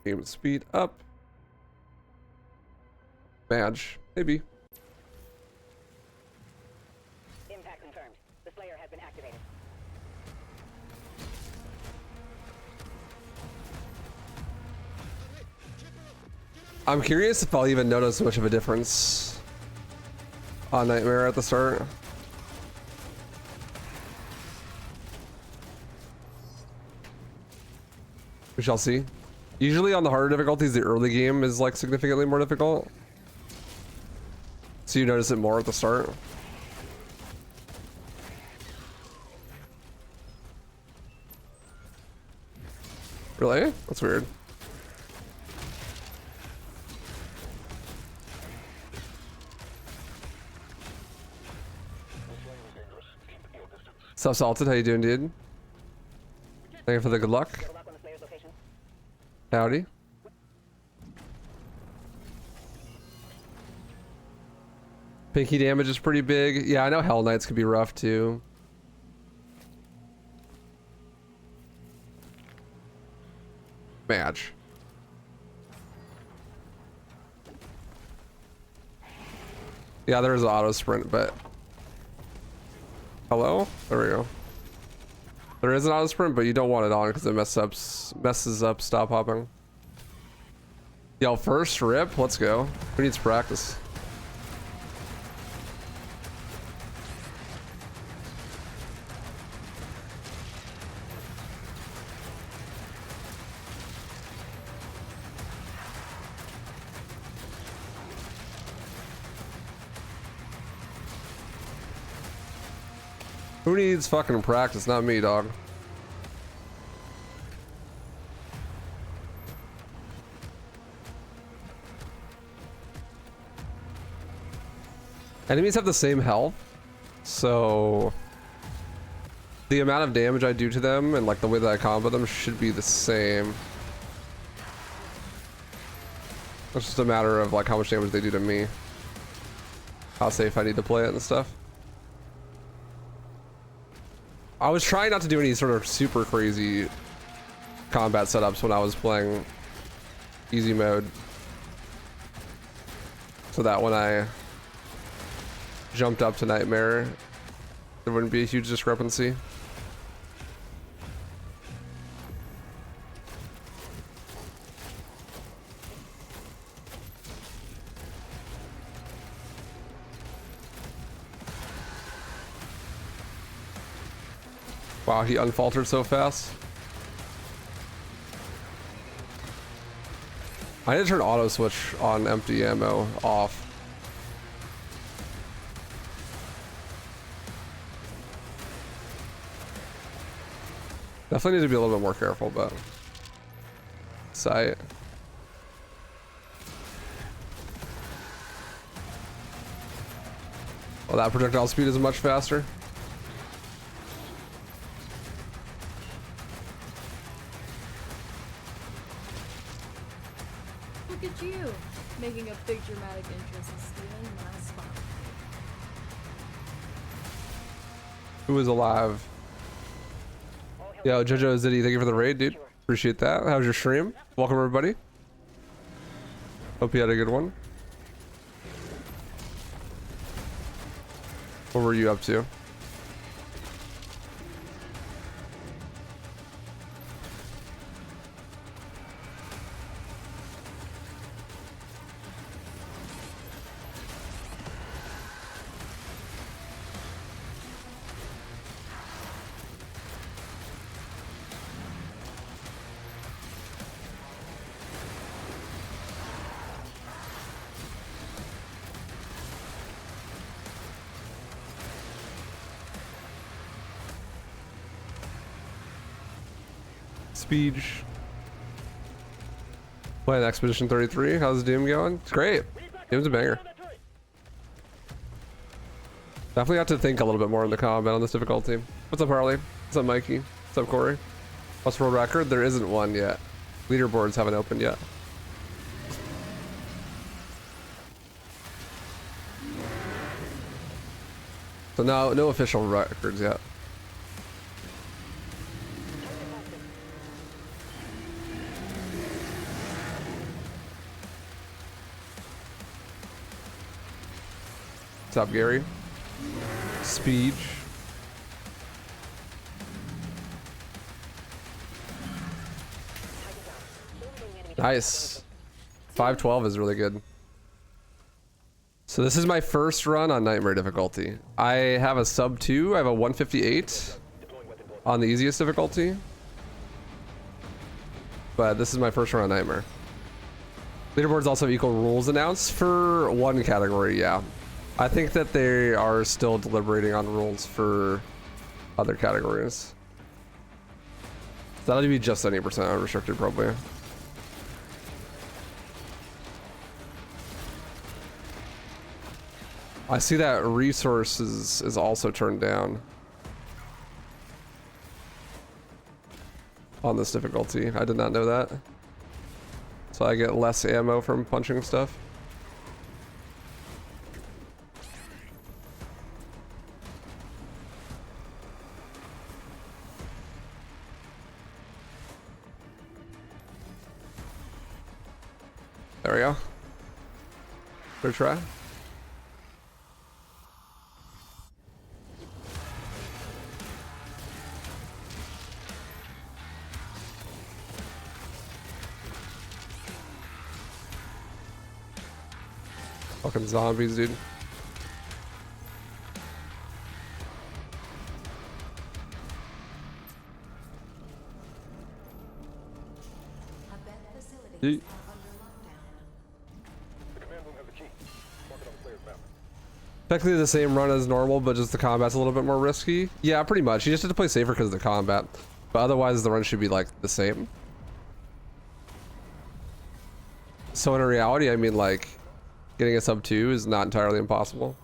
Game speed up. Badge, maybe. Impact confirmed. The Slayer has been activated. I'm curious if I'll even notice much of a difference on Nightmare at the start. We shall see. Usually on the harder difficulties, the early game is like significantly more difficult. So you notice it more at the start. Really? That's weird. Sup, Salted? How you doing, dude? Thank you for the good luck. Good luck on the Slayer's location. Howdy. Pinky damage is pretty big. Yeah, I know Hell Knights could be rough too. Match. Yeah, there is an auto sprint, but hello? There we go. There is an auto sprint, but you don't want it on because it messes up stop hopping. Yo, first rip, let's go. Who needs practice? Who needs fucking practice? Not me, dog. Enemies have the same health, so the amount of damage I do to them and like the way that I combo them should be the same. It's just a matter of like how much damage they do to me, how safe I need to play it and stuff. I was trying not to do any sort of super crazy combat setups when I was playing easy mode, so that when I jumped up to Nightmare, there wouldn't be a huge discrepancy. Wow, he unfaltered so fast. I need to turn auto switch on empty ammo off. Definitely need to be a little bit more careful, but sight. Well, that projectile speed is much faster. Look at you, making a big dramatic entrance and stealing my spot. Who is alive? Yo, Jojo Zitty, thank you for the raid, dude. Appreciate that. How's your stream? Welcome, everybody. Hope you had a good one. What were you up to? Speech. Playing Expedition 33. How's Doom going? It's great. Doom's a banger. Definitely have to think a little bit more in the combat on this difficulty. What's up, Harley? What's up, Mikey? What's up, Corey? What's world record? There isn't one yet. Leaderboards haven't opened yet. So no official records yet. What's up, Gary? Speed. Nice. 512 is really good. So this is my first run on Nightmare difficulty. I have a sub 2. I have a 158 on the easiest difficulty. But this is my first run on Nightmare. Leaderboards also have equal rules announced for one category, yeah. I think that they are still deliberating on rules for other categories. That'll be just 70% unrestricted, probably. I see that resources is also turned down on this difficulty. I did not know that. So I get less ammo from punching stuff. There we go. Third try. Fucking zombies, dude. Yeet. Technically the same run as normal, but just the combat's a little bit more risky. Yeah, pretty much. You just have to play safer because of the combat. But otherwise the run should be like the same. So in reality, I mean, like, getting a sub 2 is not entirely impossible.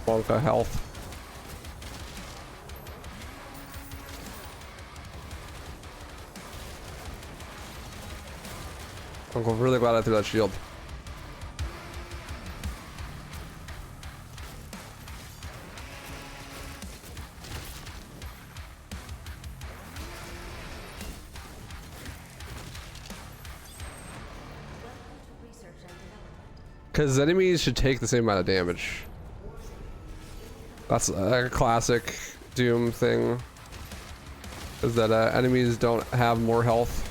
Wonka health. I'm really glad I threw that shield. Because enemies should take the same amount of damage. That's a classic Doom thing. Is that enemies don't have more health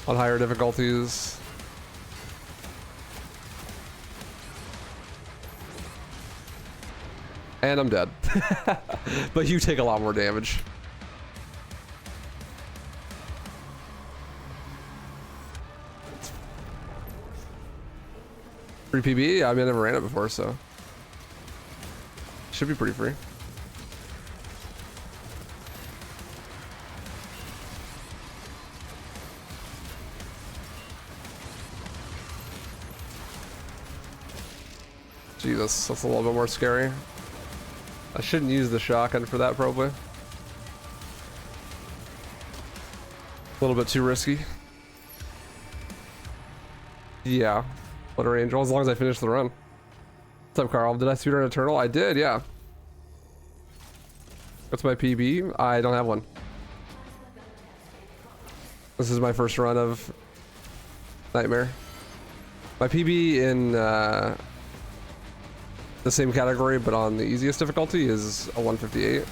on higher difficulties. And I'm dead. But you take a lot more damage. Free PB? I mean, I never ran it before, so should be pretty free. Jesus, that's a little bit more scary. I shouldn't use the shotgun for that, probably. A little bit too risky. Yeah. Flutter Angel, as long as I finish the run. What's up, Carl? Did I speedrun Eternal? I did, yeah. What's my PB? I don't have one. This is my first run of Nightmare. My PB in the same category, but on the easiest difficulty, is a 158.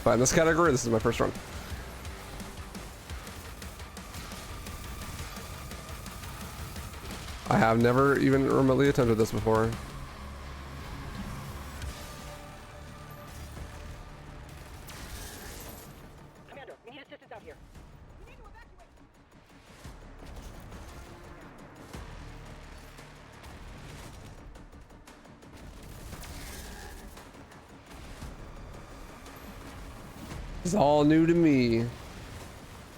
But in this category, this is my first run. I have never even remotely attempted this before. Commander, we need assistance out here. We need to evacuate. It's all new to me.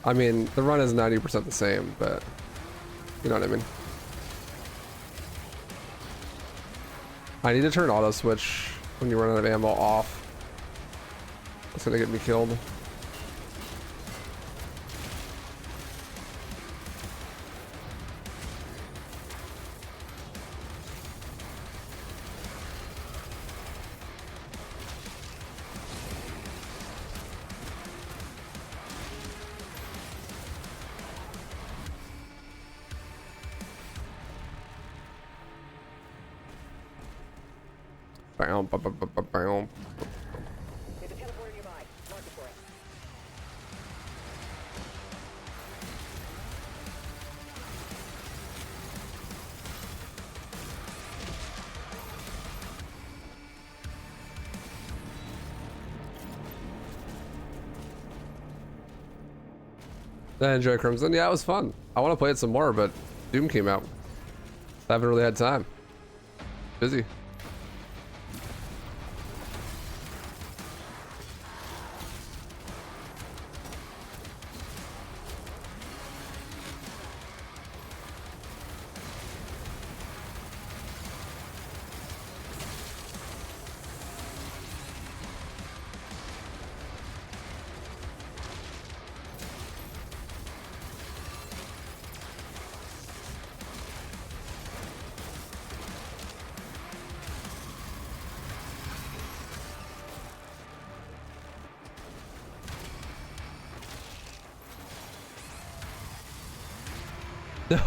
I mean, the run is 90% the same, but you know what I mean. I need to turn auto switch when you run out of ammo off. That's gonna get me killed. Bow, bow, bow, bow, bow, bow. There's a teleporter nearby. Mark it for us. I enjoy Crimson. Yeah, it was fun. I want to play it some more, but Doom came out. I haven't really had time. Busy.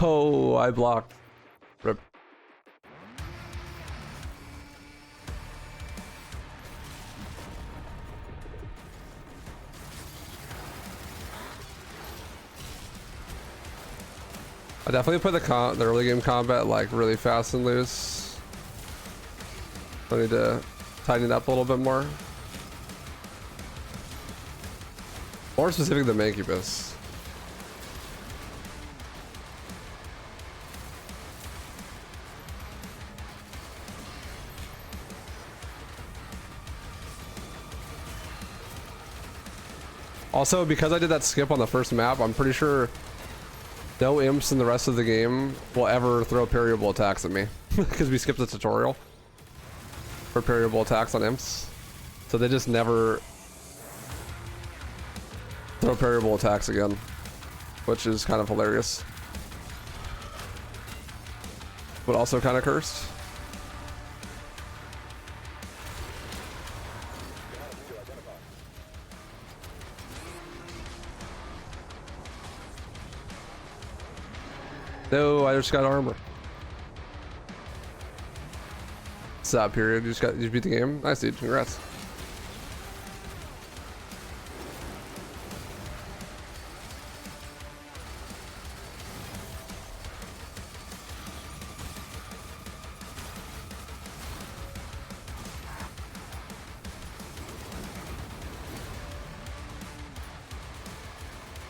No, I blocked. Rip. I definitely put the early game combat like really fast and loose. I need to tighten it up a little bit more. More specific than Mancubus. Also, because I did that skip on the first map, I'm pretty sure no imps in the rest of the game will ever throw parryable attacks at me. Because we skipped the tutorial for parryable attacks on imps. So they just never throw parryable attacks again, which is kind of hilarious. But also kind of cursed. No, I just got armor. Stop period. You beat the game. Nice, dude. Congrats.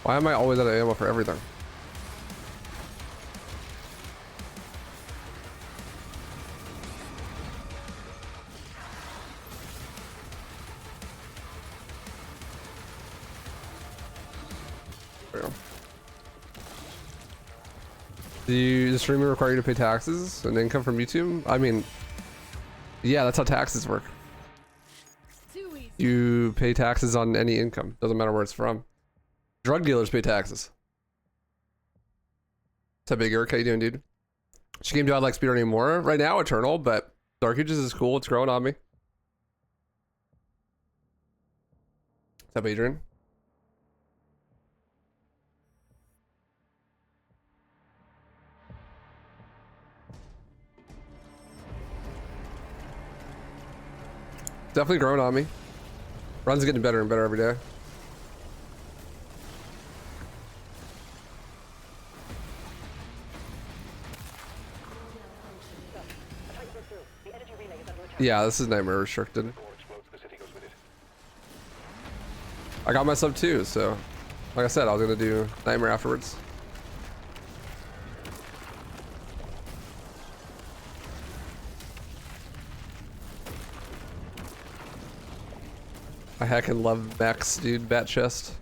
Why am I always out of ammo for everything? Does the streaming require you to pay taxes and income from YouTube? I mean, yeah, that's how taxes work. Too easy. You pay taxes on any income. Doesn't matter where it's from. Drug dealers pay taxes. What's up, Big Eric? How you doing, dude? Which game do I like Speedrun anymore? Right now, Eternal, but Dark Ages is cool. It's growing on me. What's up, Adrian? Definitely growing on me. Run's getting better and better every day. Yeah, this is nightmare restricted. I got my sub too, so like I said, I was gonna do nightmare afterwards. I heckin' love Max, dude. Bat chest.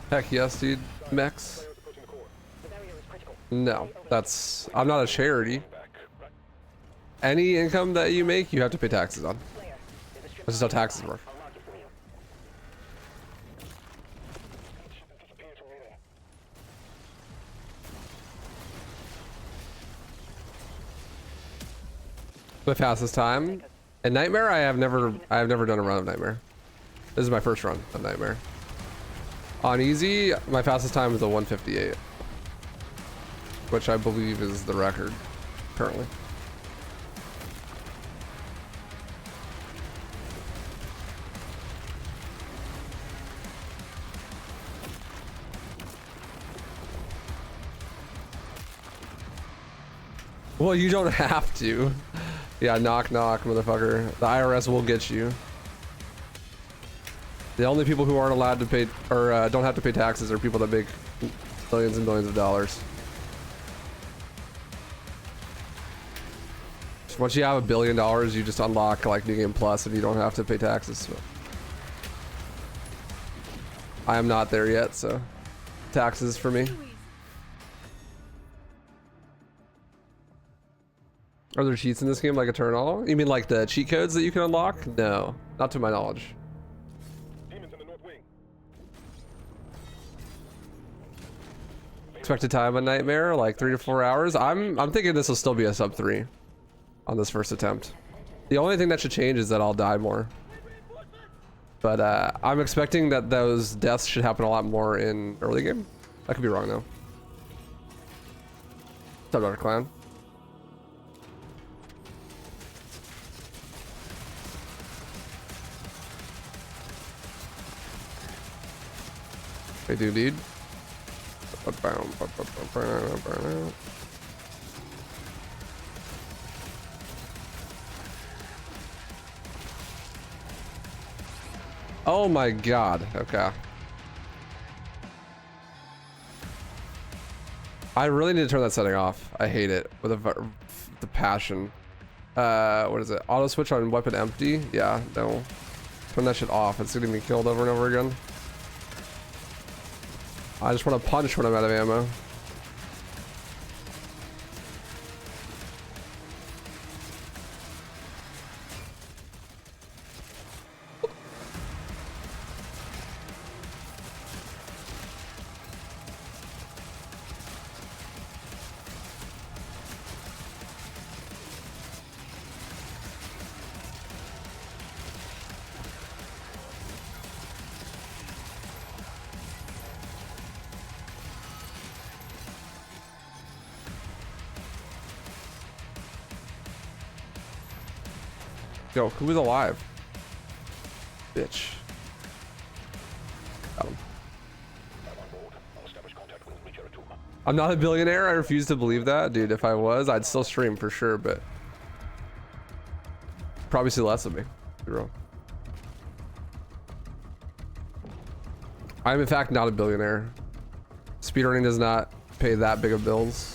Heck yes, dude. Max. No, I'm not a charity. Any income that you make, you have to pay taxes on. That's just how taxes work. My fastest time. In Nightmare, I have never done a run of Nightmare. This is my first run of Nightmare. On easy, my fastest time is a 158, which I believe is the record currently. Well, you don't have to. Yeah, knock, knock, motherfucker. The IRS will get you. The only people who aren't allowed to pay, or don't have to pay taxes, are people that make billions and billions of dollars. So once you have $1 billion, you just unlock like New Game Plus, and you don't have to pay taxes. So. I am not there yet, so taxes for me. Are there cheats in this game like Eternal? You mean like the cheat codes that you can unlock? No, not to my knowledge. Demons in the north wing. Expected time on Nightmare, like 3 to 4 hours. I'm thinking this will still be a sub 3 on this first attempt. The only thing that should change is that I'll die more. But I'm expecting that those deaths should happen a lot more in early game. I could be wrong though. What's up, Dr. Clown? They do indeed. Oh my god. Okay. I really need to turn that setting off. I hate it with the passion. What is it? Auto switch on weapon empty? Yeah, no. Turn that shit off. It's getting me killed over and over again. I just want to punch when I'm out of ammo. Yo, who is alive? Bitch. Got him. I'm not a billionaire. I refuse to believe that. Dude, if I was, I'd still stream for sure, but probably see less of me. Be real. I'm in fact not a billionaire. Speedrunning does not pay that big of bills.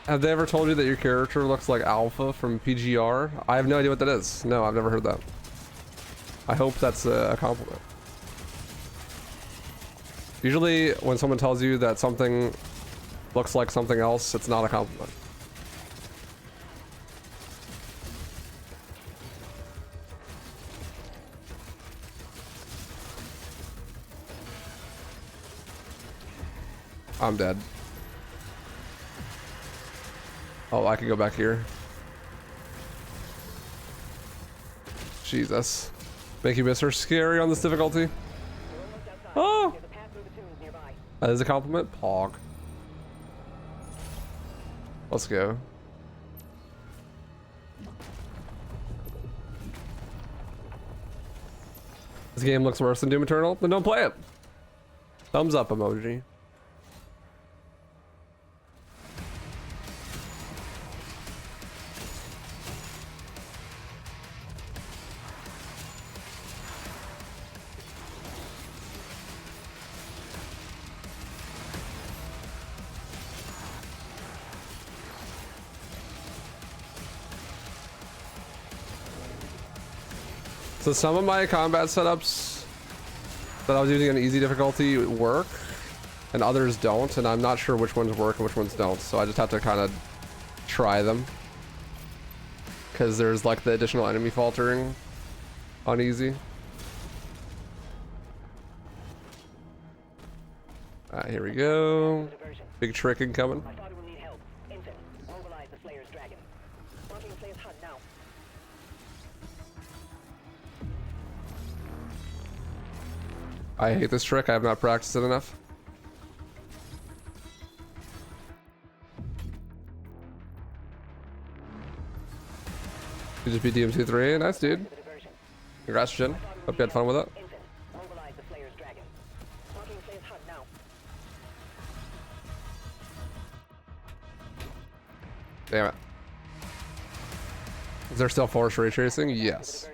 Have they ever told you that your character looks like Alpha from PGR? I have no idea what that is. No, I've never heard that. I hope that's a compliment. Usually when someone tells you that something looks like something else, it's not a compliment. I'm dead. Oh, I can go back here. Jesus. Make you miss her scary on this difficulty. Oh! That is a compliment. Pog. Let's go. This game looks worse than Doom Eternal? Then don't play it. Thumbs up emoji. So some of my combat setups that I was using on easy difficulty work. and others don't, and I'm not sure which ones work and which ones don't, so I just have to kind of try them. Because there's like the additional enemy faltering on easy. Alright, here we go. Big trick incoming. My father will need help. Infant, mobilize the Slayer's dragon. Marking Slayer's hut now. I hate this trick. I have not practiced it enough. You just beat DM2-3. Nice, dude. Congrats, Jin. Hope you had fun with it. Infant, mobilize the Slayer's dragon. Marking Slayer's hut now. Damn it. Is there still force ray tracing? Yes.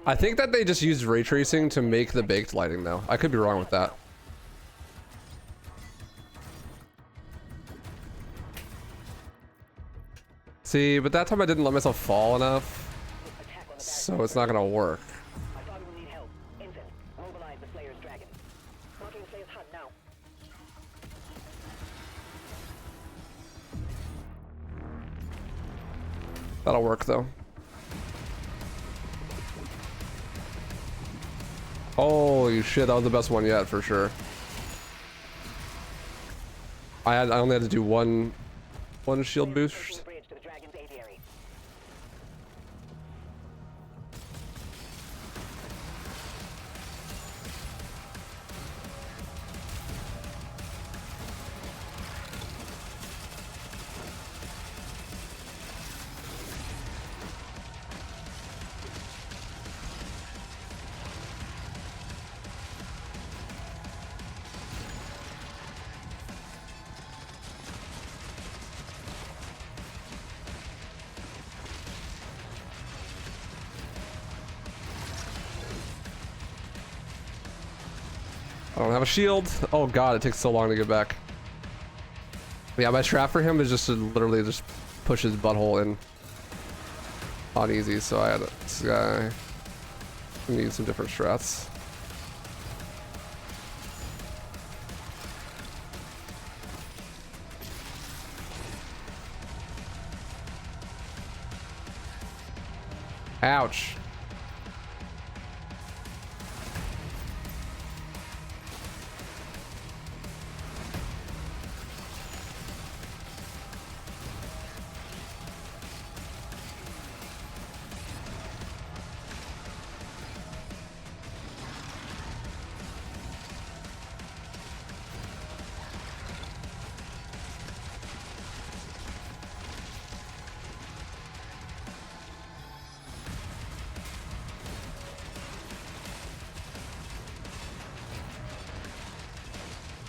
I think that they just used ray tracing to make the baked lighting, though. I could be wrong with that. See, but that time I didn't let myself fall enough, so it's not gonna work. My father will need help. Infant, mobilize the Slayer's dragon. Marking Slayer's hut now. That'll work, though. Holy shit, that was the best one yet, for sure. I only had to do one shield boost. Bridge to the dragon's aviary. I don't have a shield. Oh god, it takes so long to get back. Yeah, my strat for him is just to literally just push his butthole in on easy, so I had this guy need some different strats. Ouch.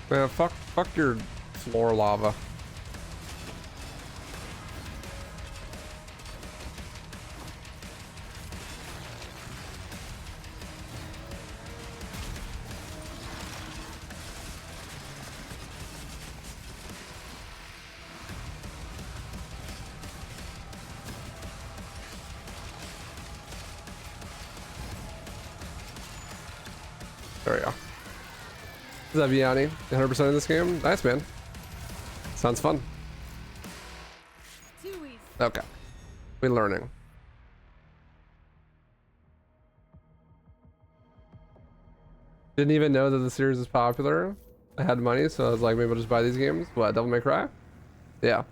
Man, fuck your floor lava. There we go. Is that Vianney? 100% in this game? Nice, man. Sounds fun. Too easy. Okay. We're learning. Didn't even know that the series is popular. I had money, so I was like, maybe I'll just buy these games. What, Devil May Cry? Yeah.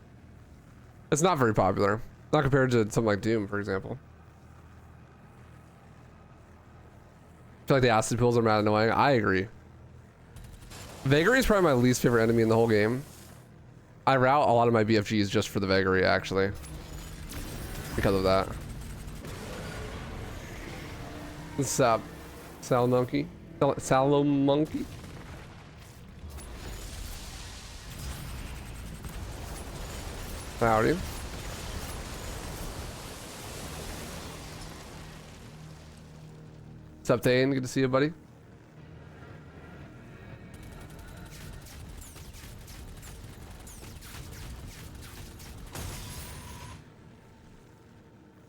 It's not very popular. Not compared to something like Doom, for example. I feel like the acid pools are mad annoying. I agree. Vagary is probably my least favorite enemy in the whole game. I route a lot of my BFGs just for the Vagary, actually. Because of that. What's up? Salamonkey? Salamonkey? Howdy. What's up, Dane? Good to see you, buddy.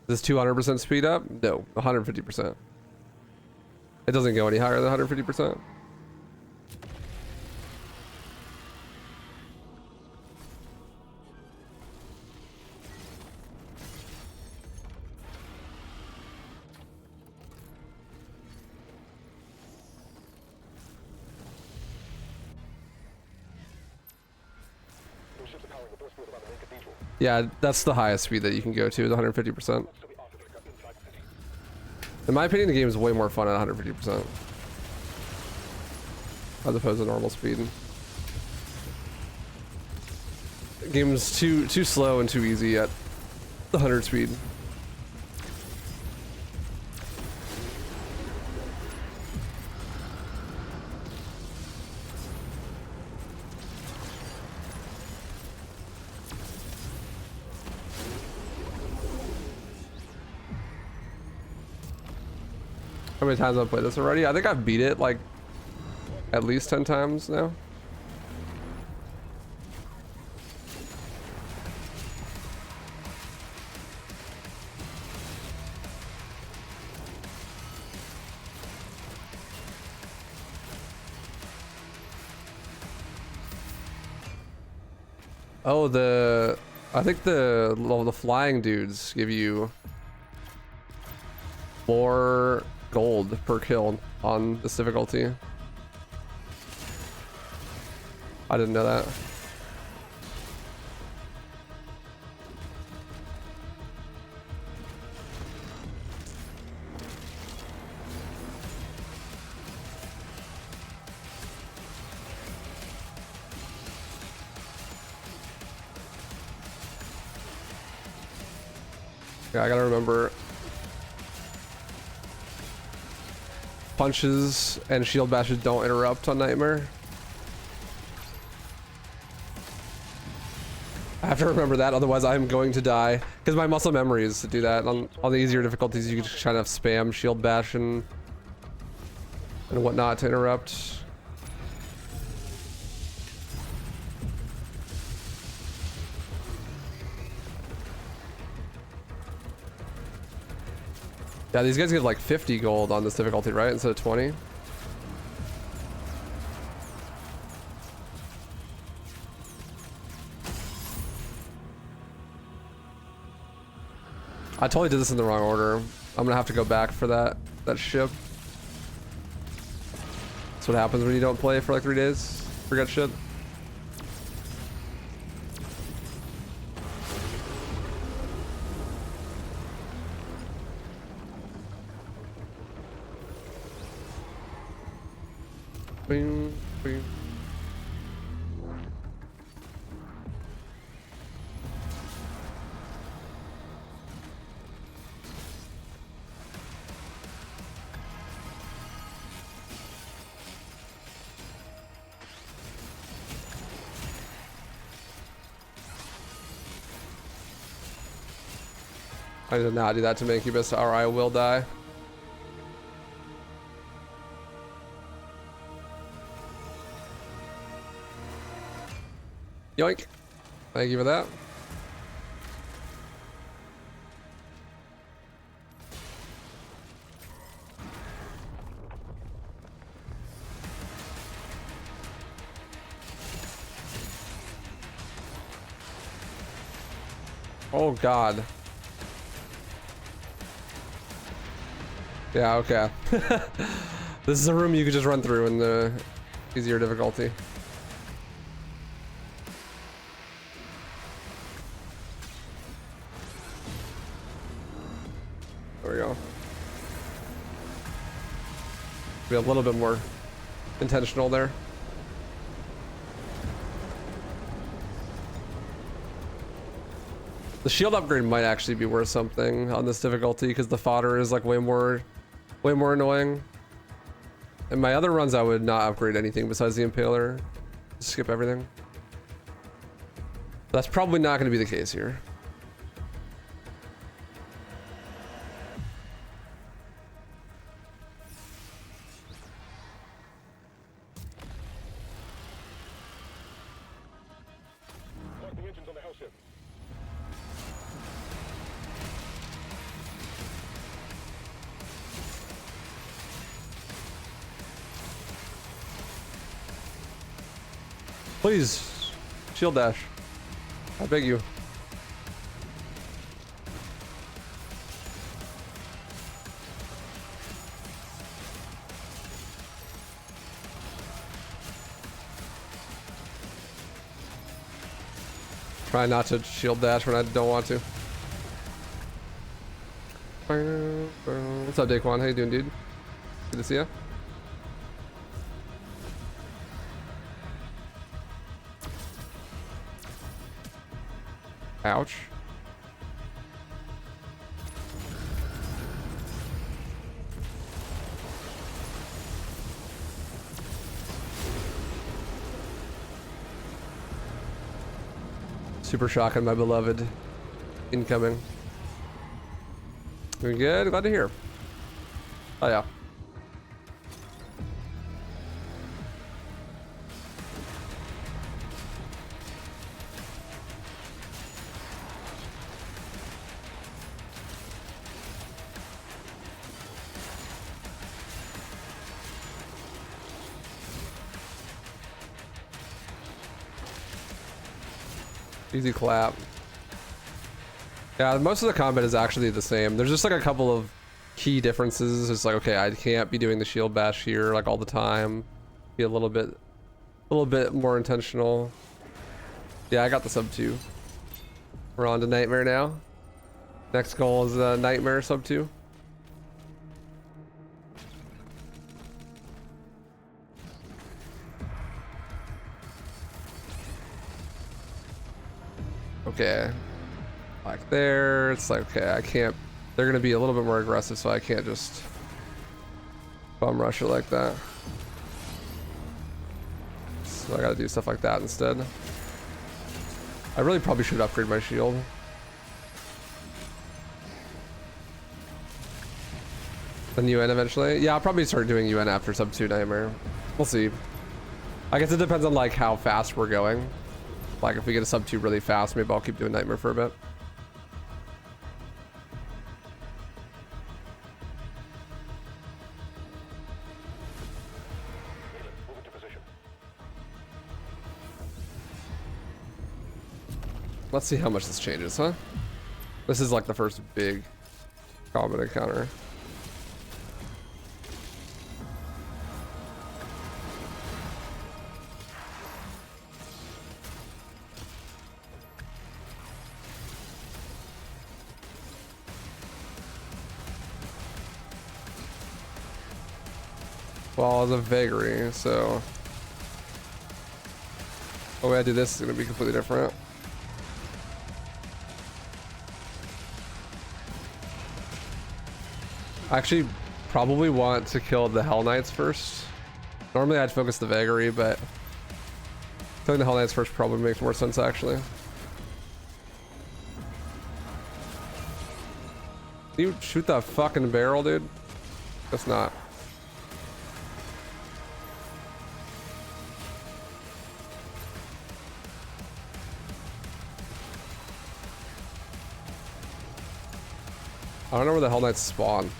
Is this 200% speed up? No, 150%. It doesn't go any higher than 150%. ships are powering the force field around the main cathedral. Yeah, that's the highest speed that you can go to, is 150%. So we offer to cut inside the city. In my opinion, the game is way more fun at 150%. As opposed to normal speed. The game's too slow and too easy at the 100 speed. How many times have I played this already? I think I've beat it like at least 10 times now. Oh, I think the flying dudes give you more gold per kill on this difficulty. I didn't know that. Yeah, I gotta remember. Punches and shield bashes don't interrupt on Nightmare. I have to remember that, otherwise I'm going to die. Because my muscle memory is to do that. On the easier difficulties, you can just kind of spam shield bash and whatnot to interrupt. Yeah, these guys give like 50 gold on this difficulty, right? Instead of 20. I totally did this in the wrong order. I'm gonna have to go back for that ship. That's what happens when you don't play for like 3 days. Forget shit. Bing, bing. I did not do that to make Incubus, or I will die. Yoink. Thank you for that. Oh God. Yeah, okay. This is a room you could just run through in the easier difficulty. There we go. Be a little bit more intentional there. The shield upgrade might actually be worth something on this difficulty because the fodder is like way more annoying. In my other runs, I would not upgrade anything besides the Impaler. Just skip everything. That's probably not going to be the case here. Mark the engines on the hell ship. Please, shield dash. I beg you. Try not to shield dash when I don't want to. What's up, Daquan? How you doing, dude? Good to see ya. Ouch. Super shocking, my beloved. Incoming. Doing good? Glad to hear. Oh yeah. Easy clap. Yeah, most of the combat is actually the same. There's just like a couple of key differences. It's like, okay, I can't be doing the shield bash here like all the time. Be a little bit more intentional. Yeah, I got the sub 2. We're on to Nightmare now. Next goal is Nightmare sub 2. Okay. Like there, it's like, okay, I can't, they're gonna be a little bit more aggressive, so I can't just bum rush it like that. So I gotta do stuff like that instead. I really probably should upgrade my shield. Then UN eventually. Yeah, I'll probably start doing UN after sub 2 Nightmare. We'll see. I guess it depends on like how fast we're going. Like if we get a sub 2 really fast, maybe I'll keep doing Nightmare for a bit. Let's see how much this changes, huh? This is like the first big combat encounter. Well, it's a vagary, so the way I do this is gonna be completely different. I actually probably want to kill the Hell Knights first. Normally I'd focus the vagary, but killing the Hell Knights first probably makes more sense actually. Can you shoot that fucking barrel, dude? Guess not. I don't know where the Hell Knights spawn.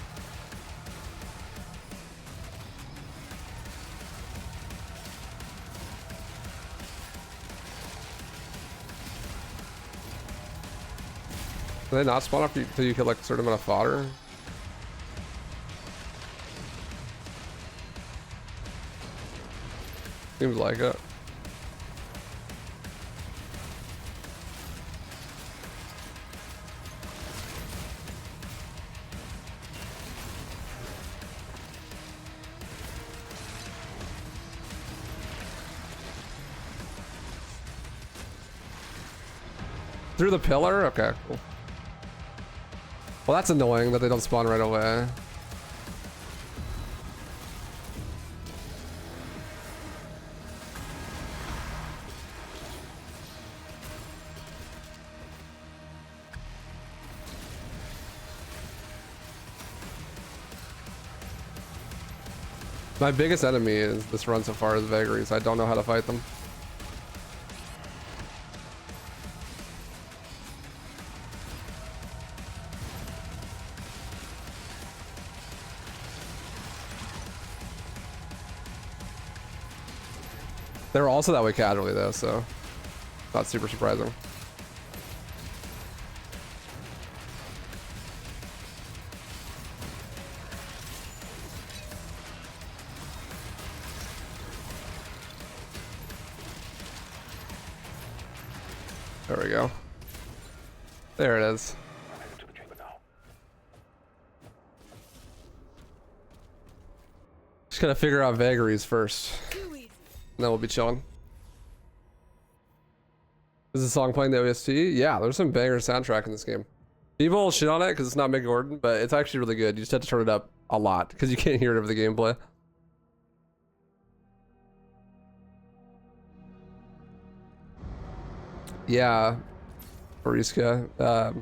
Do they not spawn after until you kill like a certain amount of fodder? Seems like it. Through the pillar? Okay, cool. Well, that's annoying that they don't spawn right away. My biggest enemy is this run so far is vagaries. I don't know how to fight them. They were also that way casually though, so not super surprising. There we go. There it is. I'm headed to the chamber now. Just gotta figure out vagaries first, Too easy. and then we'll be chilling. Is the song playing the OST? Yeah, there's some banger soundtrack in this game. People shit on it because it's not Mick Gordon, but it's actually really good. You just have to turn it up a lot because you can't hear it over the gameplay. Yeah, Bariska.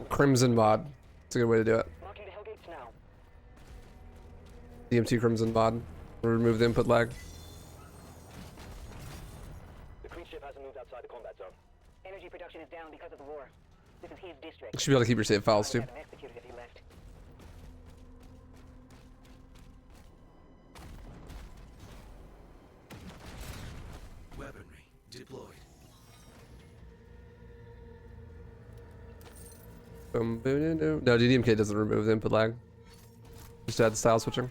Crimson mod. It's a good way to do it. Marking the Hellgates now. DMT Crimson mod. Remove the input lag. The Queen ship hasn't moved outside the combat zone. Energy production is down because of the war. This is his district. You should be able to keep your save files too. Have him executed if he left. Weaponry deployed. Boom, boom, boom. No, DDMK doesn't remove the input lag. Just add style switching.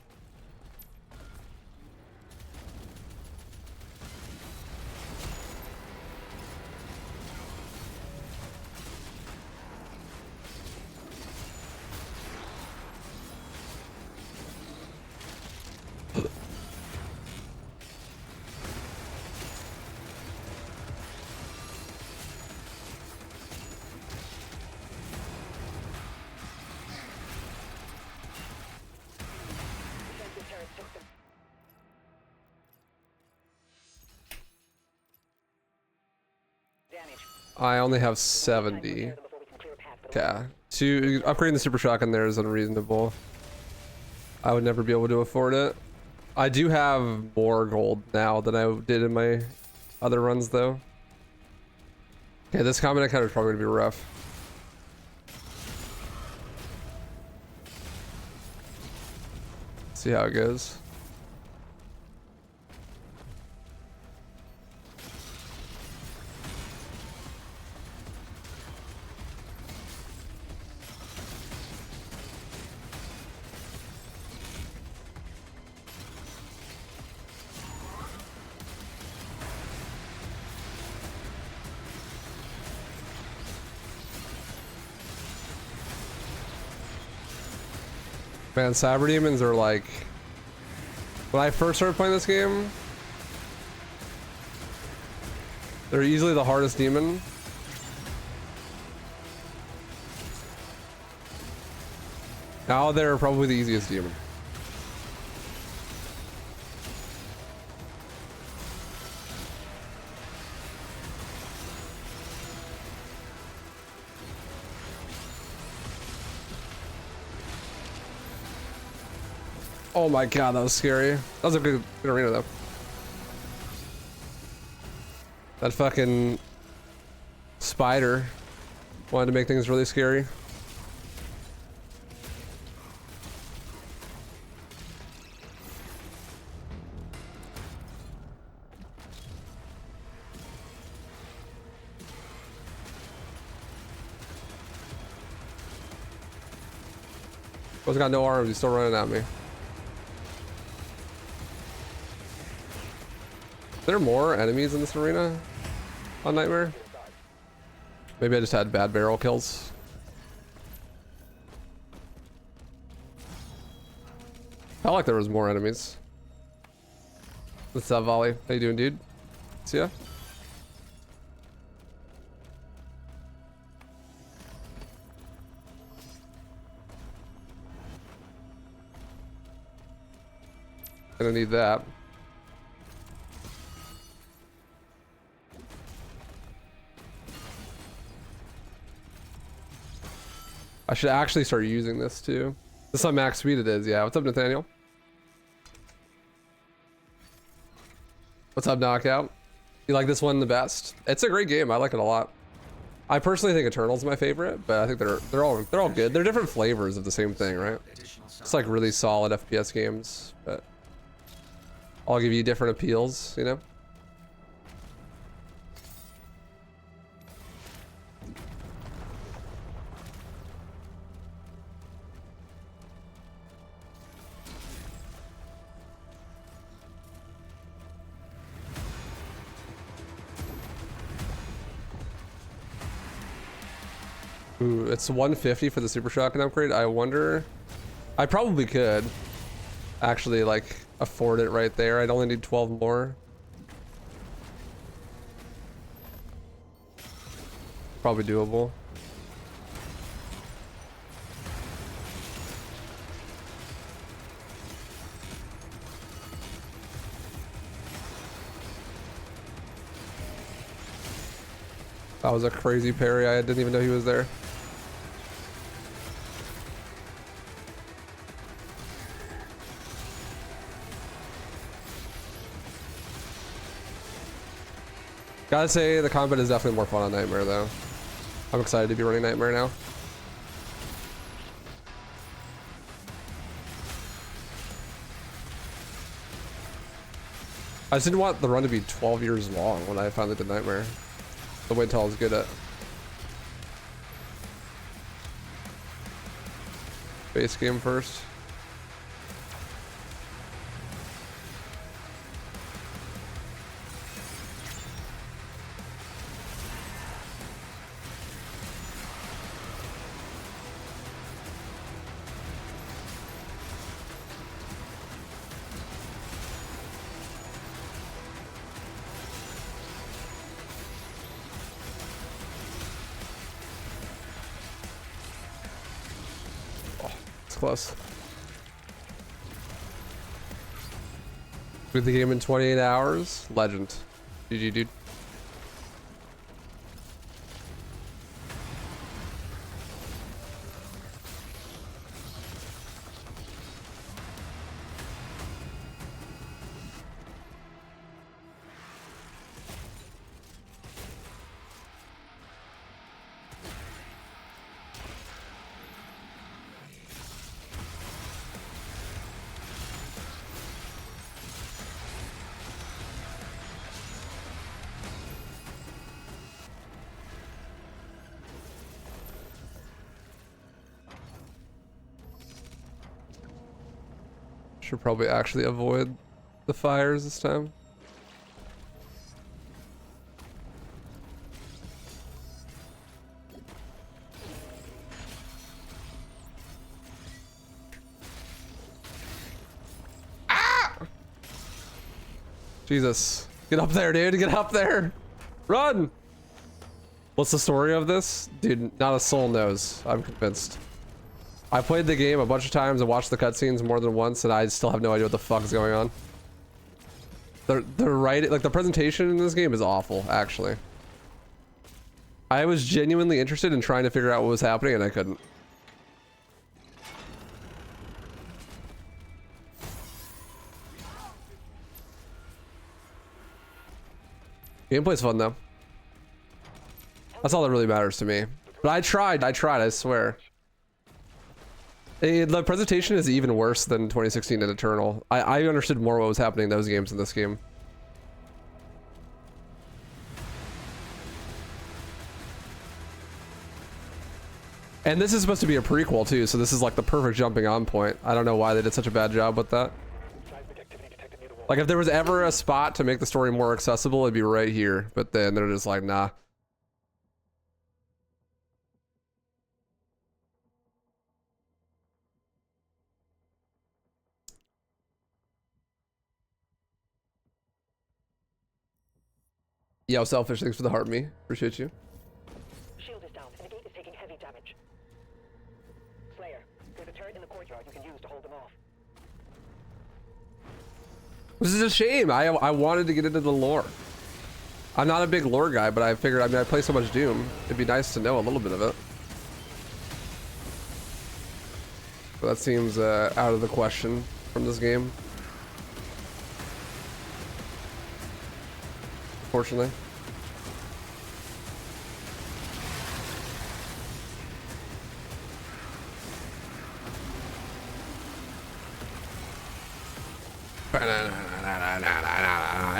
Defensive turret system. Damage. I only have 70. Repair them before we can clear a path for the Yeah. To upgrading the super shotgun there is unreasonable. I would never be able to afford it. I do have more gold now than I did in my other runs though. Okay, this combat encounter is probably gonna be rough. See how it goes. Man, cyber demons are like, when I first started playing this game, they're easily the hardest demon. Now they're probably the easiest demon. Oh my god, that was scary. That was a good arena though. That fucking spider wanted to make things really scary. Boy's got no arms, he's still running at me. Are there more enemies in this arena on Nightmare? Maybe I just had bad barrel kills. Felt like there was more enemies. What's up, Volley? How you doing, dude? See ya. Gonna need that. I should actually start using this too. This is how max speed it is. Yeah. What's up, Nathaniel? What's up, Knockout? You like this one the best? It's a great game. I like it a lot. I personally think Eternal's my favorite, but I think they're all good. They're different flavors of the same thing, right? It's like really solid FPS games, but I'll give you different appeals, you know? Ooh, it's 150 for the super shotgun upgrade. I wonder. I probably could actually like afford it right there. I'd only need 12 more. Probably doable. That was a crazy parry. I didn't even know he was there. Gotta say, the combat is definitely more fun on Nightmare, though. I'm excited to be running Nightmare now. I just didn't want the run to be 12 years long when I finally did Nightmare. The wait till I was good at base game first. Close. Beat the game in 28 hours. Legend. GG, dude. Should probably actually avoid the fires this time. Ah! Jesus. Get up there, dude. Get up there. Run! What's the story of this? Dude, not a soul knows. I'm convinced. I played the game a bunch of times and watched the cutscenes more than once, and I still have no idea what the fuck is going on. The writing, like the presentation in this game is awful, actually. I was genuinely interested in trying to figure out what was happening, and I couldn't. Gameplay's fun though. That's all that really matters to me. But I tried, I swear. The presentation is even worse than 2016 and Eternal. I understood more what was happening in those games than this game. And this is supposed to be a prequel too, so this is like the perfect jumping on point. I don't know why they did such a bad job with that. Like if there was ever a spot to make the story more accessible, it'd be right here. But then they're just like, nah. Yo, Selfish, thanks for the heart me. Appreciate you. Shield is down, and the gate is taking heavy damage. Slayer, there's a turret in the courtyard you can use to hold them off. This is a shame. I wanted to get into the lore. I'm not a big lore guy, but I figured, I mean, I play so much Doom. It'd be nice to know a little bit of it. But that seems out of the question from this game. Unfortunately.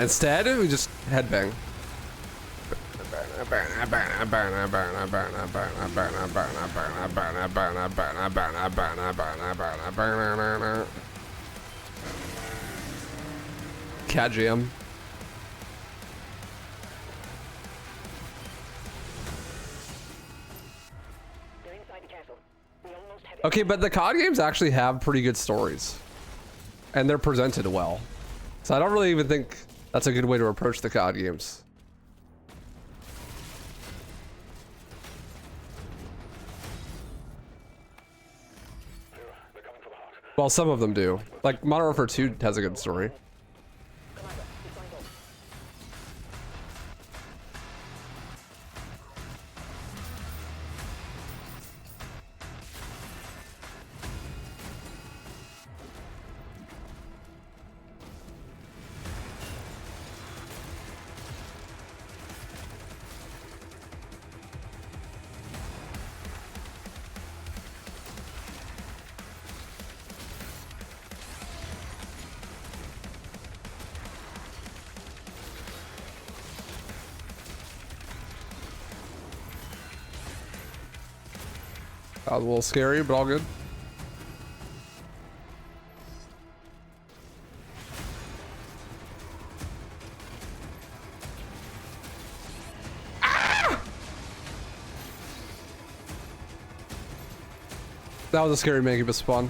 Instead, we just headbang. Cat jam. most heavy. Okay, but the COD games actually have pretty good stories. And they're presented well. So I don't really even think that's a good way to approach the COD games. They're coming for the heart. Well, some of them do. Like Modern Warfare 2 has a good story. Commander, we signed off. That was a little scary, but all good. Ah! That was a scary Mancubus spawn.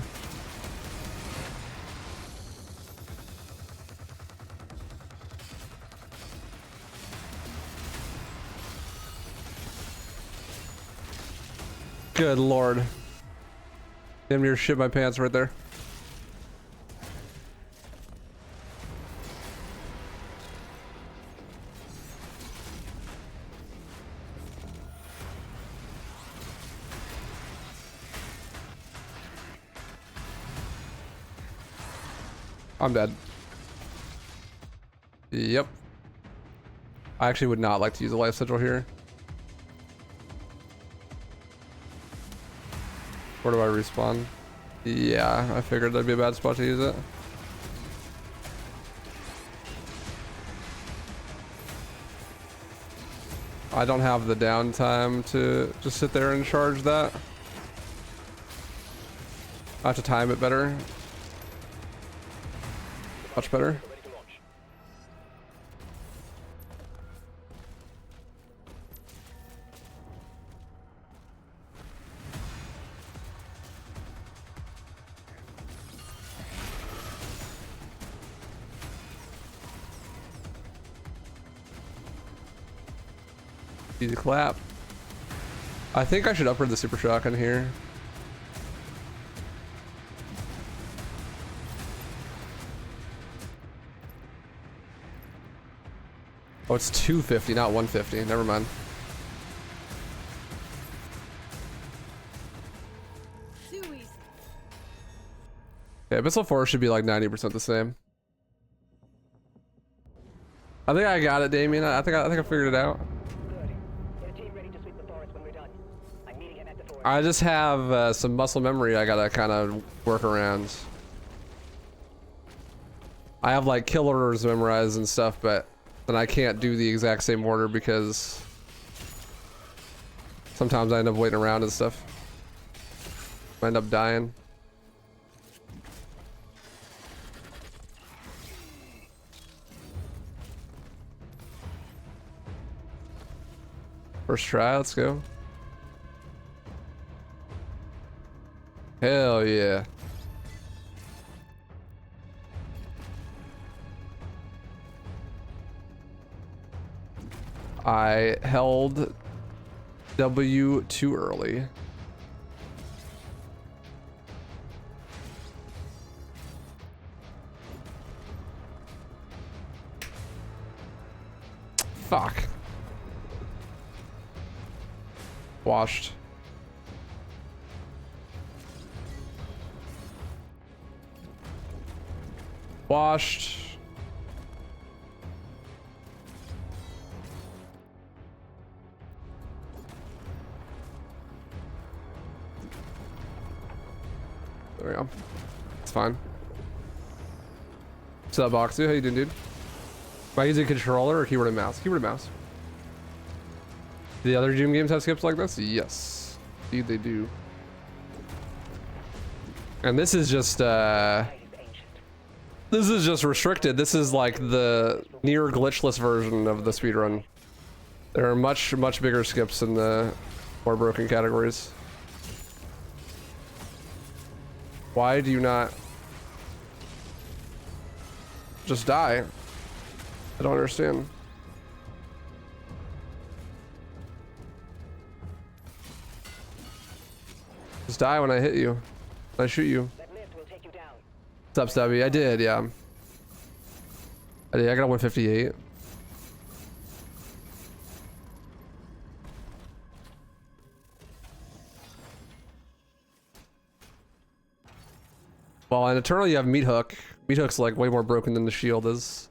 Good lord. Damn near shit my pants right there. I'm dead. Yep. I actually would not like to use a life sigil here. Where do I respawn? Yeah, I figured that'd be a bad spot to use it. I don't have the downtime to just sit there and charge that. I have to time it better. Much better. Ready to launch. Easy clap. I think I should upgrade the super shotgun here. Oh, it's 250, not 150. Never mind. Too easy. Yeah, Missile Force should be like 90% the same. I think I got it, Damien. I think I figured it out. Good. Get a team ready to sweep the forest when we're done. I'm meeting him at the forest. I just have some muscle memory I gotta kind of work around. I have like kill orders memorized and stuff, but then I can't do the exact same order because sometimes I end up waiting around and stuff. I end up dying. First try, let's go. Hell yeah. I held W too early. Fuck. Washed. Washed. There we go. It's fine. What's up, Boxu? How you doing, dude? Am I using controller or keyboard and mouse? Keyboard and mouse. Do the other Doom games have skips like this? Yes. Indeed they do. And this is just this is just restricted. This is like the near glitchless version of the speedrun. There are much bigger skips in the more broken categories. Why do you not just die? I don't understand. Just die when I hit you. When I shoot you. That lift will take you down. What's up, Stubby? I did, yeah. I got a 158. Well, in Eternal you have Meat Hook. Meat Hook's like way more broken than the shield is.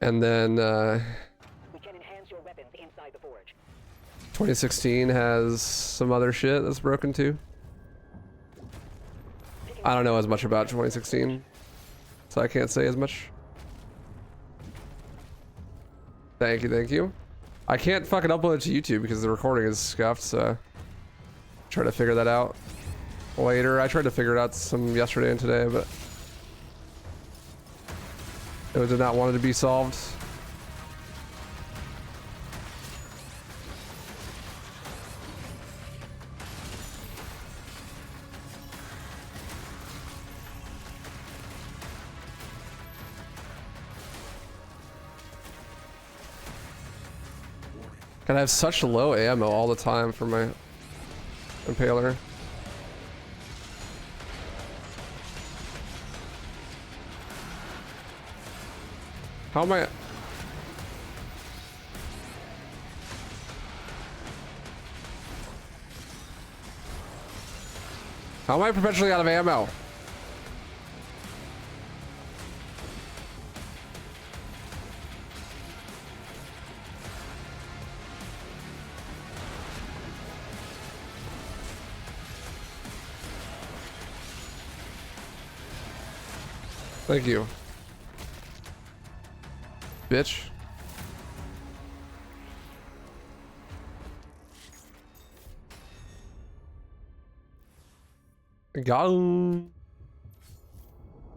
And then We can enhance your weapons inside the forge. 2016 has some other shit that's broken too. I don't know as much about 2016, so I can't say as much. Thank you, thank you. I can't fucking upload it to YouTube because the recording is scuffed, so try to figure that out later. I tried to figure it out some yesterday and today, but it did not want it to be solved. And I have such low ammo all the time for my impaler. How am I? How am I perpetually out of ammo? Thank you. Bitch. Got him.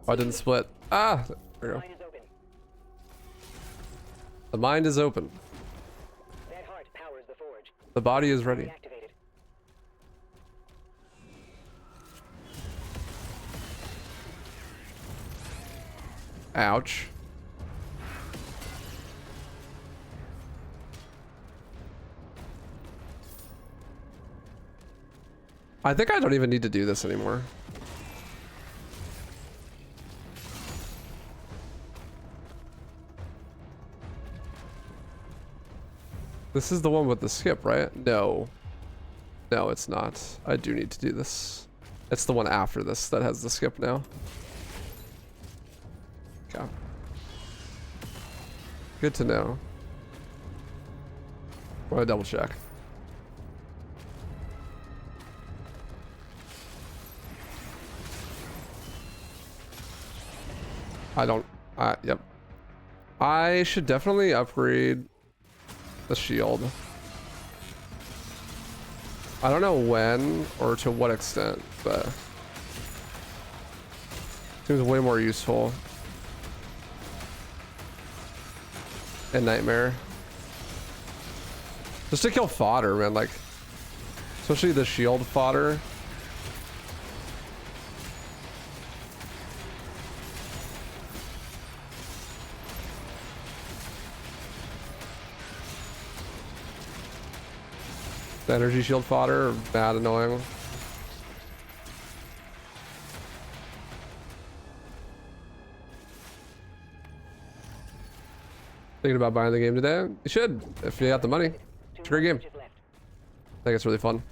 Oh, I didn't split. Ah, there we go. Mine is open. The mind is open. That heart powers the forge. The body is ready. Reactivated. Ouch. I think I don't even need to do this anymore. This is the one with the skip, right? No. No, it's not. I do need to do this. It's the one after this that has the skip now. Okay. Good to know. I want to double check. I don't, yep. I should definitely upgrade the shield. I don't know when or to what extent, but seems way more useful in Nightmare. Just to kill fodder, man, like, especially the shield fodder. The energy shield fodder are bad annoying. Thinking about buying the game today? You should, if you got the money. It's a great game. I think it's really fun.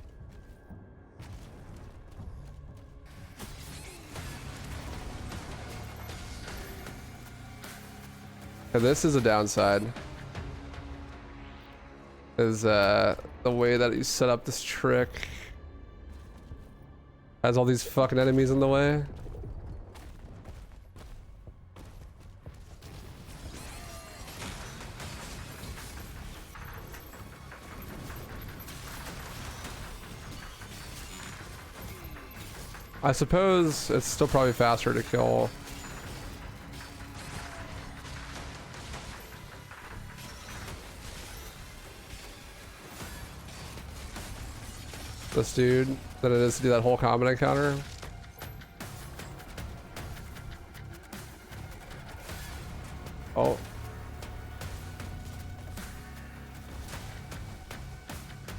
And this is a downside. Is the way that you set up this trick has all these fucking enemies in the way. I suppose it's still probably faster to kill this dude than it is to do that whole combat encounter. Oh.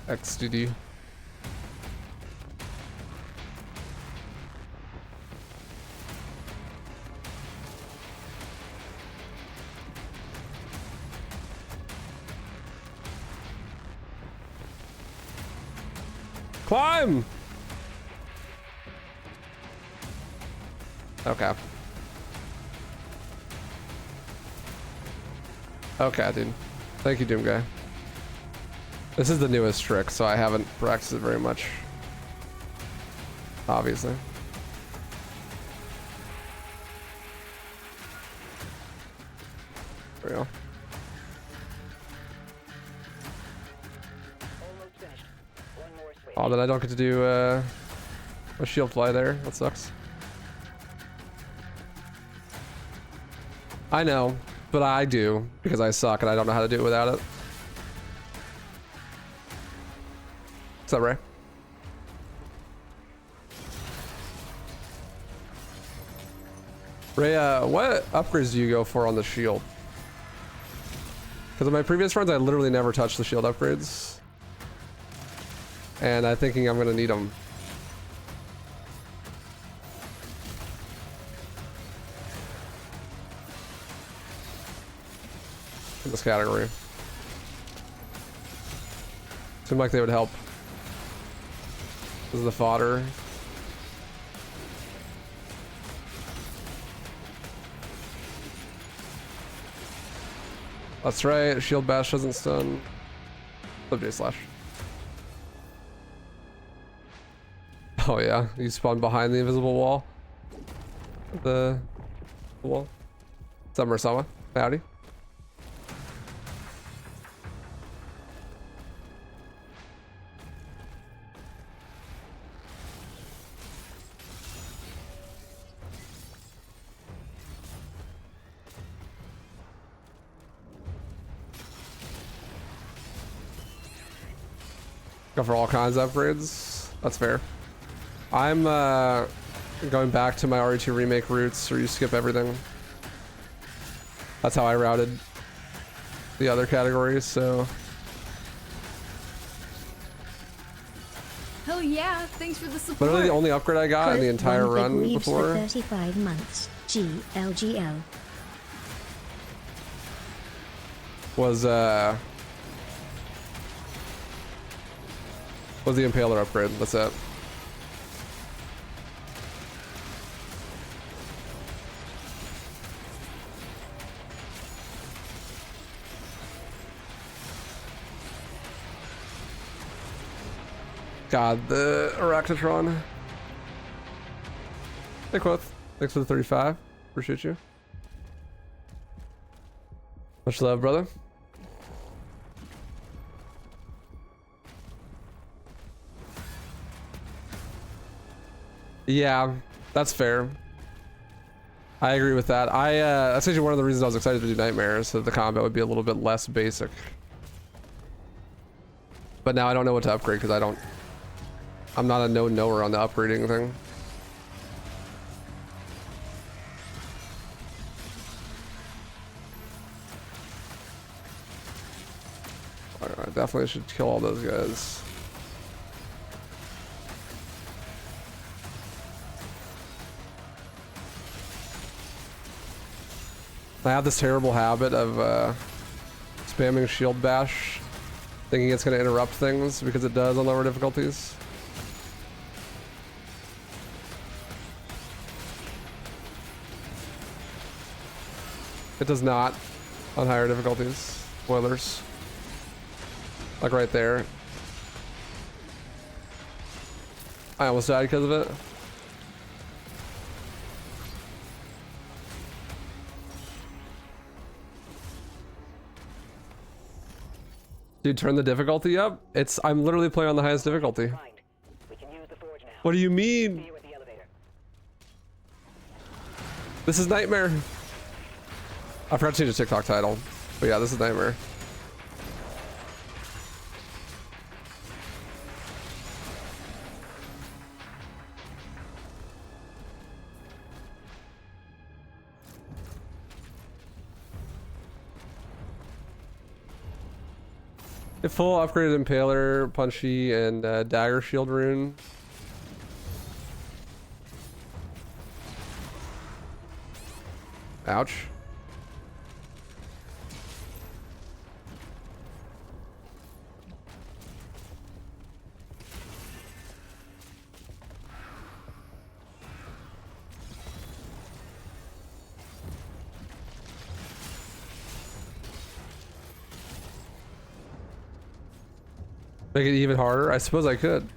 XDD. Climb! Okay. Okay, dude. Thank you, Doom Guy. This is the newest trick, so I haven't practiced it very much. Obviously. There we go. Almost finished. One more switch. Oh, then I don't get to do a shield fly there. That sucks. I know, but I do because I suck and I don't know how to do it without it. Is that right? Ray, what upgrades do you go for on the shield? Because in my previous runs, I literally never touched the shield upgrades. And I'm thinking I'm going to need them. In this category. Seemed like they would help. This is the fodder. That's right, shield bash doesn't stun. Flip J slash. Oh yeah, you spawn behind the invisible wall. The wall. Summer Sama. Howdy. Go for all kinds of upgrades. That's fair. I'm going back to my RE2 remake roots where you skip everything. That's how I routed the other categories, so. Hell yeah, thanks for the support. Literally the only upgrade I got in the entire run before. 35 months. GLGL. Was the Impaler upgrade. That's it. God, the Arachnotron. Hey, Quoth. Thanks for the 35. Appreciate you. Much love, brother. Yeah, that's fair. I agree with that. That's actually one of the reasons I was excited to do Nightmares, so the combat would be a little bit less basic. But now I don't know what to upgrade because I'm not a no-knower on the upgrading thing. I definitely should kill all those guys. I have this terrible habit of spamming shield bash, thinking it's going to interrupt things because it does on lower difficulties. It does not on higher difficulties. Spoilers. Like right there. I almost died because of it. Dude, turn the difficulty up? I'm literally playing on the highest difficulty. We can use the forge now. What do you See mean? you at the elevator. This is Nightmare. I forgot to change the TikTok title. But yeah, this is Nightmare. A full upgraded Impaler, Punchy, and Dagger Shield rune. Ouch. Make it even harder? I suppose I could.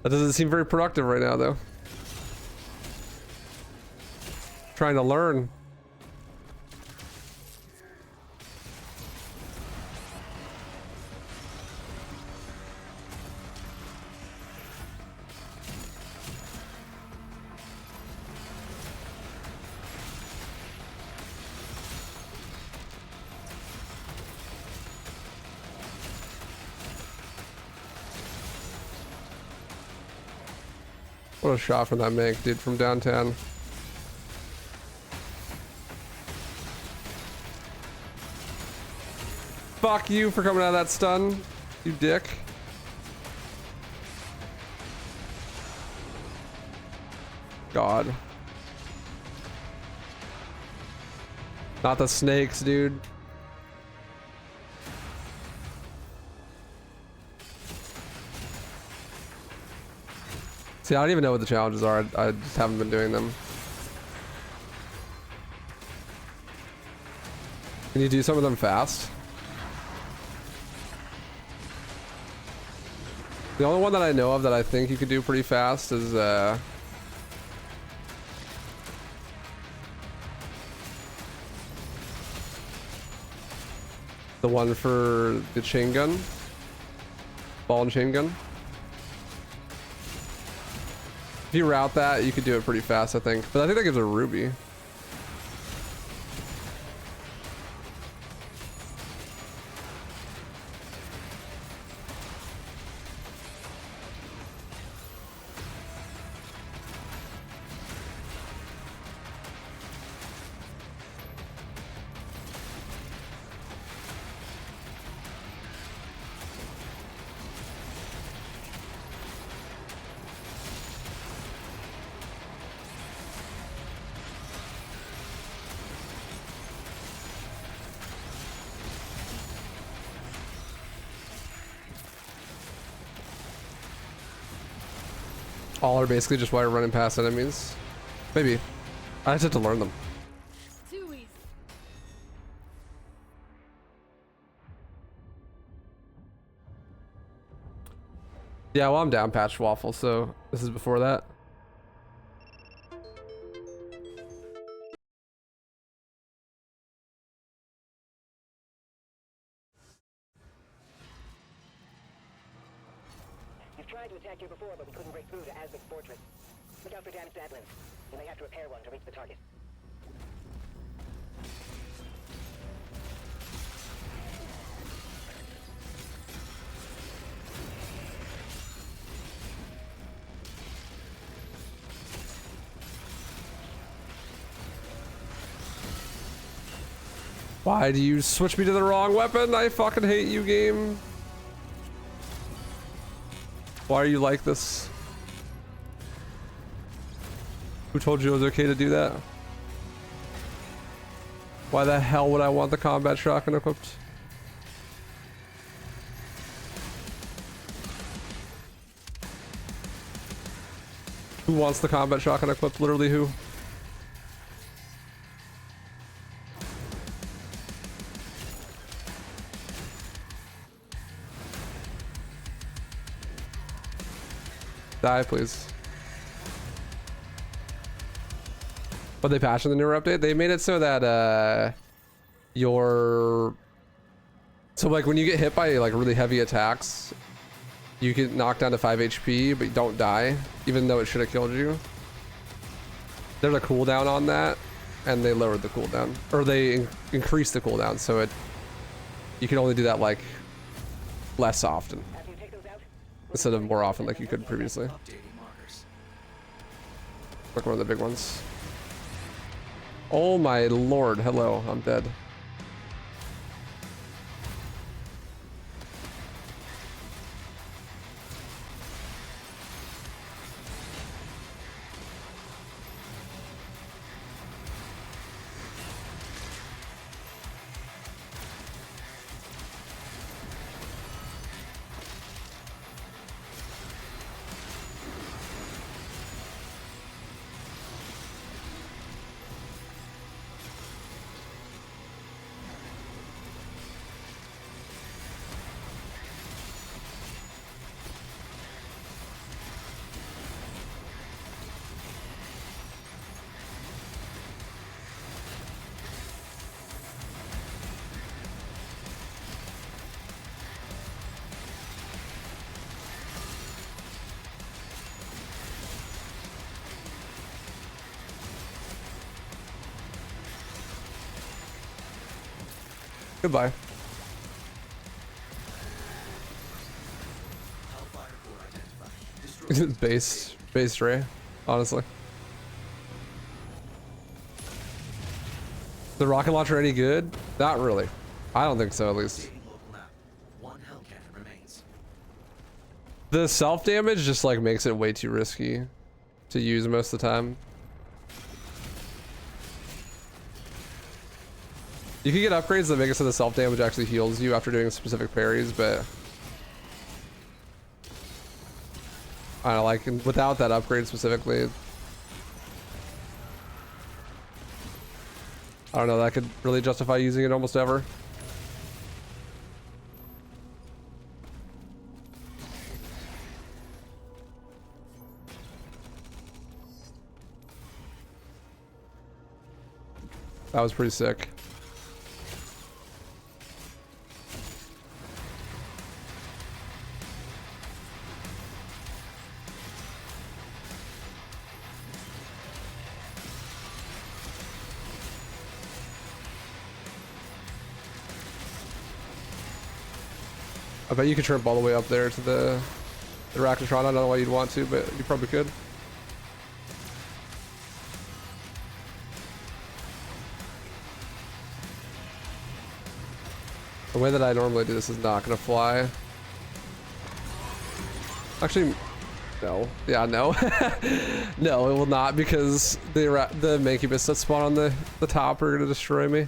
That doesn't seem very productive right now, though. Trying to learn. What a shot from that Mank dude from downtown. Fuck you for coming out of that stun, you dick. God. Not the snakes, dude. See, I don't even know what the challenges are. I just haven't been doing them. Can you do some of them fast? The only one that I know of that I think you could do pretty fast is the one for the chain gun. Ball and chain gun. If you route that, you could do it pretty fast, I think. But I think that gives a ruby. All are basically just while you're running past enemies. Maybe. I just have to learn them. Too easy. Yeah, well, I'm down patch waffle, so this is before that. You've tried to attack here before, but we couldn't break through to Aztek's fortress. Look out for damaged adlins. You may have to repair one to reach the target. Why do you switch me to the wrong weapon? I fucking hate you, game. Why are you like this? Who told you it was okay to do that? Why the hell would I want the combat shotgun equipped? Who wants the combat shotgun equipped? Literally who? Die, please. But they patched in the newer update. They made it so that so like when you get hit by like really heavy attacks, you get knocked down to 5 HP, but you don't die, even though it should have killed you. There's a cooldown on that, and they lowered the cooldown, or they increased the cooldown, so you can only do that like less often. After you take those out, Instead of more often like you could previously. Updating markers. Like one of the big ones. Oh my lord, hello, I'm dead. Goodbye. Hellfire core identified. Destroy. base ray, honestly. The rocket launcher any good? Not really. I don't think so, at least. Updating local map. One hell cannon remains. The self damage just like makes it way too risky to use most of the time. You can get upgrades that make it so the self damage actually heals you after doing specific parries, but I don't know, like without that upgrade specifically, I don't know, that could really justify using it almost ever. That was pretty sick. I bet you could trimp all the way up there to the Rakatron. I don't know why you'd want to, but you probably could. The way that I normally do this is not gonna fly. Actually, no. Yeah, no. No, it will not, because the Mancubus that spawn on the top are gonna destroy me.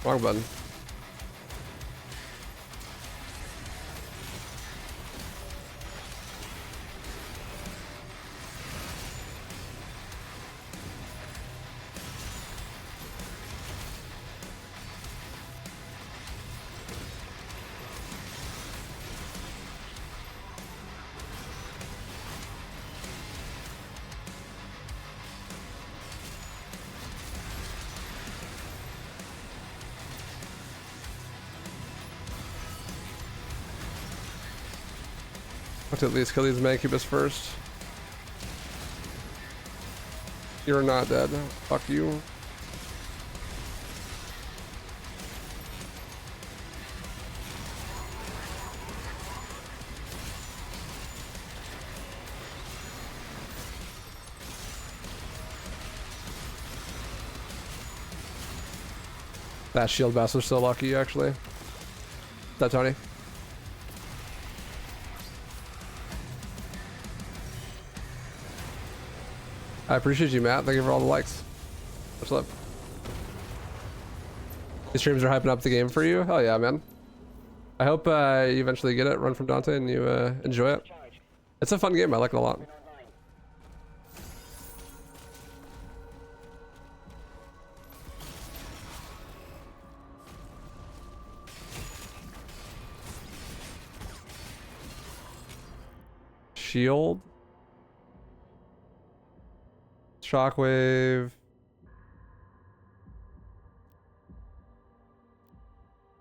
Wrong button. Let's at least kill these Mancubus first. You're not dead. Fuck you. That shield bastard's so lucky, actually. Is that Tony? I appreciate you, Matt. Thank you for all the likes. Much love. These streams are hyping up the game for you. Hell yeah, man. I hope you eventually get it, Run from Dante, and you enjoy it. It's a fun game. I like it a lot. Shield. Shockwave.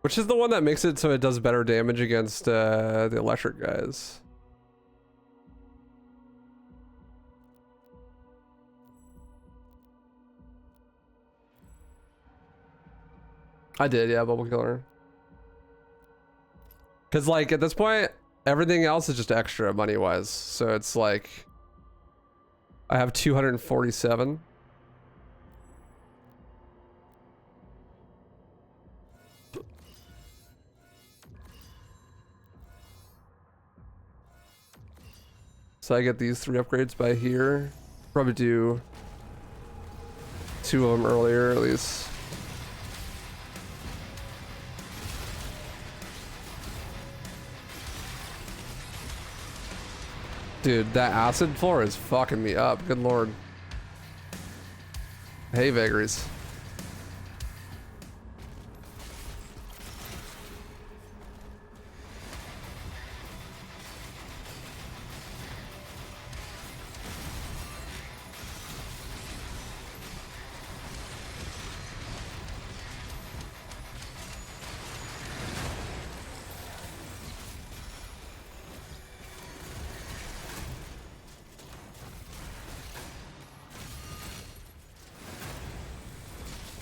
Which is the one that makes it so it does better damage against the electric guys? I did, yeah, Bubble Killer. Because, like, at this point, everything else is just extra money-wise. So it's like... I have 247. So I get these 3 upgrades by here. Probably do 2 of them earlier, at least. Dude, that acid floor is fucking me up. Good lord. Hey, vagaries.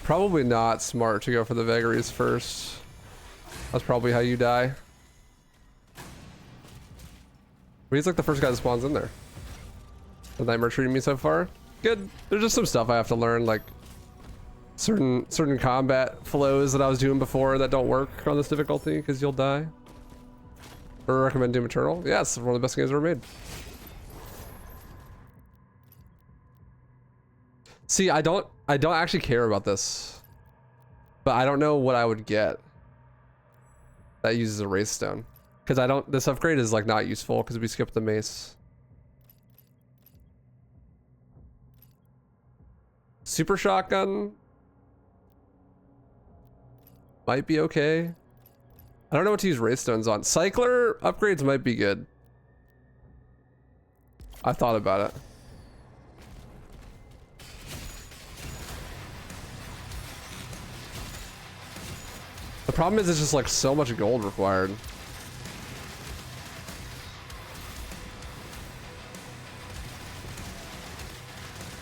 probably not smart to go for the vagaries first. That's probably how you die. But he's like the first guy that spawns in there. The nightmare treating me so far? Good. There's just some stuff I have to learn, like certain combat flows that I was doing before that don't work on this difficulty because you'll die. Or recommend Doom Eternal? Yeah, it's one of the best games ever made. See, I don't actually care about this, but I don't know what I would get that uses a Wraith Stone, because this upgrade is like not useful because we skipped the mace. Super shotgun might be okay. I don't know what to use Wraith Stones on. Cycler upgrades might be good. I thought about it. The problem is it's just like so much gold required.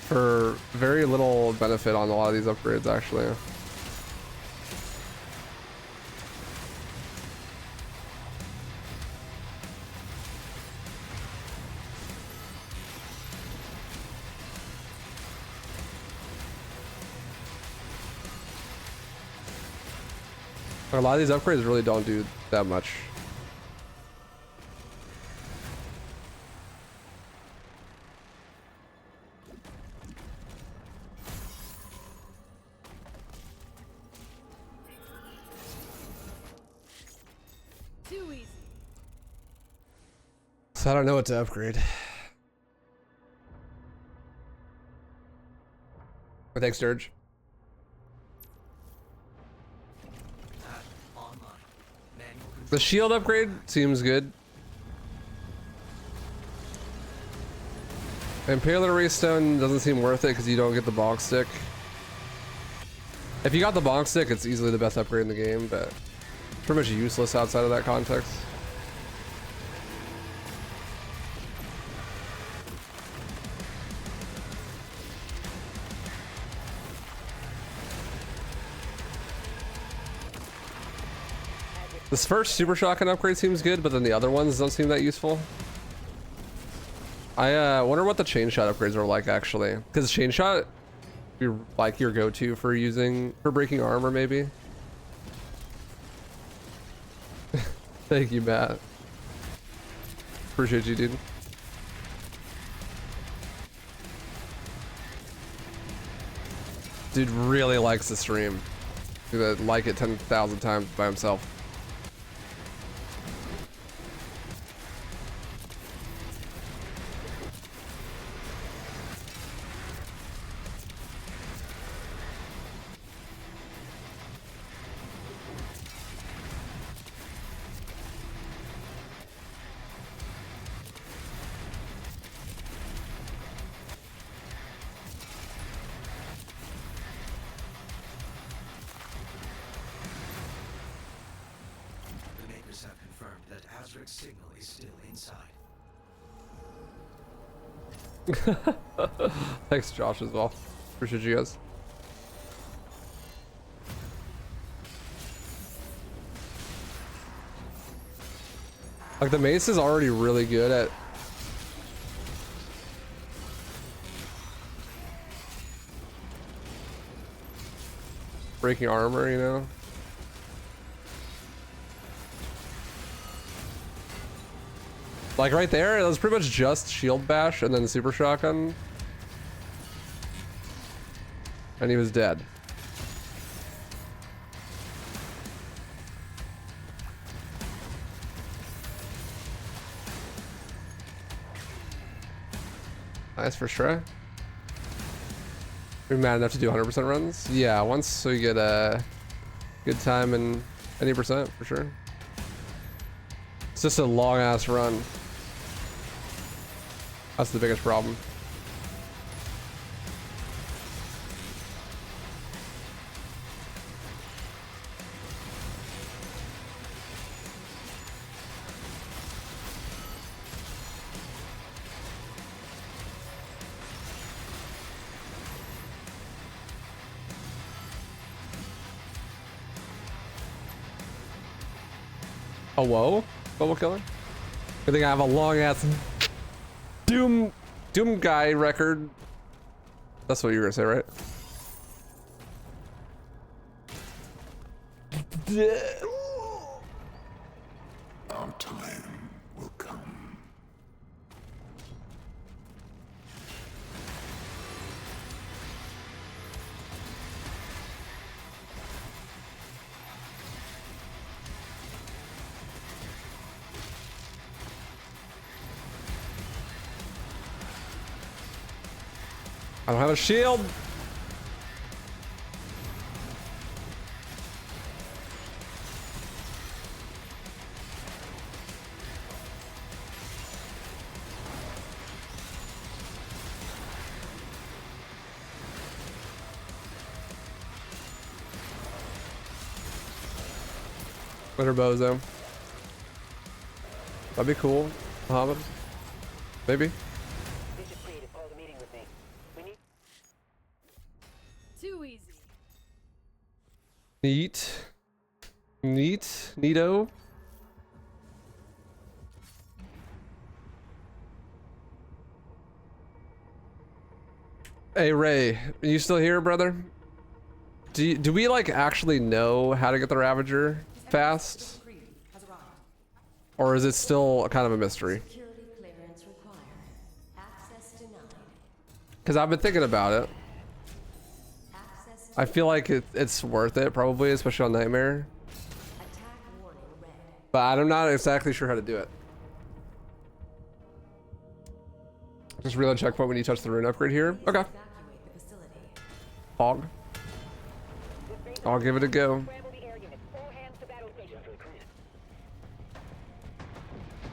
For very little benefit on a lot of these upgrades, actually. A lot of these upgrades really don't do that much. Too easy. So I don't know what to upgrade. But thanks, Dirge. The shield upgrade seems good. Impaler Wraith Stone doesn't seem worth it because you don't get the bonk stick. If you got the bonk stick, it's easily the best upgrade in the game, but pretty much useless outside of that context. This first super shotgun upgrade seems good, but then the other ones don't seem that useful. I wonder what the chain shot upgrades are like actually, because chain shot, you're like your go-to for breaking armor maybe. Thank you, Matt. Appreciate you, dude. Dude really likes the stream. He's gonna like it 10,000 times by himself. Signal is still inside. Thanks, Josh, as well. Appreciate you guys. Like, the mace is already really good at breaking armor, you know? Like right there, it was pretty much just shield bash and then super shotgun. And he was dead. Nice for sure. You're mad enough to do 100% runs? Yeah, once so you get a good time and any percent for sure. It's just a long ass run. That's the biggest problem. A whoa? Bubble killer? I think I have a long ass Doom guy record. That's what you were gonna say, right? Our time will come. I don't have a shield. Winter bozo. That'd be cool, Muhammad. Maybe. Bishop Creed calls a meeting with me. We need Too easy. Neato. Hey Ray, are you still here, brother? Do we like actually know how to get the Ravager fast? Or is it still kind of a mystery? Security clearance required. Access denied. Because I've been thinking about it. Access I feel like it's worth it, probably, especially on Nightmare. attack warning red. But I'm not exactly sure how to do it. Just reload checkpoint when you touch the rune upgrade here. Okay. Evacuate the facility. Hog. I'll give it a go. scramble the air units. All hands to battle station.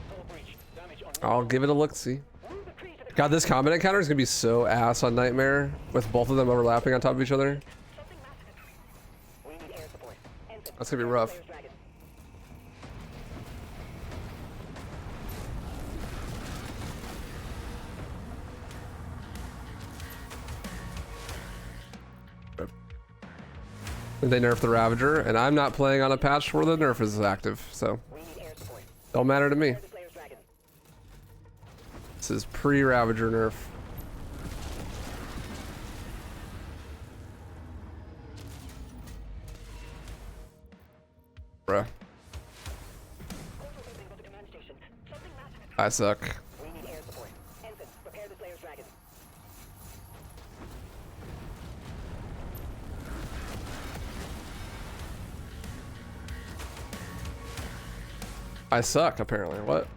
Hull breach. Damage on I'll give it a look-see. Move the Creed to the God, this combat encounter is gonna be so ass on Nightmare with both of them overlapping on top of each other. something massive. We need air support. Ensign, That's gonna be prepare the rough. Slayer's Dragon. They nerf the Ravager, and I'm not playing on a patch where the nerf is active, so We need air support. don't matter to me. Prepare the Slayer's Dragon. This is pre-Ravager nerf. Bruh, Portal opening above the command station. Something massive. I suck. We need air support. Ensign, prepare the Slayer's Dragon. I suck, apparently. What?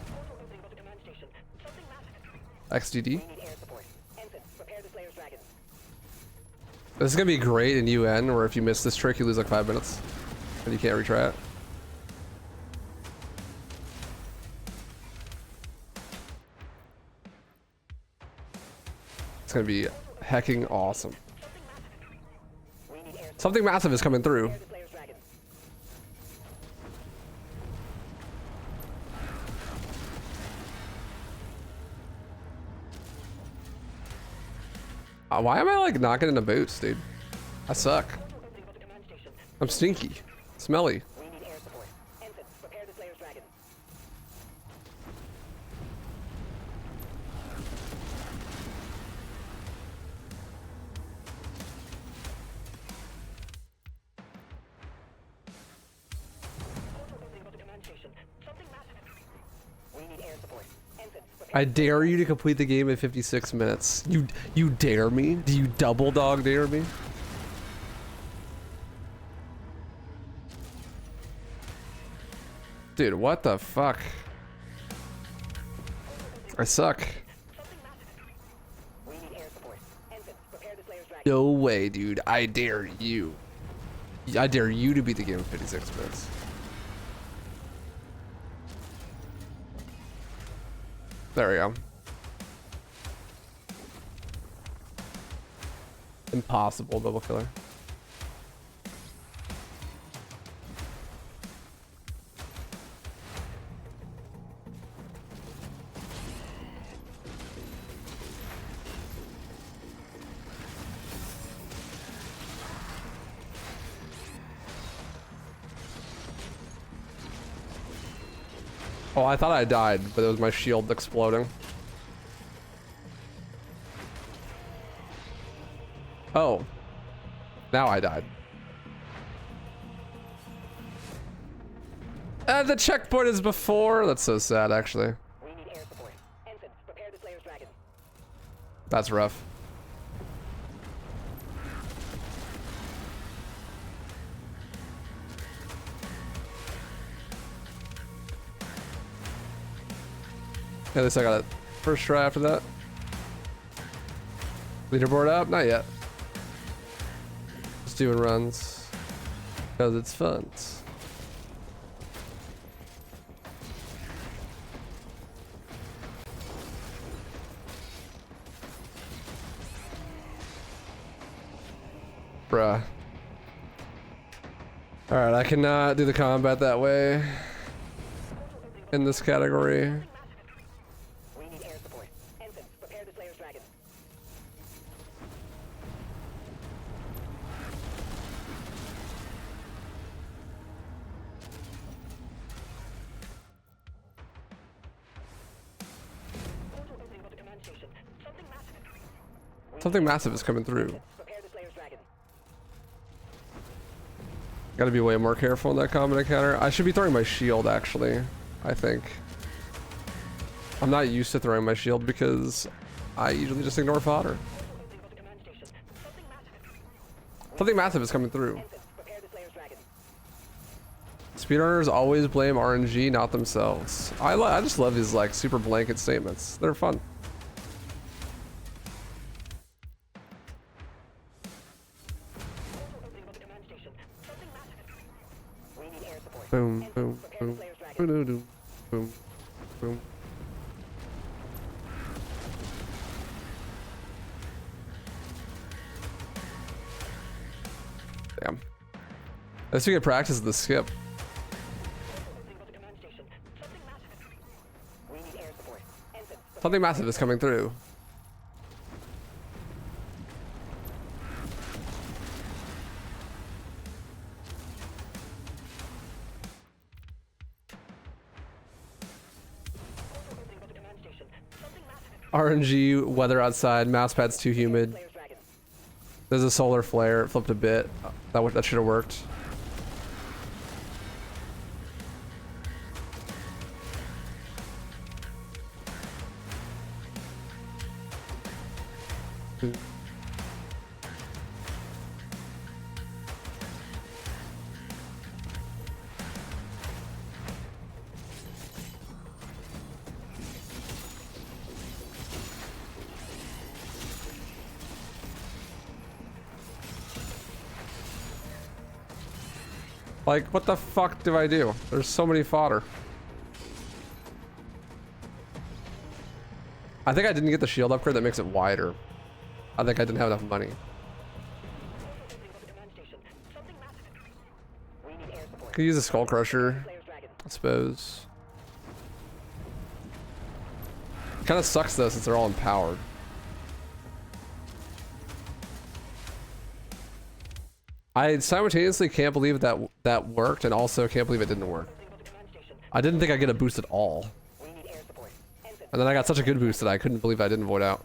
Portal opening above the command station. Something massive. XDD? We need air support. Ensign, prepare the Slayer's Dragon. This is gonna be great in UN, where if you miss this trick, you lose like 5 minutes. And you can't retry it. It's gonna be hecking awesome. We need air Something massive is coming through. prepare the Slayer's Dragon. Why am I like not getting a boost, dude? I suck. Portal opening above the command station. I'm stinky. Smelly. We need air support. Ensign, prepare the Slayer's Dragon. Portal opening above the command station. Something massive. We need air support. Ensign, prepare I dare you to complete the game in 56 minutes. You dare me? Do you double dog dare me? Dude, what the fuck? I suck. something massive. We need air support. Ensign, prepare the Slayer's Dragon. No way, dude. I dare you. I dare you to beat the game in 56 minutes. There we go. Impossible double killer. Oh, I thought I died, but it was my shield exploding. Oh. Now I died. The checkpoint is before. That's so sad, actually. We need air support. Ensign, prepare the Slayer's Dragon. That's rough. At least I got it first try after that. Leaderboard up? Not yet. Just doing runs. Because it's fun. Bruh. Alright, I cannot do the combat that way in this category. We need air support. Ensign, prepare the Slayer's Dragon. Portal opening at the command station. Something massive. Something massive is coming through. Prepare the Slayer's Dragon. Gotta be way more careful in that combat encounter. I should be throwing my shield, actually. I think. I'm not used to throwing my shield because I usually just ignore fodder. Opening at the command station. Something massive. Something massive is coming through. Ensign, prepare the Slayer's Dragon. Speedrunners always blame RNG, not themselves. I just love these like super blanket statements. They're fun. Portal opening at the command station. Something massive. We need air support. Boom, Ensign, boom, prepare boom, the Slayer's Dragon. boom, boom, boom, boom. Damn. At least we get practice at the skip. Opening at the command station. Something massive. We need air support. Ensign, Something massive is coming through. opening at the command station. Something massive. RNG, weather outside, mouse pad's too humid. Slayer's Dragon. There's a solar flare, it flipped a bit. That should have worked. Like, what the fuck do I do? There's so many fodder. I think I didn't get the shield upgrade that makes it wider. I think I didn't have enough money. Opening at the command station. Something massive. We need air support. Could use a skull crusher, Slayer's Dragon. I suppose. Kind of sucks though since they're all empowered. I simultaneously can't believe that worked and also can't believe it didn't work. Opening at the command station. I didn't think I'd get a boost at all. We need air support. Ensign, And then I got such a good boost that I couldn't believe I didn't void out.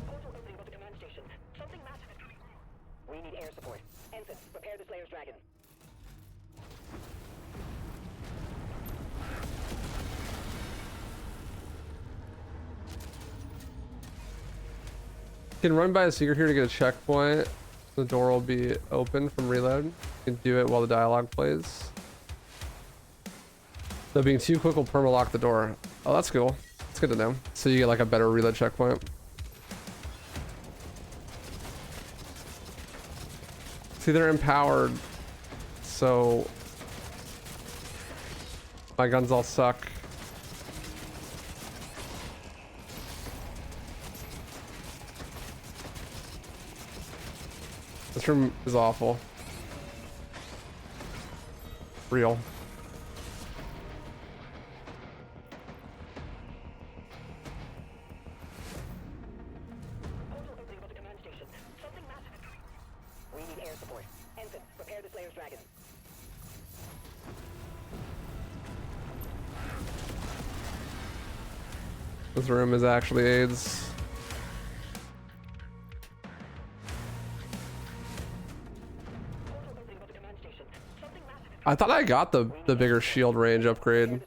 portal opening at the command station. Something massive. We need air support. Ensign, prepare the Slayer's Dragon. You can run by a secret here to get a checkpoint. The door will be open from reload. You can do it while the dialogue plays. So being too quick will perma-lock the door. Oh, that's cool. It's good to know. So you get like a better reload checkpoint. See, they're empowered. So my guns all suck. This room is awful. Real. This room is actually AIDS. I thought I got the bigger shield range upgrade.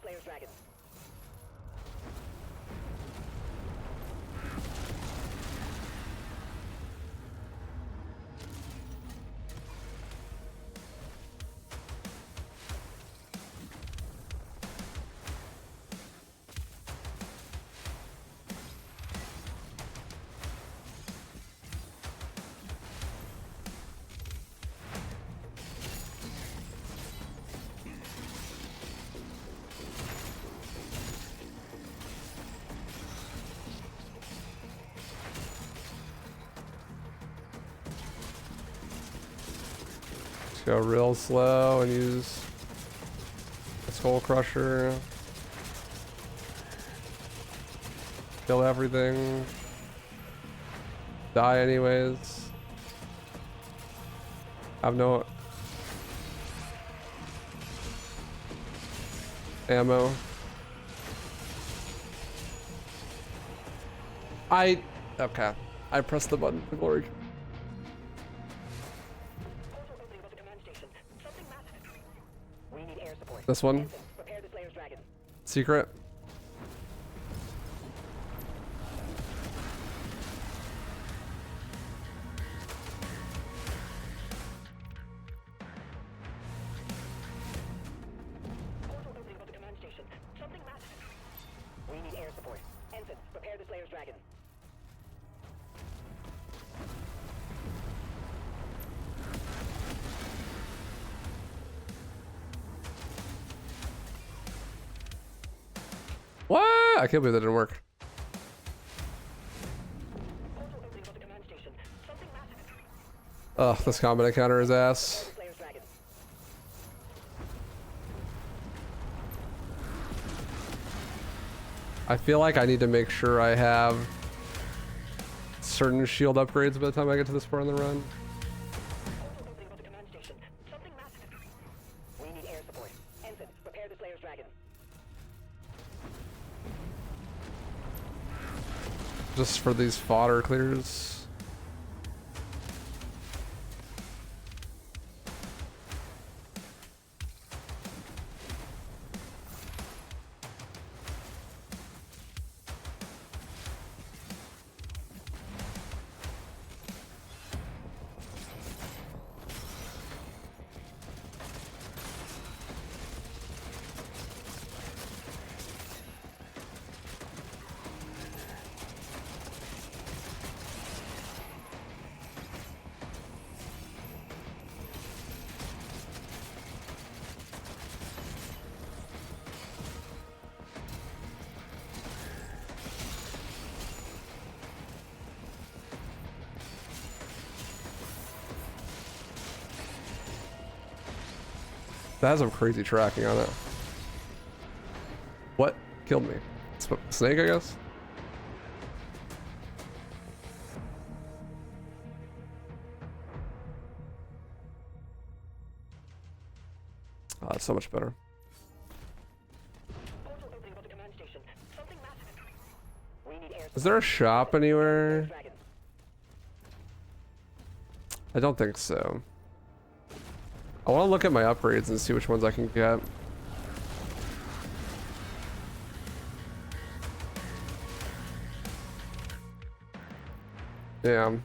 Go real slow and use the Skull Crusher. Kill everything. Die anyways. Have no ammo. Okay. I pressed the button for glory. This one. Secret. What? I can't believe that didn't work. Ugh, this combat encounter is ass. I feel like I need to make sure I have certain shield upgrades by the time I get to this part in the run. Just for these fodder clears. That has some crazy tracking on it. What killed me? Snake, I guess? Oh, that's so much better. Is there a shop anywhere? I don't think so. I want to look at my upgrades and see which ones I can get. Yeah.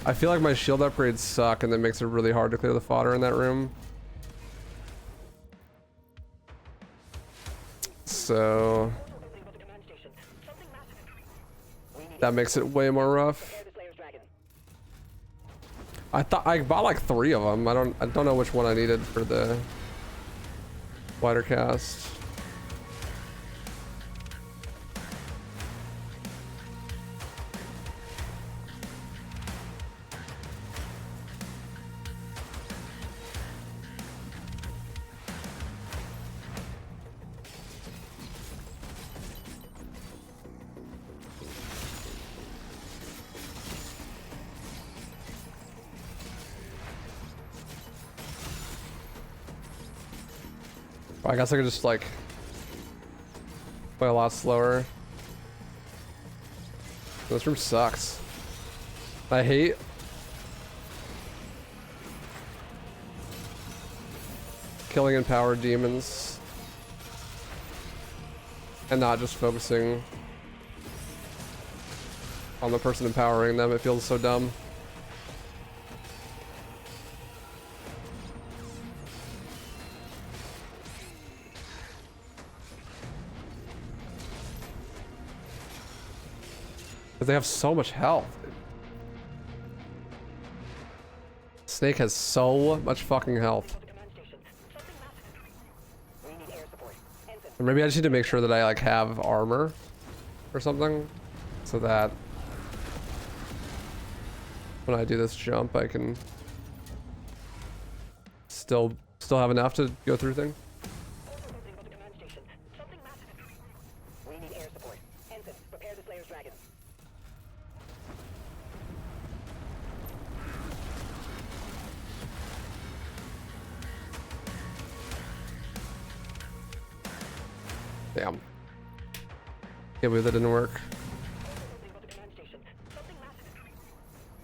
I feel like my shield upgrades suck and that makes it really hard to clear the fodder in that room. So that makes it way more rough. I thought I bought like 3 of them. I don't know which one I needed for the wider cast. I guess I could just like play a lot slower. This room sucks. I hate killing empowered demons and not just focusing on the person empowering them. It feels so dumb. Because they have so much health. Snake has so much fucking health. Or maybe I just need to make sure that I like have armor or something so that when I do this jump I can still have enough to go through things. We need air support. Ensign, prepare the Slayer's dragon. Damn. Can't believe that didn't work.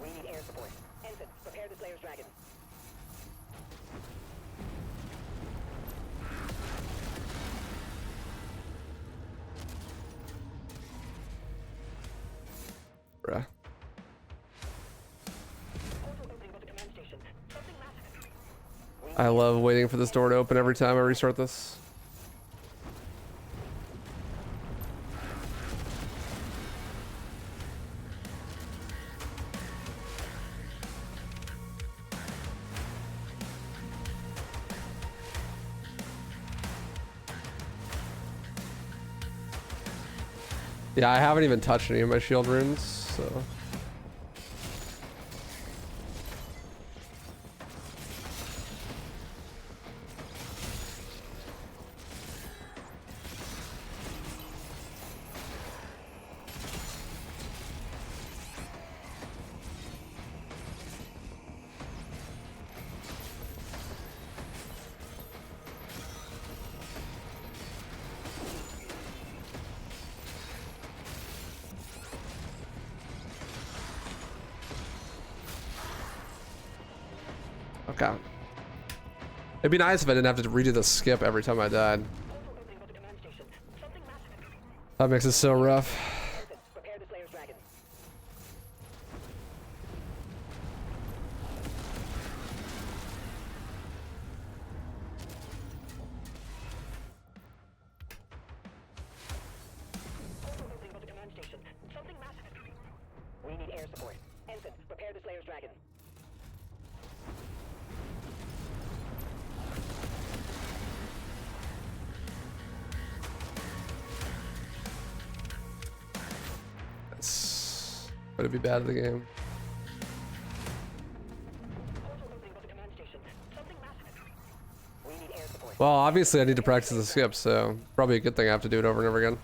We need air support. Ensign, prepare the Slayer's dragon. Bruh. I love waiting for this door to open every time I restart this. Yeah, I haven't even touched any of my shield runes, so. Okay. It'd be nice if I didn't have to redo the skip every time I died. That makes it so rough. Prepare the Slayer's dragon. We need air support. Ensign, prepare the Slayer's dragon. That's gonna be bad at the game. Well, obviously I need to practice the skip, so probably a good thing I have to do it over and over again.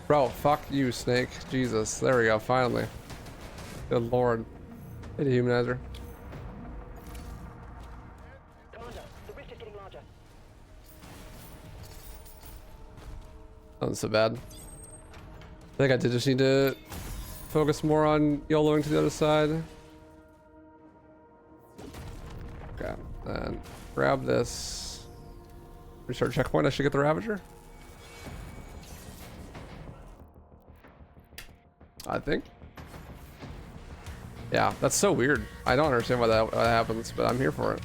Bro, fuck you, Snake. Jesus. There we go, finally. Good lord. Hey, dehumanizer. Commander, the rift is getting larger. Wasn't so bad. I think I did just need to focus more on YOLOing to the other side. Okay, then grab this. Restart checkpoint. I should get the Ravager. I think. Yeah, that's so weird. I don't understand why that happens, but I'm here for it.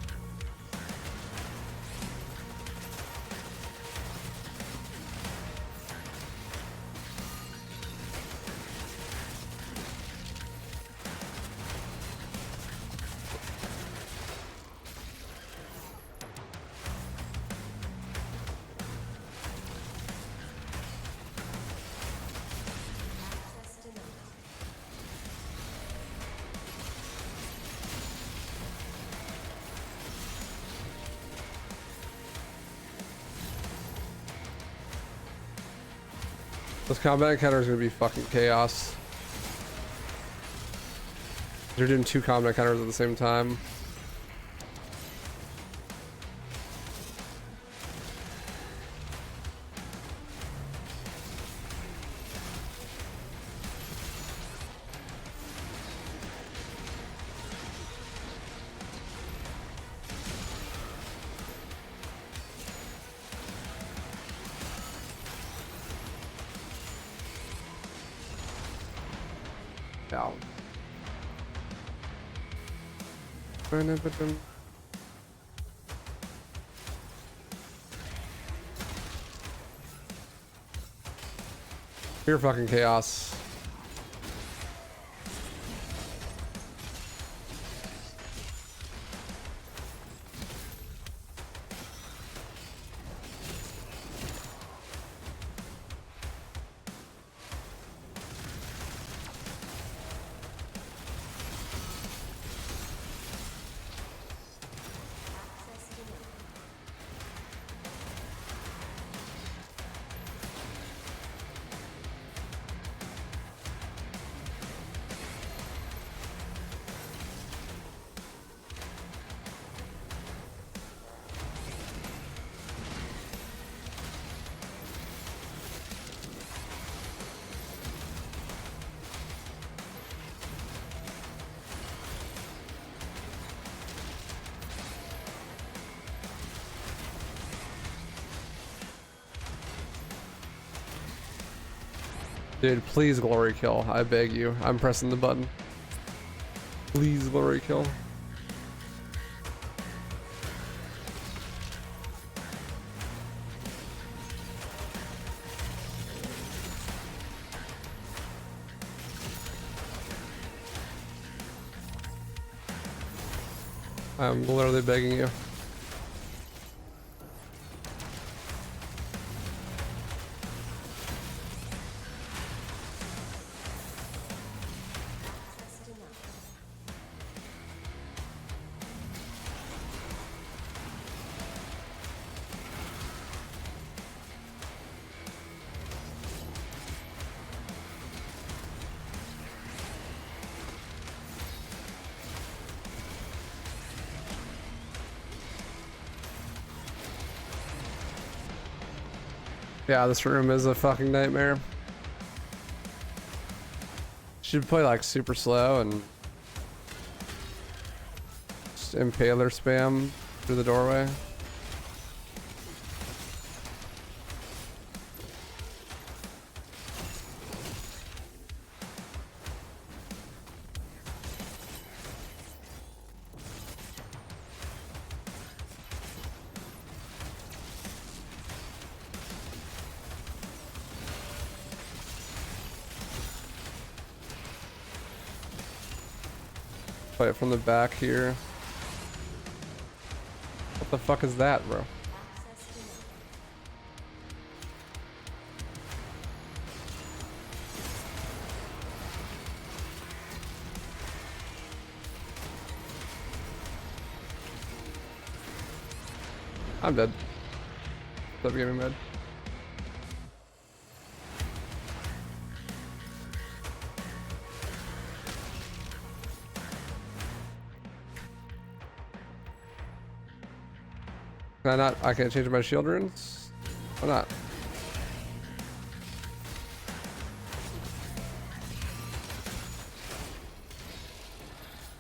This combat encounter is going to be fucking chaos. You're doing 2 combat encounters at the same time. Down. Pure fucking chaos. Dude, please glory kill. I beg you. I'm pressing the button. Please glory kill. I'm literally begging you. Yeah, this room is a fucking nightmare. Should play like super slow and just impaler spam through the doorway. Play it from the back here. What the fuck is that, bro? I'm dead. Stop getting mad. Can I not? I can't change my shield runes? Why not?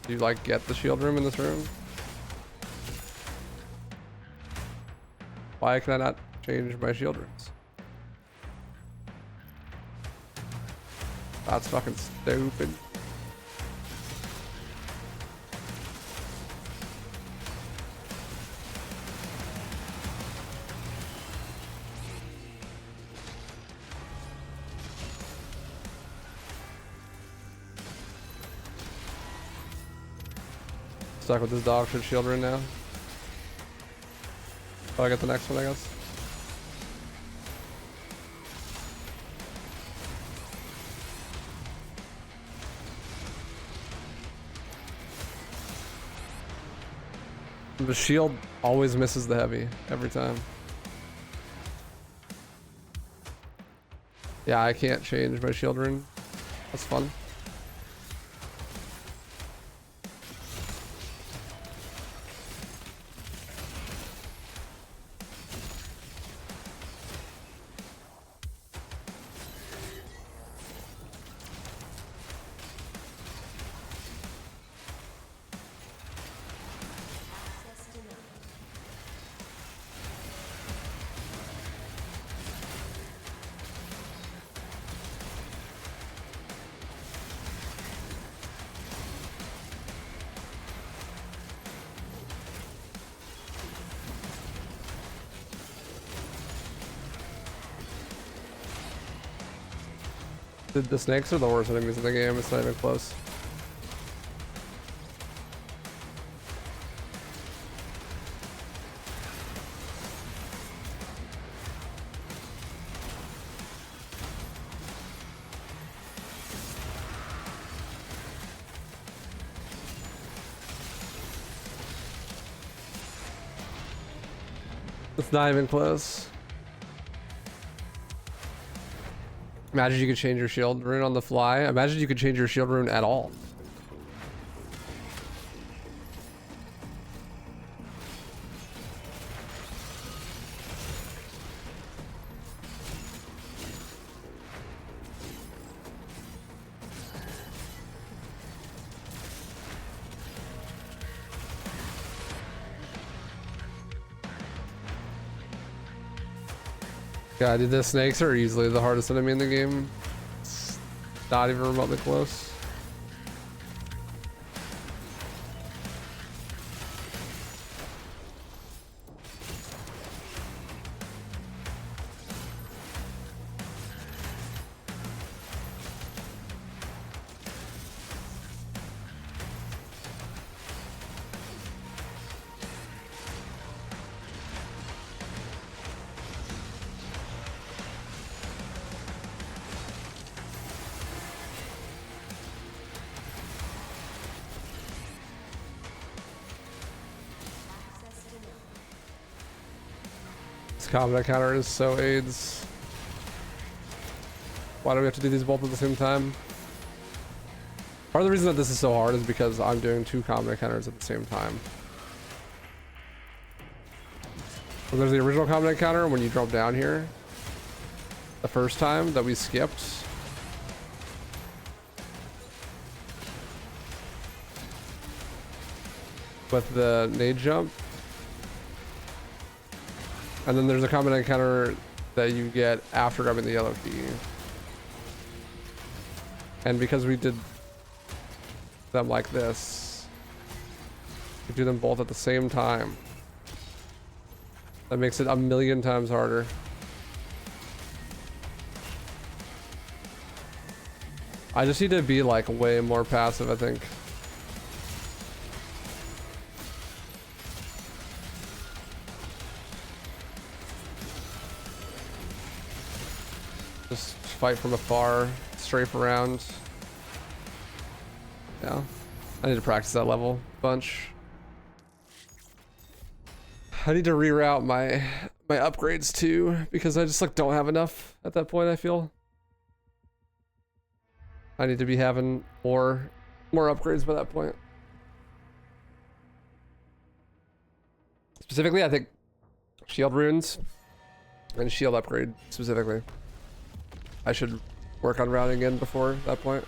Do you like get the shield room in this room? Why can I not change my shield rooms? That's fucking stupid. Stuck with this dog shit shield room now. Oh, I get the next one, I guess. The shield always misses the heavy every time. Yeah, I can't change my shield rune. That's fun. Access denied. The snakes are the worst enemies in the game. It's not even close. It's not even close. Imagine you could change your shield rune on the fly. Imagine you could change your shield rune at all. God, dude, the snakes are easily the hardest enemy in the game. It's not even remotely close. Access denied. This combat counter is so AIDS. Why do we have to do these both at the same time? Part of the reason that this is so hard is because I'm doing two combat counters at the same time. So there's the original combat counter when you drop down here. The first time that we skipped. With the nade jump. And then there's a combat encounter that you get after grabbing the yellow key. And because we did them like this, we do them both at the same time. That makes it a million times harder. I just need to be like way more passive, I think. Just fight from afar, strafe around. Yeah, I need to practice that level a bunch. I need to reroute my upgrades too, because I just like don't have enough at that point, I feel. I need to be having more upgrades by that point. Specifically, I think shield runes and shield upgrade specifically. I should work on routing in before that point.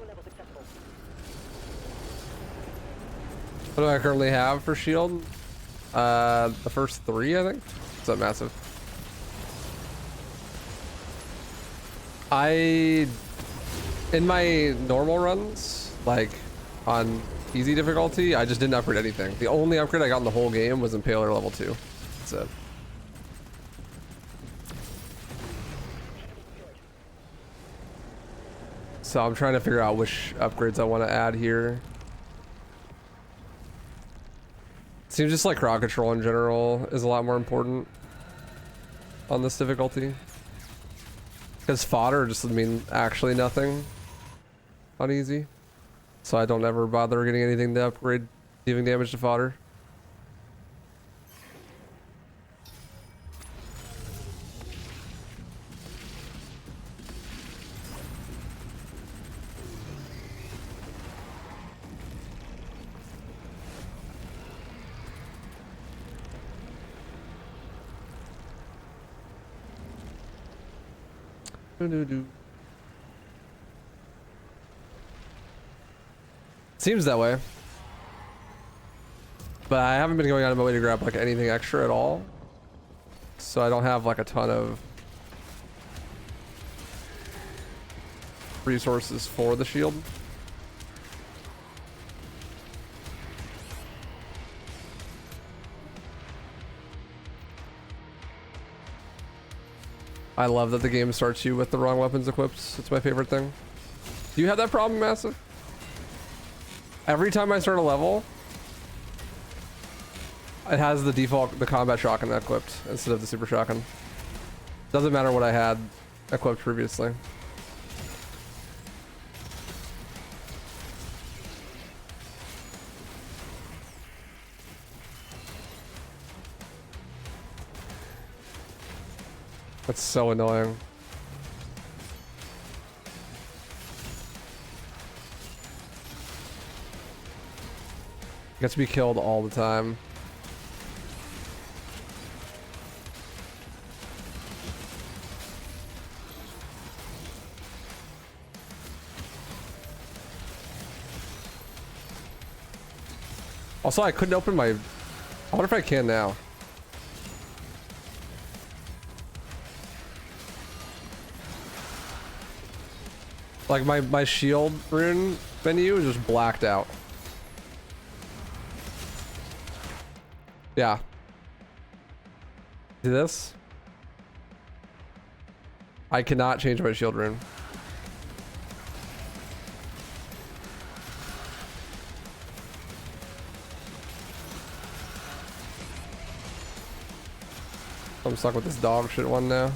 Lower levels accessible. What do I currently have for shield? The first 3, I think. Is that massive? In my normal runs, like on easy difficulty, I just didn't upgrade anything. The only upgrade I got in the whole game was Impaler level 2. That's it. So I'm trying to figure out which upgrades I want to add here. Seems just like crowd control in general is a lot more important on this difficulty. Because fodder just would mean actually nothing on easy. So I don't ever bother getting anything to upgrade dealing damage to fodder. Seems that way. But I haven't been going out of my way to grab like anything extra at all. So I don't have like a ton of resources for the shield. I love that the game starts you with the wrong weapons equipped. It's my favorite thing. Do you have that problem, Massive? Every time I start a level, it has the combat shotgun equipped instead of the super shotgun. Doesn't matter what I had equipped previously. That's so annoying. Gets to be killed all the time. Also, I couldn't open my... I wonder if I can now. Like my shield rune menu is just blacked out. Yeah. See this? I cannot change my shield rune. I'm stuck with this dog shit one now.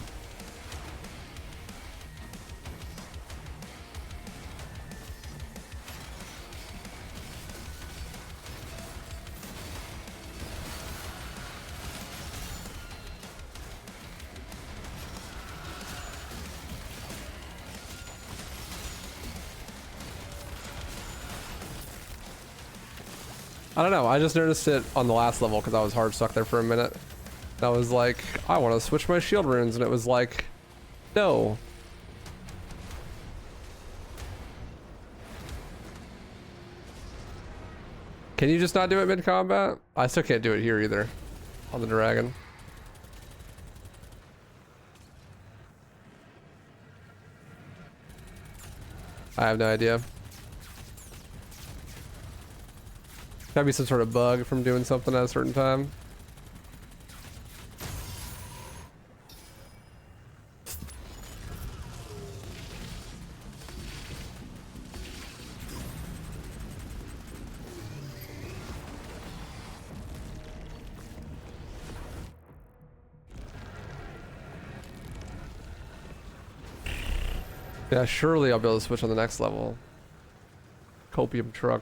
I don't know, I just noticed it on the last level because I was hard stuck there for a minute. And I was like, I want to switch my shield runes, and it was like, no. Can you just not do it mid-combat? I still can't do it here either, on the dragon. I have no idea. Gotta be some sort of bug from doing something at a certain time. Yeah, surely I'll be able to switch on the next level. Copium truck.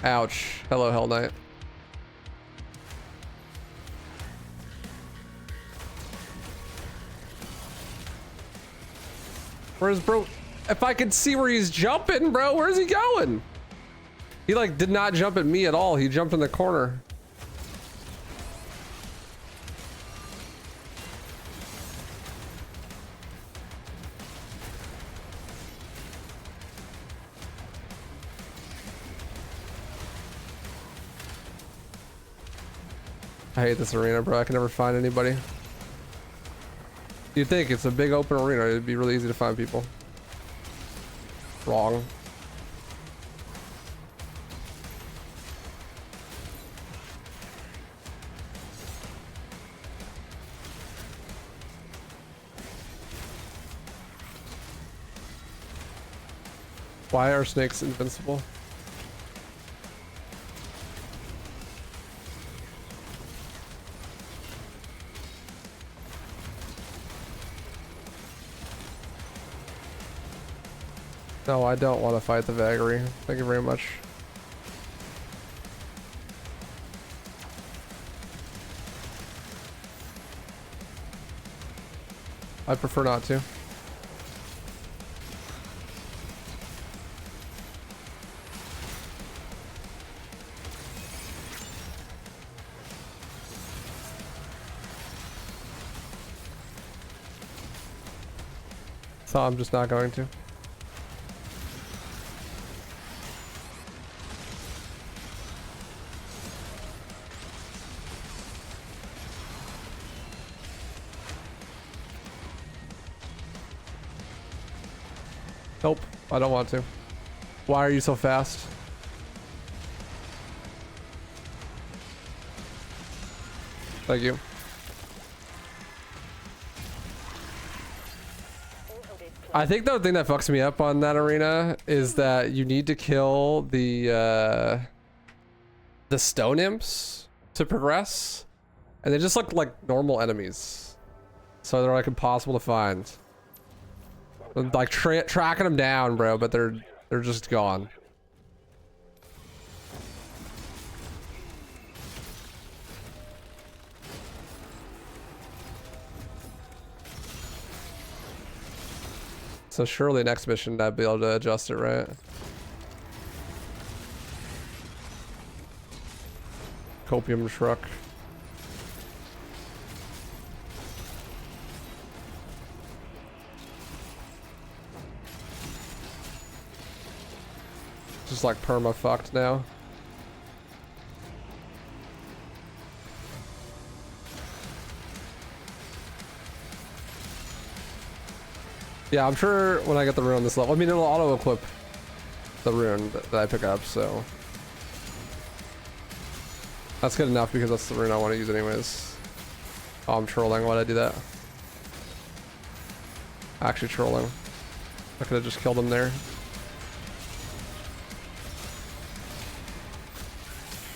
Ouch. Hello, Hell Knight. Where's bro? If I could see where he's jumping, bro, where's he going? He like did not jump at me at all. He jumped in the corner. I hate this arena, bro. I can never find anybody. You'd think it's a big open arena. It'd be really easy to find people. Wrong. Why are snakes invincible? No, I don't want to fight the vagary. Thank you very much. I prefer not to. So I'm just not going to. Nope, I don't want to. Why are you so fast? Thank you. I think the thing that fucks me up on that arena is that you need to kill the stone imps to progress, and they just look like normal enemies, so they're like impossible to find. Like tracking them down, bro, but they're just gone. So surely next mission I'd be able to adjust it, right? Copium truck. Just like perma fucked now. Yeah, I'm sure when I get the rune on this level, I mean, it'll auto equip the rune that I pick up, so that's good enough because that's the rune I want to use anyways. Oh, I'm trolling. Why'd I do that? Actually trolling. I could have just killed him there.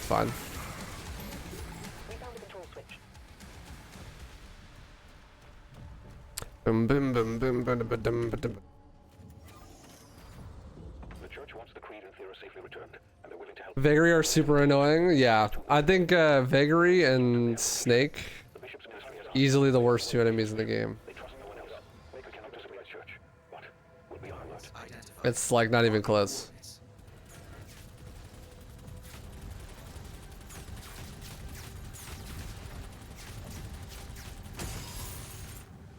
Fine. We found the control switch. Boom, boom, boom, boom, boom, boom, boom, boom. The church wants the creed and Thera safely returned, and they're willing to help. Vagary are super annoying. Yeah, I think Vagary and Snake The bishop's ministry has asked. easily the worst two enemies in the game. They trust no one else. Waker cannot disobey the church. But we'll be on alert. It's like not even close.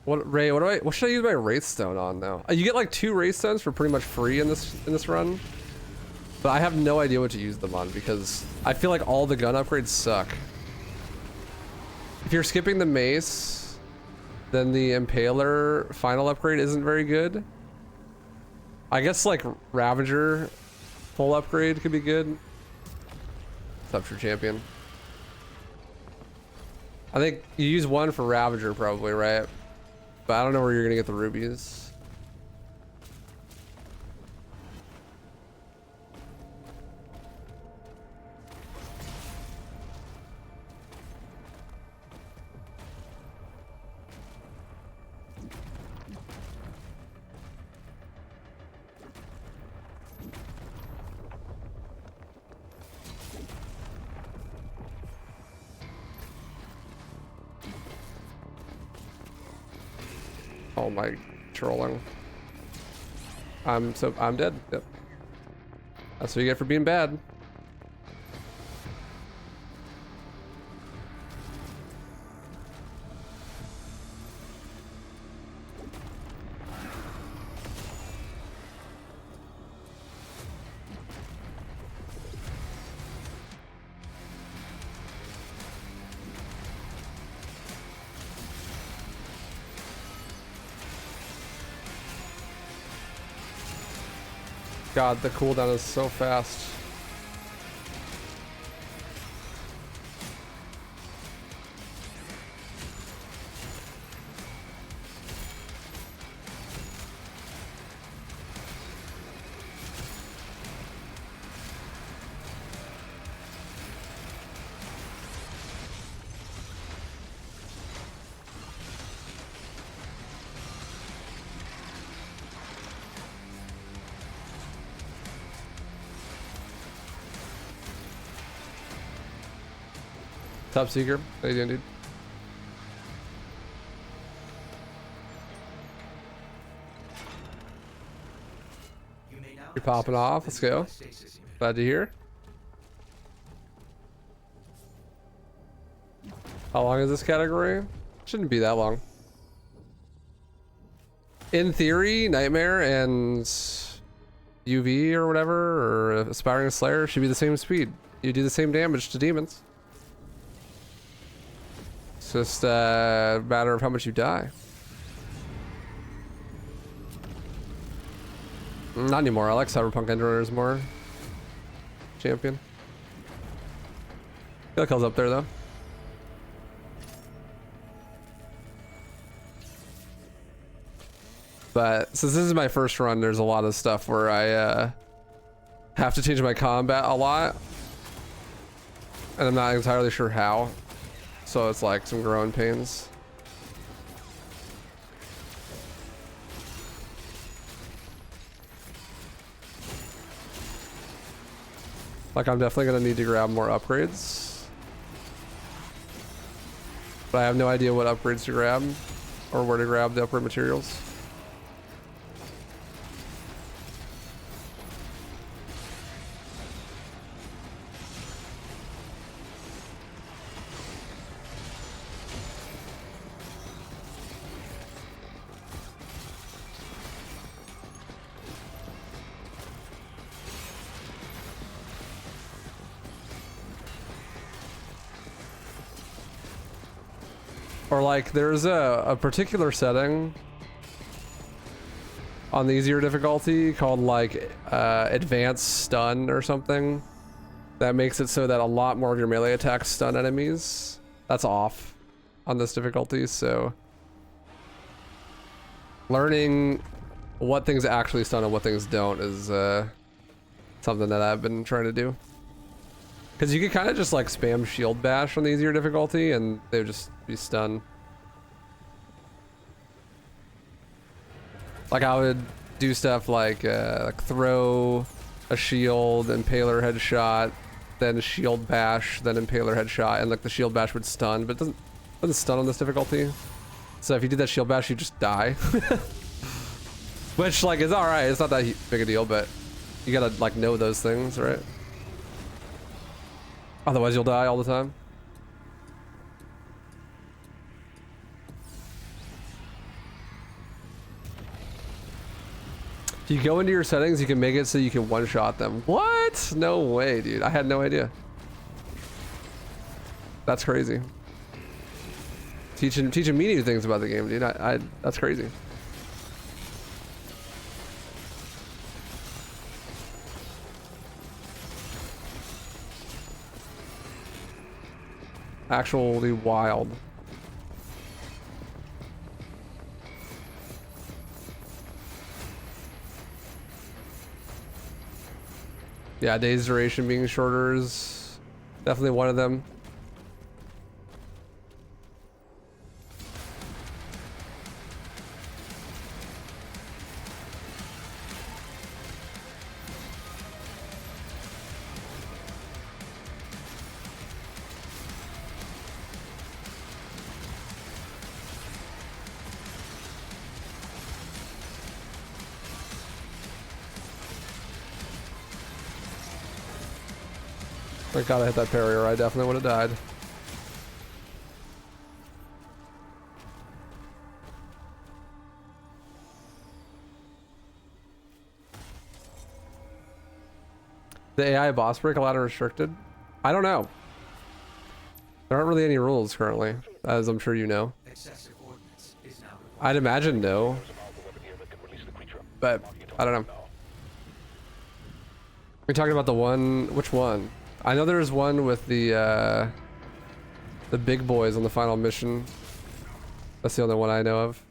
What should I use my Wraith Stone on though? You get like 2 Wraith Stones for pretty much free in this run. But I have no idea what to use them on because I feel like all the gun upgrades suck. If you're skipping the mace, then the Impaler final upgrade isn't very good. I guess like Ravager full upgrade could be good. What's up, True Champion? I think you use one for Ravager probably, right? But I don't know where you're gonna get the rubies. Oh my, trolling. I'm dead. Yep. That's what you get for being bad. God, the cooldown is so fast. Top Seeker, how you doing, dude? You're popping off, let's go. Glad to hear. How long is this category? Shouldn't be that long. In theory, Nightmare and UV or whatever, or Aspiring Slayer should be the same speed. You do the same damage to demons. It's just a matter of how much you die. Not anymore. I like Cyberpunk Endrunners more. Champion. I feel like I was up there though. But since this is my first run, there's a lot of stuff where I have to change my combat a lot. And I'm not entirely sure how. So it's like some growing pains. Like I'm definitely gonna need to grab more upgrades. But I have no idea what upgrades to grab or where to grab the upgrade materials. Or like there's a particular setting on the easier difficulty called like advanced stun or something that makes it so that a lot more of your melee attacks stun enemies. That's off on this difficulty, so learning what things actually stun and what things don't is something that I've been trying to do. Because you could kind of just like spam shield bash on the easier difficulty and they would just be stunned. Like I would do stuff like throw a shield, impaler headshot, then shield bash, then impaler headshot, and like the shield bash would stun, but it doesn't stun on this difficulty. So if you did that shield bash, you just die. Which like is alright, it's not that big a deal, but you gotta like know those things, right? Otherwise you'll die all the time. If you go into your settings, you can make it so you can one-shot them. What? No way, dude. I had no idea. That's crazy. Teaching me new things about the game, dude. That's crazy. Actually wild. Yeah, days duration being shorter is definitely one of them. Thank God I hit that parry or I definitely would have died. The AI boss break allowed or restricted? I don't know. There aren't really any rules currently, as I'm sure you know. I'd imagine no. But I don't know. We're talking about the one, which one? I know there's one with the big boys on the final mission. That's the only one I know of.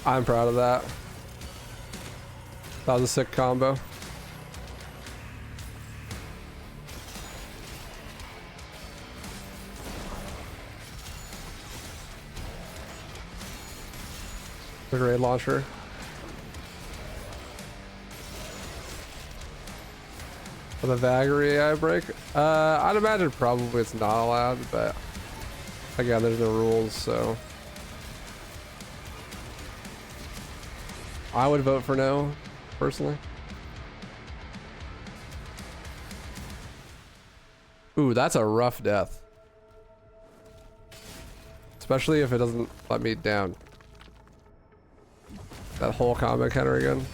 I'm proud of that. That was a sick combo. The grenade launcher. For the Vagary AI break? I'd imagine probably it's not allowed, but again, there's no rules, so. I would vote for no, personally. Ooh, that's a rough death. Especially if it doesn't let me down. That whole combo counter again.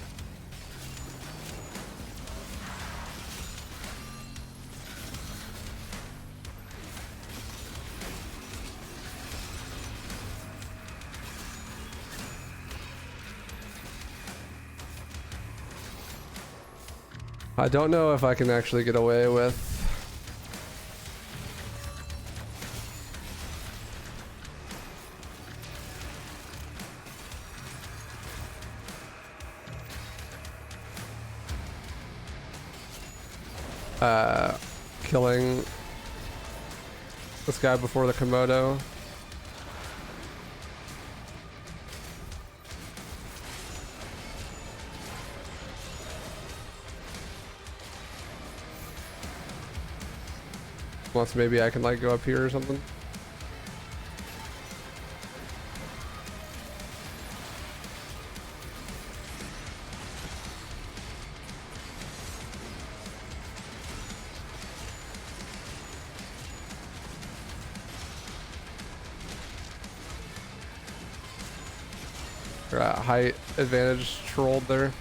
I don't know if I can actually get away with killing this guy before the Komodo. Unless maybe I can like go up here or something. Got height advantage trolled there.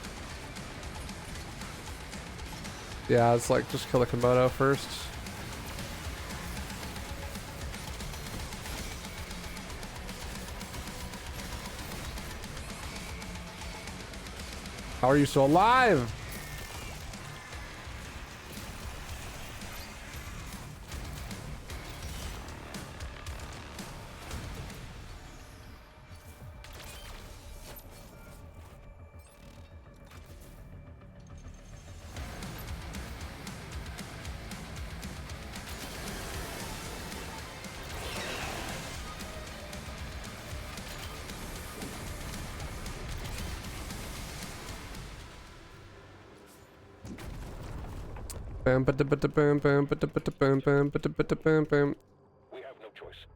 Yeah, it's like just kill the Komodo first. How are you still alive?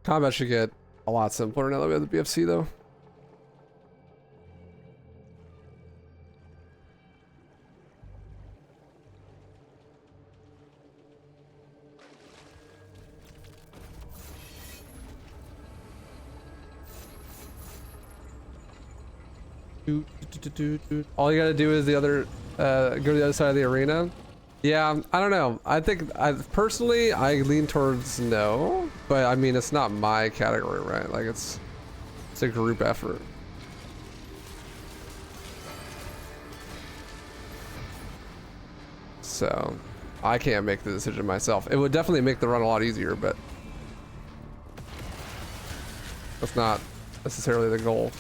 Combat should get a lot simpler now that we have the BFC though. All you gotta do is go to the other side of the arena. Yeah, I don't know. I think personally I lean towards no, but I mean it's not my category, right? Like it's a group effort. So I can't make the decision myself. It would definitely make the run a lot easier, but that's not necessarily the goal.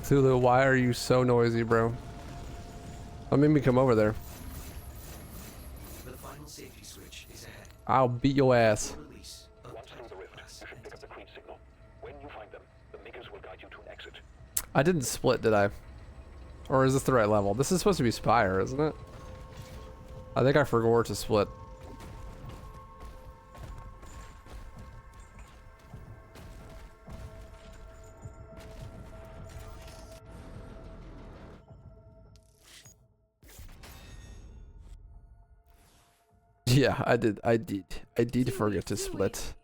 Cthulhu, why are you so noisy, bro? Don't make me come over there. The final safety switch is ahead. I'll beat your ass. Release of Once through the rift, you should pick up the Queen's signal. When you find them, the makers will guide you to an exit. I didn't split, did I? Or is this the right level? This is supposed to be Spire, isn't it? I think I forgot to split. Yeah, I did forget to split.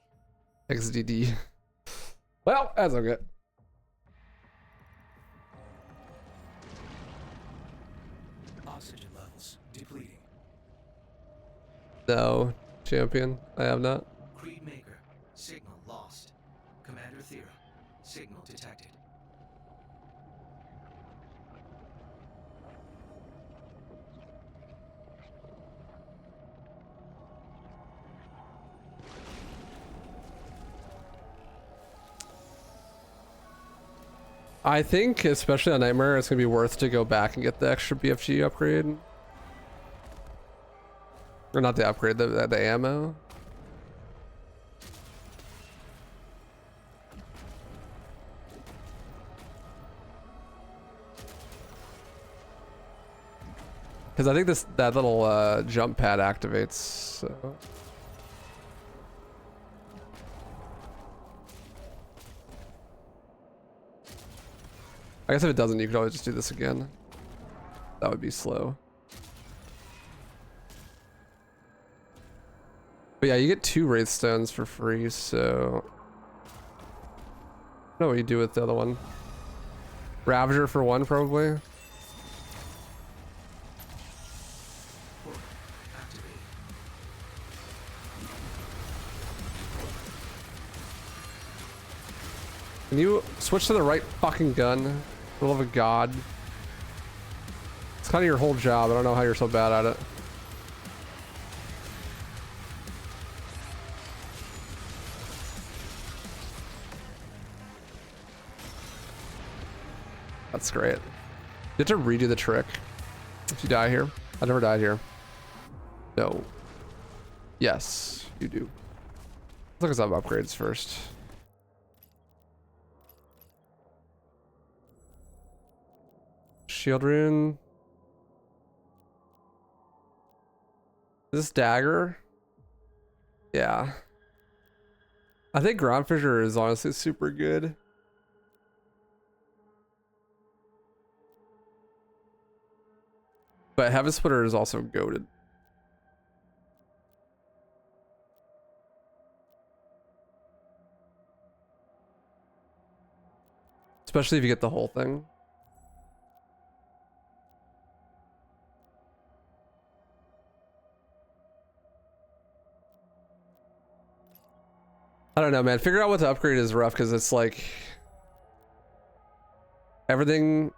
XDD. Well, that's okay. oxygen levels depleting. No, champion, I have not. Creed Maker, signal lost. Commander Thera, signal detected. I think, especially on Nightmare, it's gonna be worth to go back and get the extra BFG upgrade. Or not the upgrade, the ammo. Because I think that little jump pad activates. So. I guess if it doesn't, you could always just do this again. That would be slow. But yeah, you get 2 Wraith Stones for free, so... I don't know what you do with the other one. Ravager for 1, probably. Can you switch to the right fucking gun? For the love of God. It's kind of your whole job. I don't know how you're so bad at it. That's great. You have to redo the trick if you die here. I never died here. No. Yes, you do. Let's look at some upgrades first. Shield rune. Is this dagger? Yeah. I think ground fissure is honestly super good. But Heaven Splitter is also goated. Especially if you get the whole thing. I don't know, man. Figure out what to upgrade is rough because it's like everything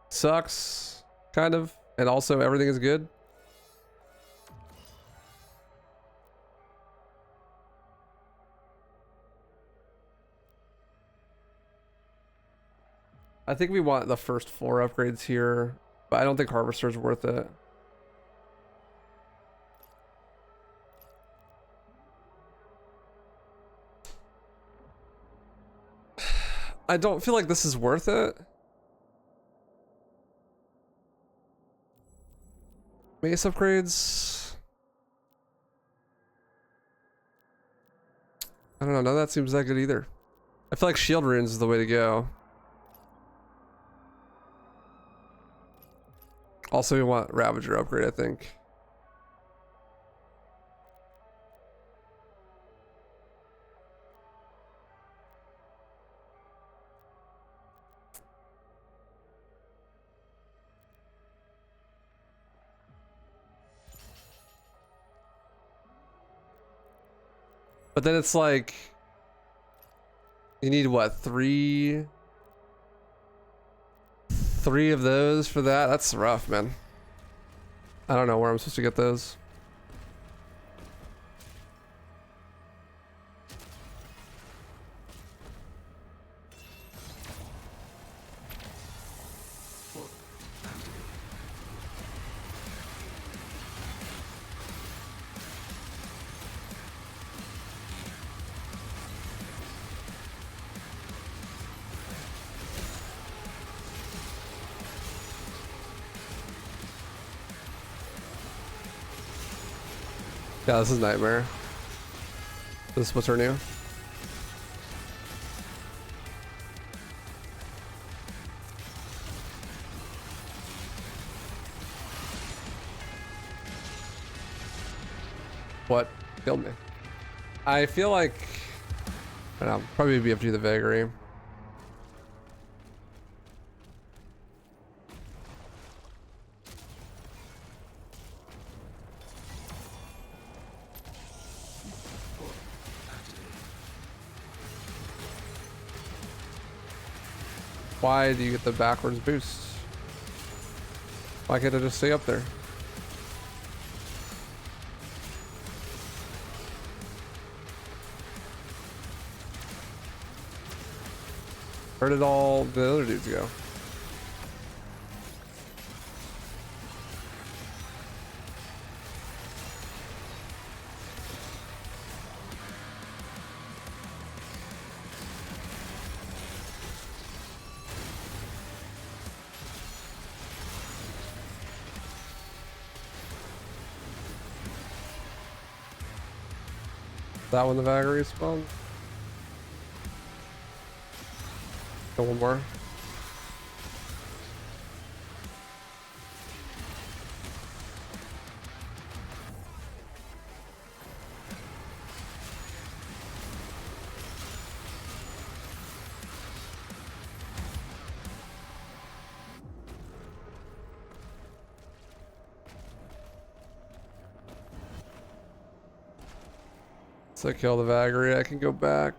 sucks, kind of, and also everything is good. I think we want the first 4 upgrades here, but I don't think Harvester's worth it. I don't feel like this is worth it. Mace upgrades. I don't know. None of that seems that good either. I feel like shield runes is the way to go. Also, we want Ravager upgrade, I think. But then it's like, you need what, 3 of those for that? That's rough, man. I don't know where I'm supposed to get those. Yeah, this is Nightmare. This is what's her new. What killed me? I feel like, I don't know, probably BFG the Vagary. Why do you get the backwards boost? Why can't I just stay up there? Where did all the other dudes go? That one the Vagary spawned? Go one more. So kill the Vagary, I can go back.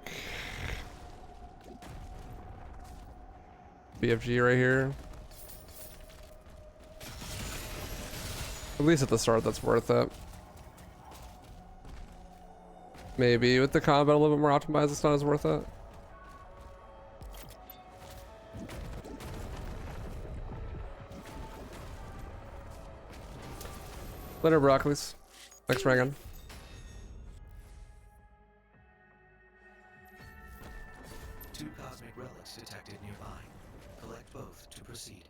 BFG right here. At least at the start, that's worth it. Maybe with the combat a little bit more optimized, it's not as worth it. Later, broccolis. Thanks, Reagan. Two cosmic relics detected nearby. Collect both to proceed.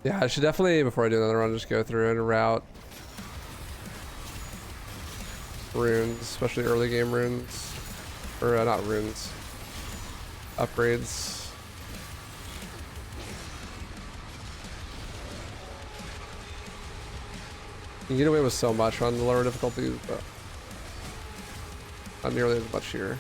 Yeah, I should definitely, before I do another run, just go through and route runes, especially early game runes. Or not runes. Upgrades. You can get away with so much on the lower difficulties, but not nearly as much here.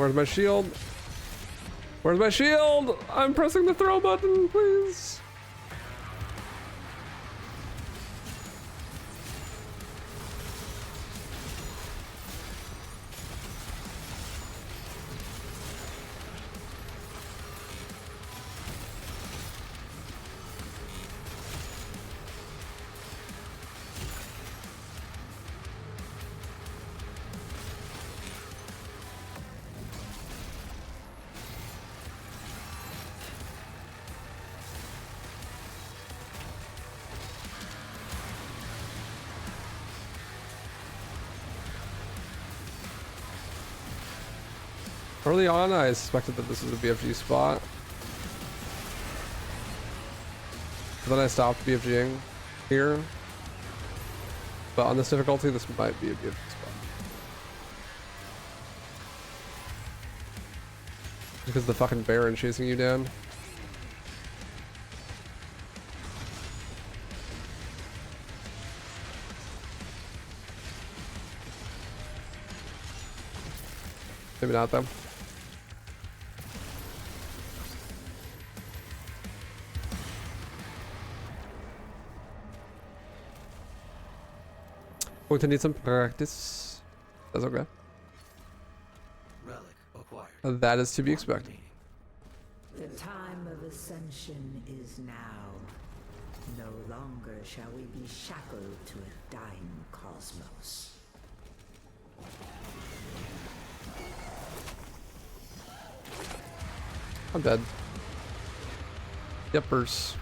Where's my shield? Where's my shield? I'm pressing the throw button, please. Early on, I suspected that this was a BFG spot. But then I stopped BFGing here. But on this difficulty, this might be a BFG spot. Because the fucking Baron chasing you down. Maybe not though. Going to need some practice. That's okay. Relic acquired. That is to be One expected. remaining. The time of ascension is now. No longer shall we be shackled to a dying cosmos. I'm dead. Yippers.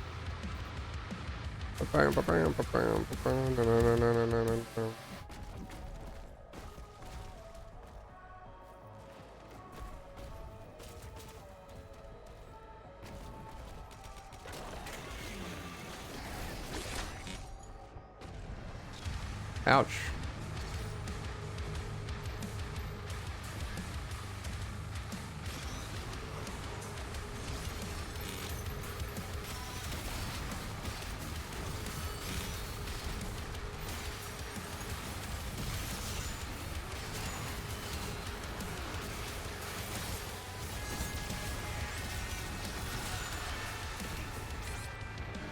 Ouch.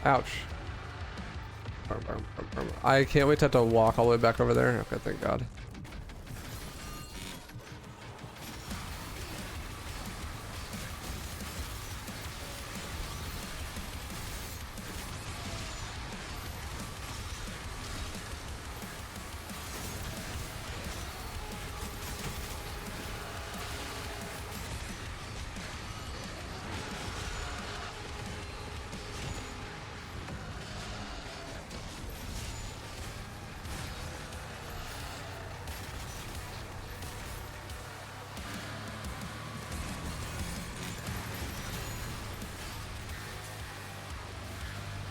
Ouch. I can't wait to have to walk all the way back over there. Okay, thank God.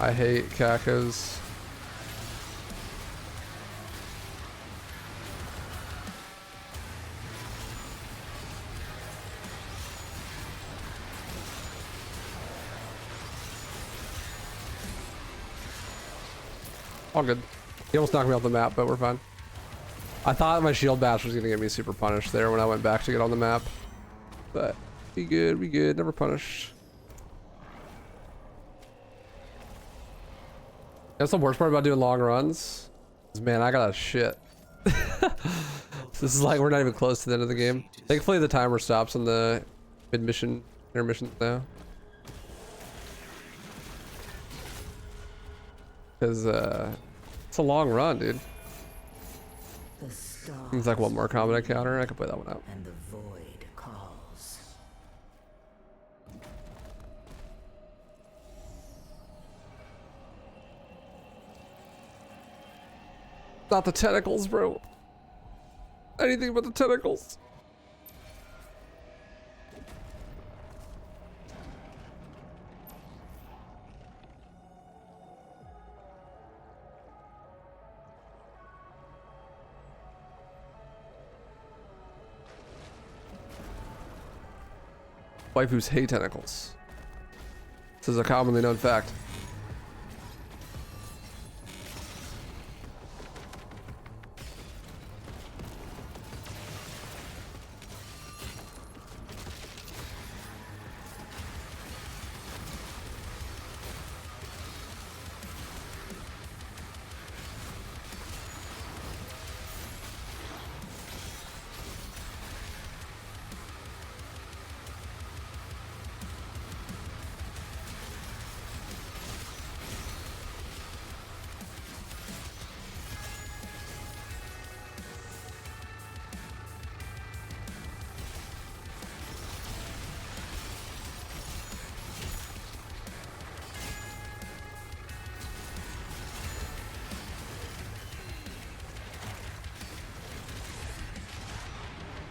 I hate cacos. All good. He almost knocked me off the map, but we're fine. I thought my shield bash was gonna get me super punished there when I went back to get on the map. But we good, never punished. That's the worst part about doing long runs. Is, man, I got a shit. This is like we're not even close to the end of the game. Thankfully the timer stops on the mid-mission, intermission now. Cause it's a long run, dude. Seems like one more combat encounter. I could play that one out. And the void calls. Not the tentacles, bro. Anything but the tentacles. Waifus hate tentacles. This is a commonly known fact.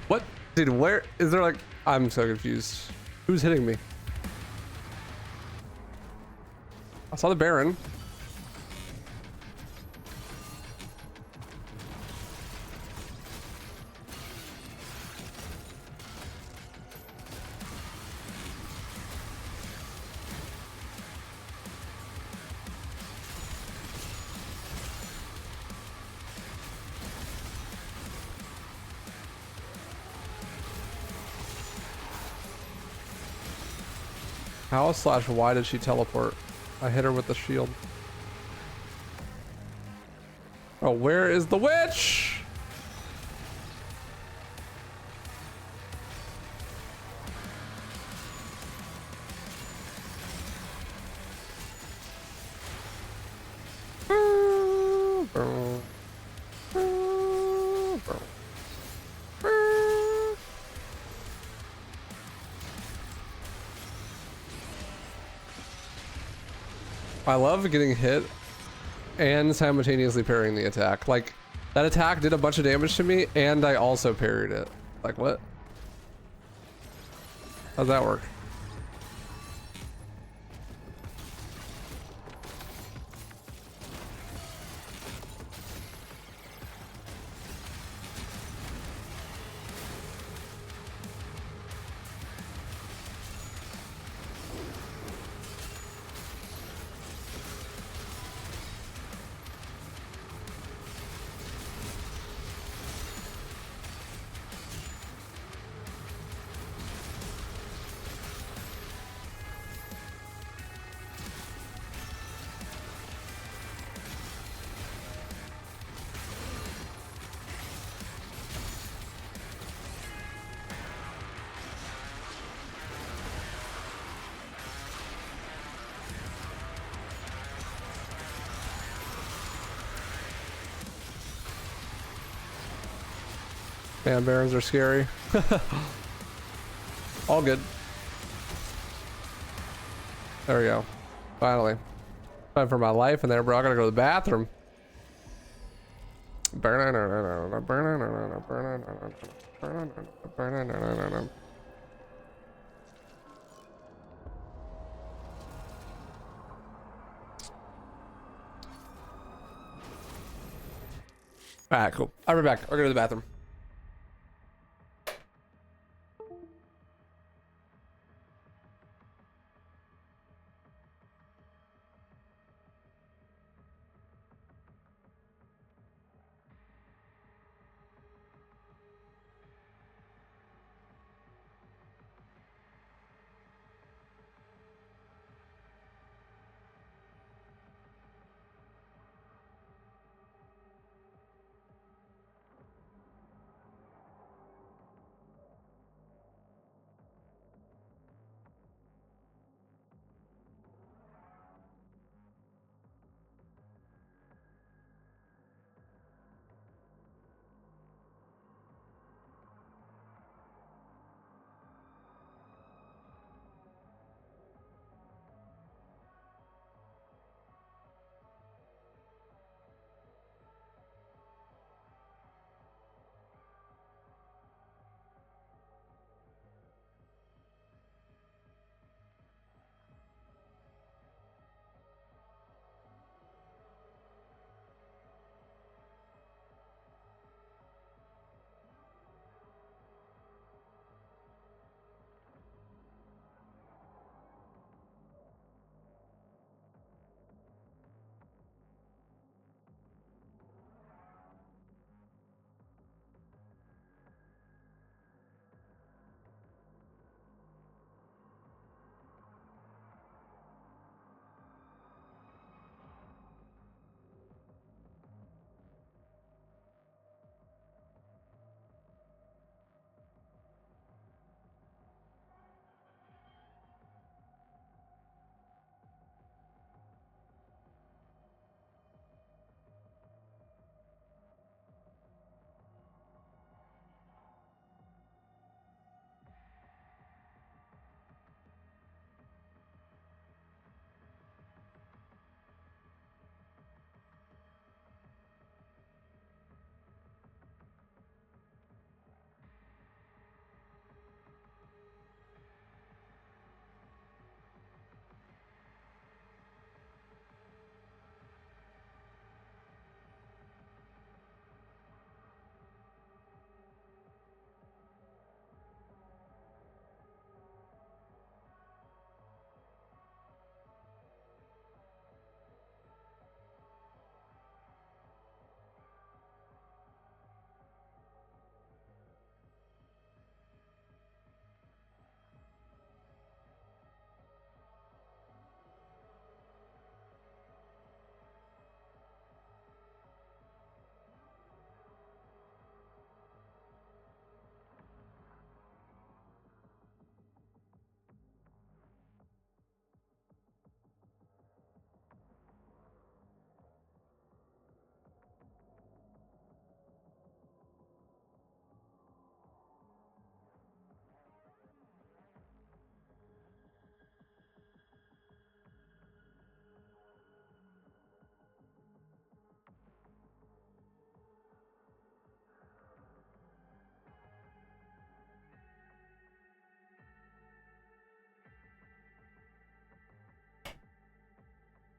What? Dude, where is there like... I'm so confused. Who's hitting me? I saw the Baron. How / why did she teleport? I hit her with the shield. Oh, where is the witch? I love getting hit and simultaneously parrying the attack. Like, that attack did a bunch of damage to me, and I also parried it. Like, what? How'd that work? Man, barons are scary. All good. There we go. Finally. Time for my life in there, bro. I gotta go to the bathroom. Alright, cool. I'll be back. I'll go to the bathroom.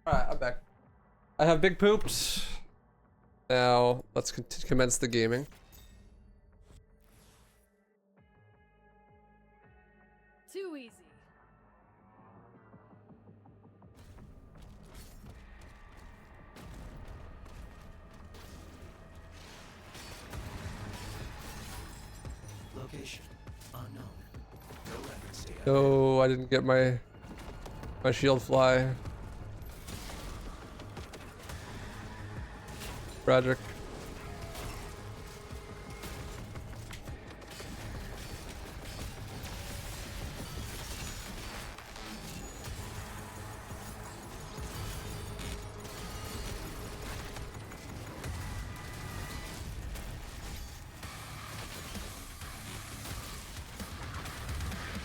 Alright, I'm back. I have big pooped. Now, let's commence the gaming. Too easy. Location unknown. No reference data. No, I didn't get my shield fly. Tragic.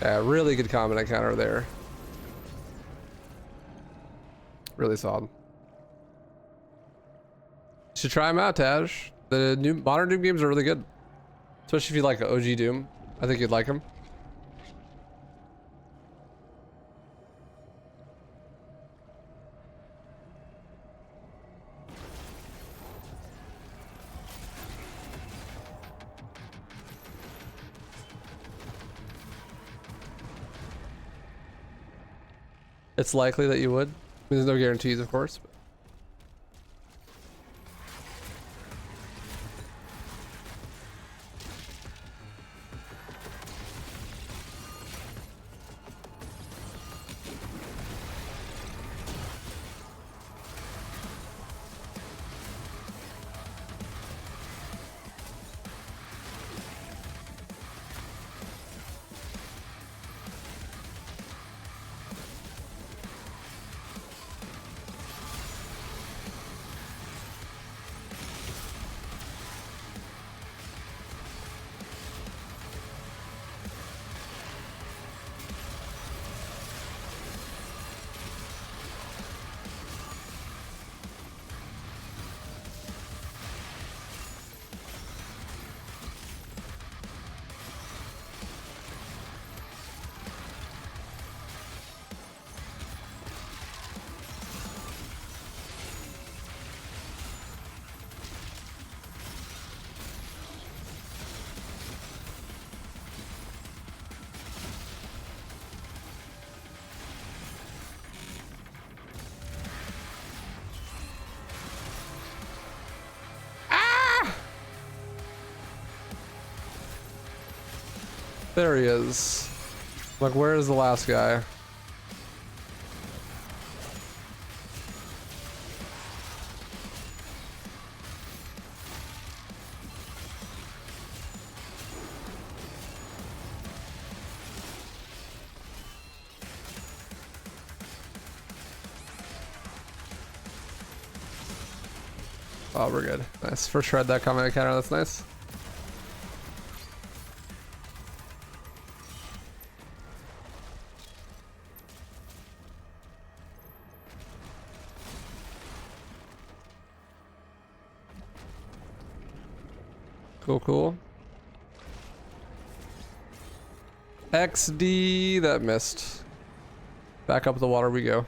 Yeah, really good combat encounter there. Really solid. Should try them out, Taj. The new modern Doom games are really good, especially if you like OG Doom. I think you'd like them. It's likely that you would. I mean, there's no guarantees, of course. But. There he is. Like, where is the last guy? Oh, we're good. Nice. First shred that combat encounter. That's nice. Cool, cool. XD, that missed. Back up the water we go.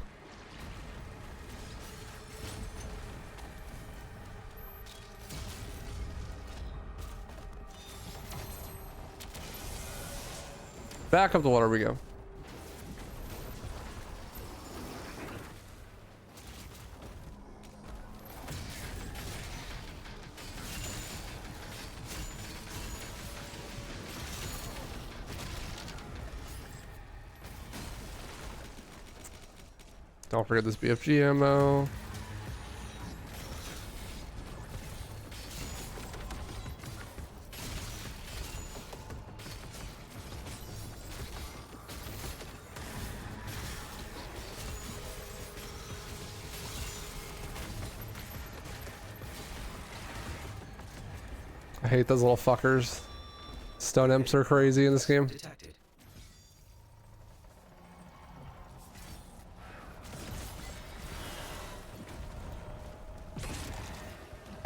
Back up the water we go. Don't forget this BFG ammo. I hate those little fuckers. Stone imps are crazy in this game. Detected.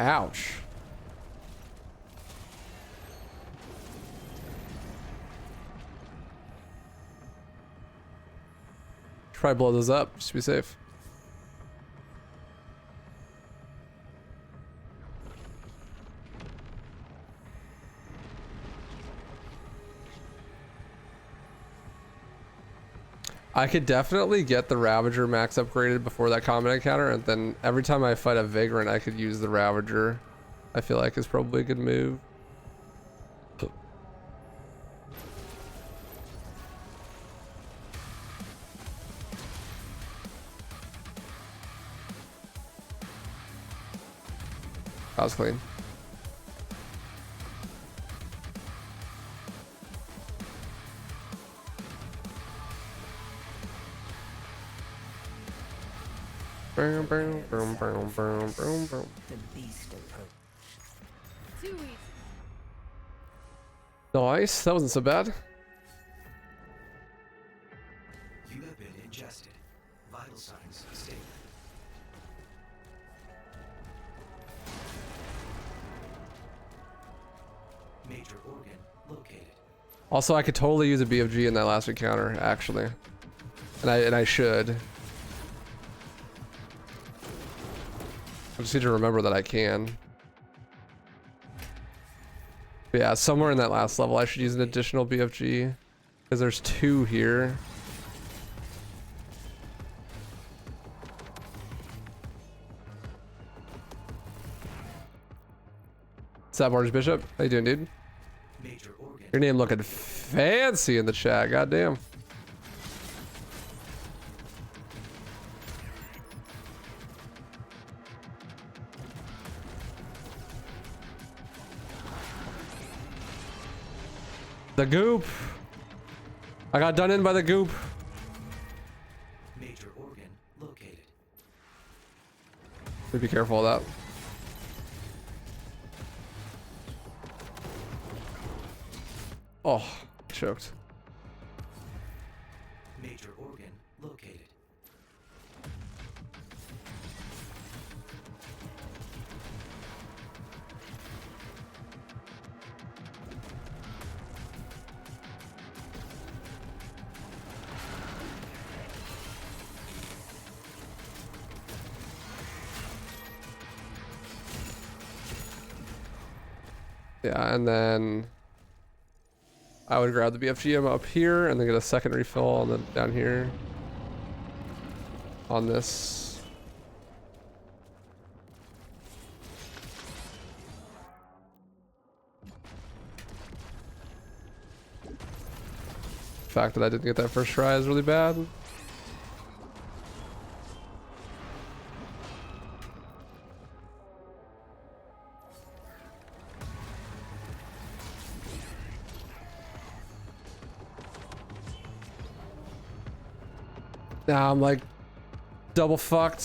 Ouch. Try blow those up just to be safe. I could definitely get the Ravager max upgraded before that combat encounter, and then every time I fight a Vagrant, I could use the Ravager. I feel like is probably a good move. That was clean. Boom, boom, boom, boom, boom, boom, boom. The beast approach. Too easy. Nice, that wasn't so bad. You have been ingested. Vital signs stable. Major organ located. Also, I could totally use a BFG in that last encounter, actually, and I should. I just need to remember that I can. But yeah, somewhere in that last level, I should use an additional BFG because there's 2 here. What's up, Orange Bishop? How you doing, dude? Major organ. Your name looking fancy in the chat. Goddamn. The goop. I got done in by the goop. Major organ located. Be careful of that. Oh, choked. Major organ located. Yeah, and then I would grab the BFGM up here and then get a second refill on the down here on this. The fact that I didn't get that first try is really bad. Now I'm like double fucked.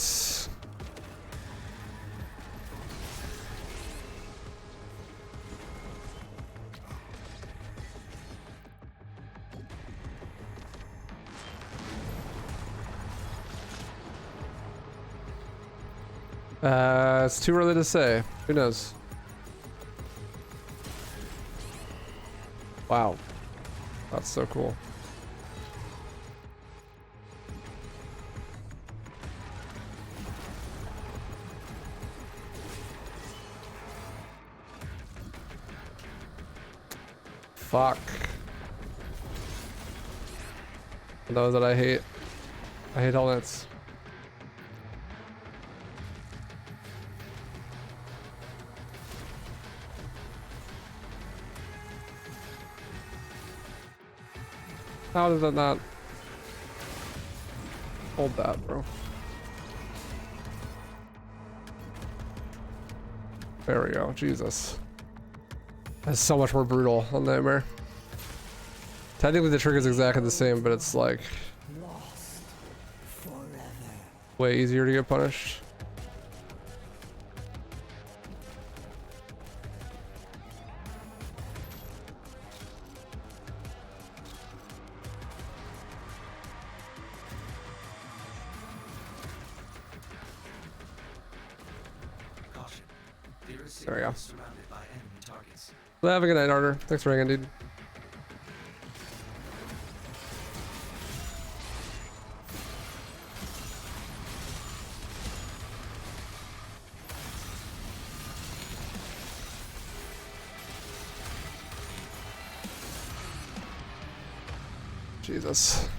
It's too early to say. Who knows? Wow. That's so cool. Fuck. Those that I hate. I hate helmets. How does that not hold that, bro? There we go. Jesus. That's so much more brutal on Nightmare. Technically the trigger's exactly the same, but it's like Lost forever. way easier to get punished. Caution. There we go. Surrounded by enemy targets. Well, have a good night, Arter. Thanks for hanging, dude. Jesus.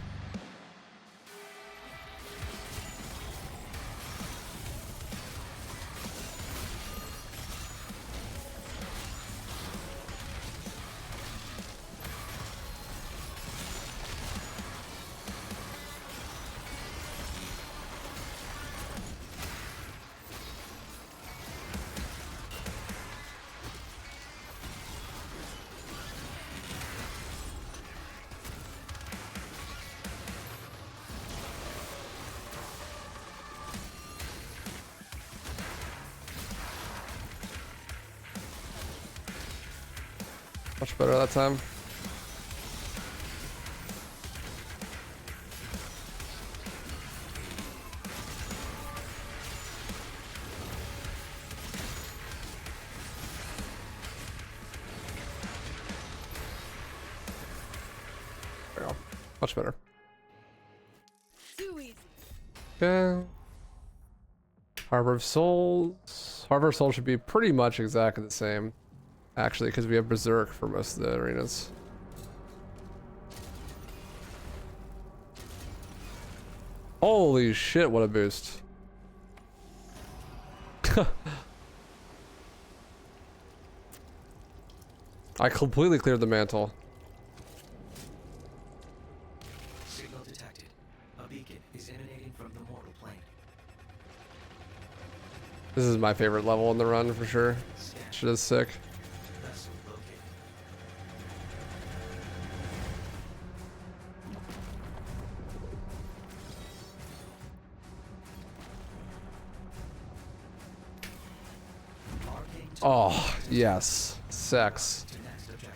Much better that time. There we go. Much better. Too easy. Okay. Harbor of Souls. Harbor of Souls should be pretty much exactly the same. Actually, because we have Berserk for most of the arenas. Holy shit, what a boost. I completely cleared the mantle. Signal detected. A beacon is emanating from the mortal plane. This is my favorite level in the run for sure. Scan. Shit is sick. Vessel located. Arcane Oh, yes. Sex. to next objective.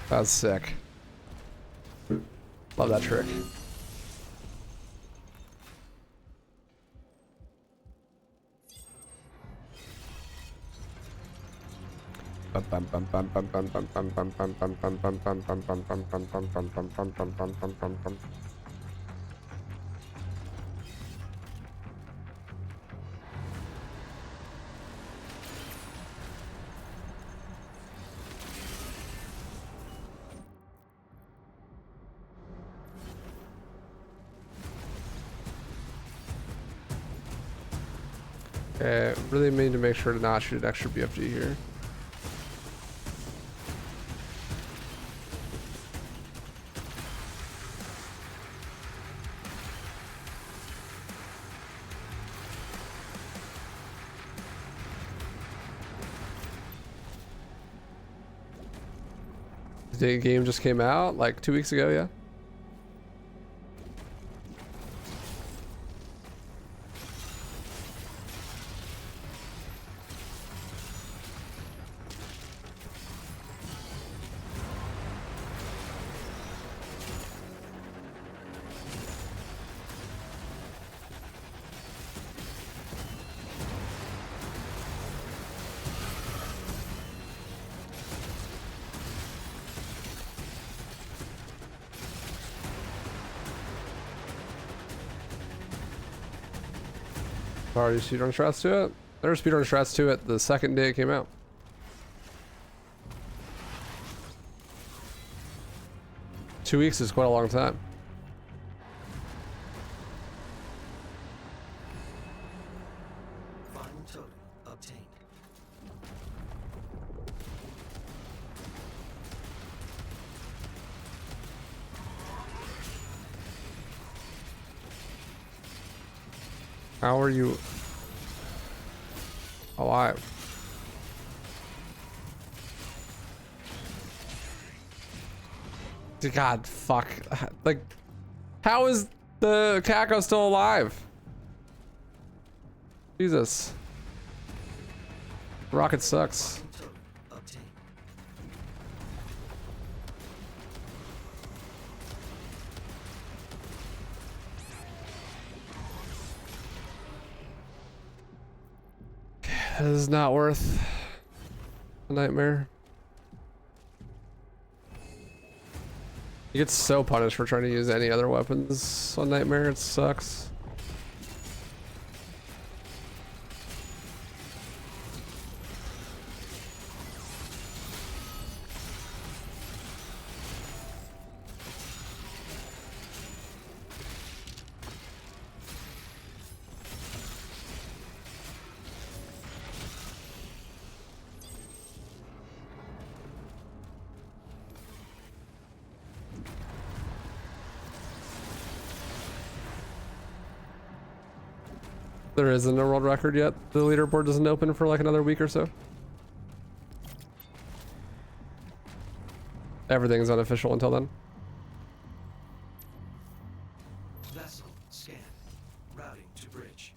That's sick. Love that trick. Okay, really need to make sure to not shoot an extra BFG here. The game just came out like 2 weeks ago, yeah? Already speedrun strats to it? There were speedrun strats to it the second day it came out. Two weeks is quite a long time. Final totem obtained. How are you alive? God, fuck. Like, how is the Kako still alive? Jesus. Rocket sucks. Final totem obtained. This is not worth a nightmare. You get so punished for trying to use any other weapons on Nightmare, it sucks. There isn't a world record yet. The leaderboard doesn't open for like another week or so. Everything's unofficial until then. Vessel scan. Routing to bridge.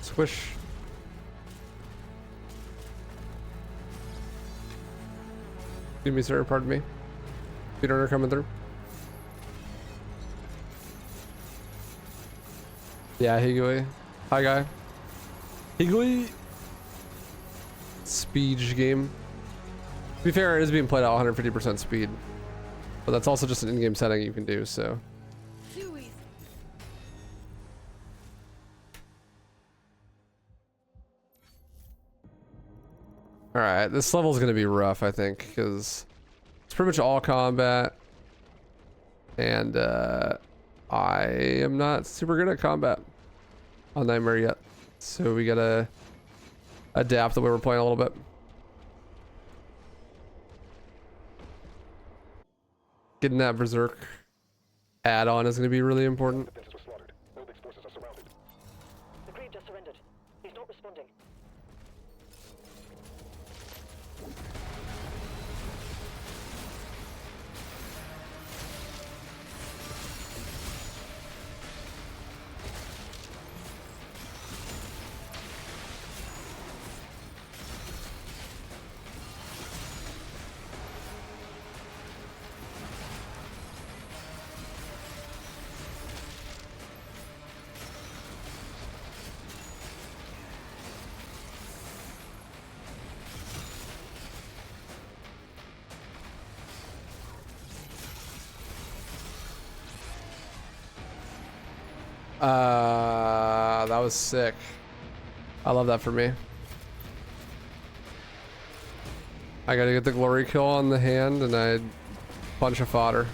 Squish. Excuse me, sir. Pardon me. Speedrunner coming through. Yeah, Higui. Hi, guy. Higui. Speed game. To be fair, it is being played at 150% speed. But that's also just an in-game setting you can do, so. Too easy. Alright, this level is going to be rough, I think, because it's pretty much all combat. And I am not super good at combat on Nightmare yet. So we got to adapt the way we're playing a little bit. Getting that Berserk add-on is going to be really important. Defenses were slaughtered. Nobig's forces are surrounded. The Creed just surrendered. He's not responding. That was sick. I love that for me. I gotta get the glory kill on the hand and I punch a fodder.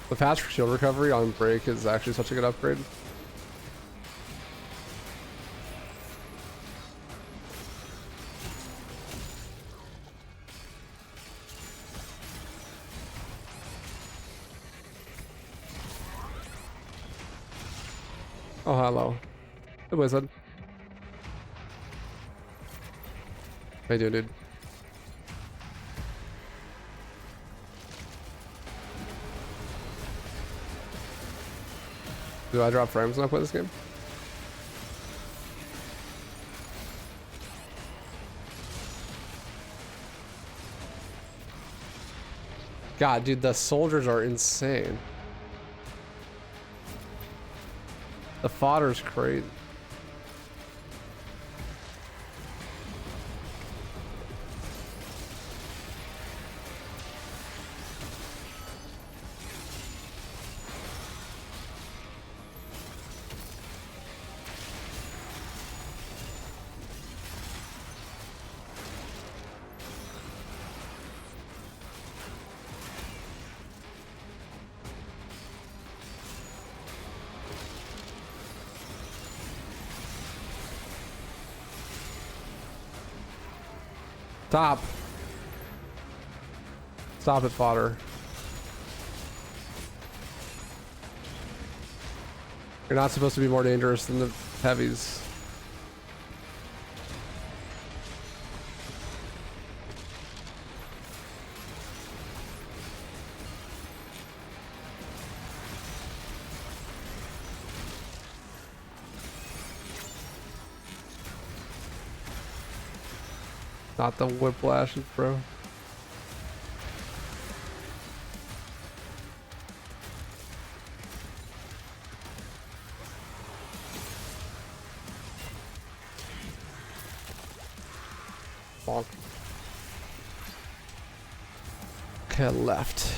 The fast shield recovery on break is actually such a good upgrade. Oh, hello. Hey, wizard. How you doing, dude? Do I drop frames when I play this game? God, dude, the soldiers are insane. The fodder's crazy. Stop. Stop it, fodder. You're not supposed to be more dangerous than the heavies. Not the whiplashes, bro. Bonk. Okay, left.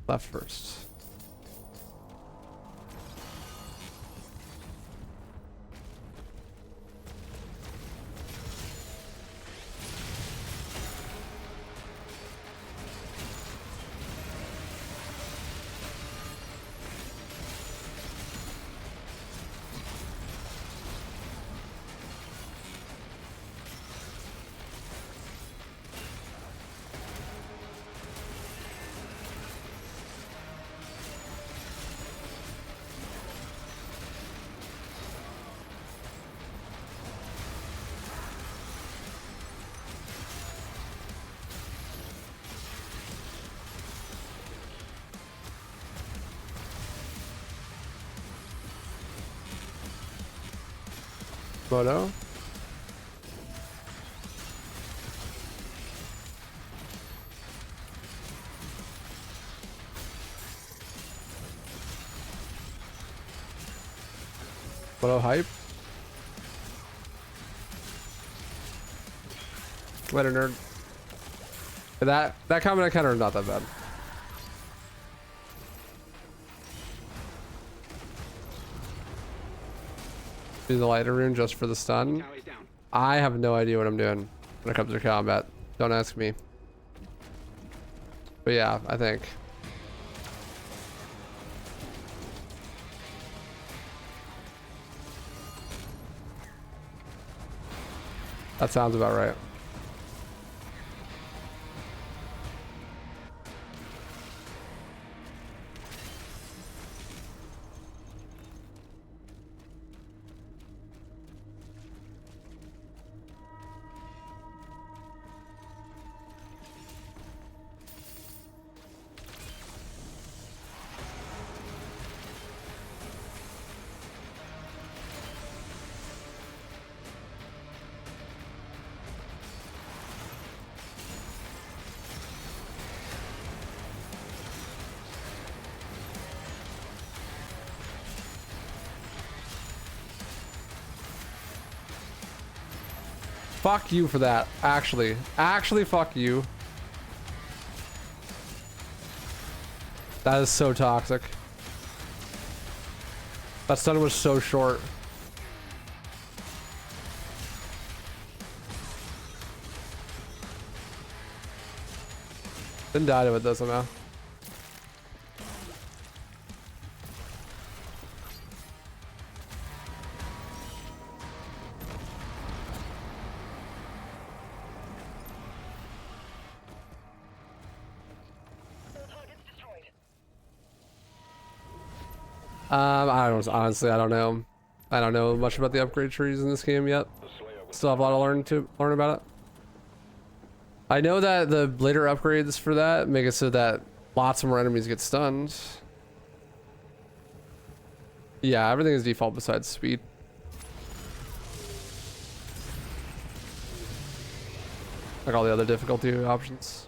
Left first. Moto. Moto hype. Later, nerd. That comment counter is not that bad. Do the lighter rune just for the stun. I have no idea what I'm doing when it comes to combat. Don't ask me. But yeah, I think. That sounds about right. Fuck you for that. Actually fuck you. That is so toxic. That stun was so short. Didn't die to it though somehow. I don't know. I don't know much about the upgrade trees in this game yet. Still have a lot to learn about it. I know that the later upgrades for that make it so that lots more enemies get stunned. Yeah, everything is default besides speed. Like all the other difficulty options.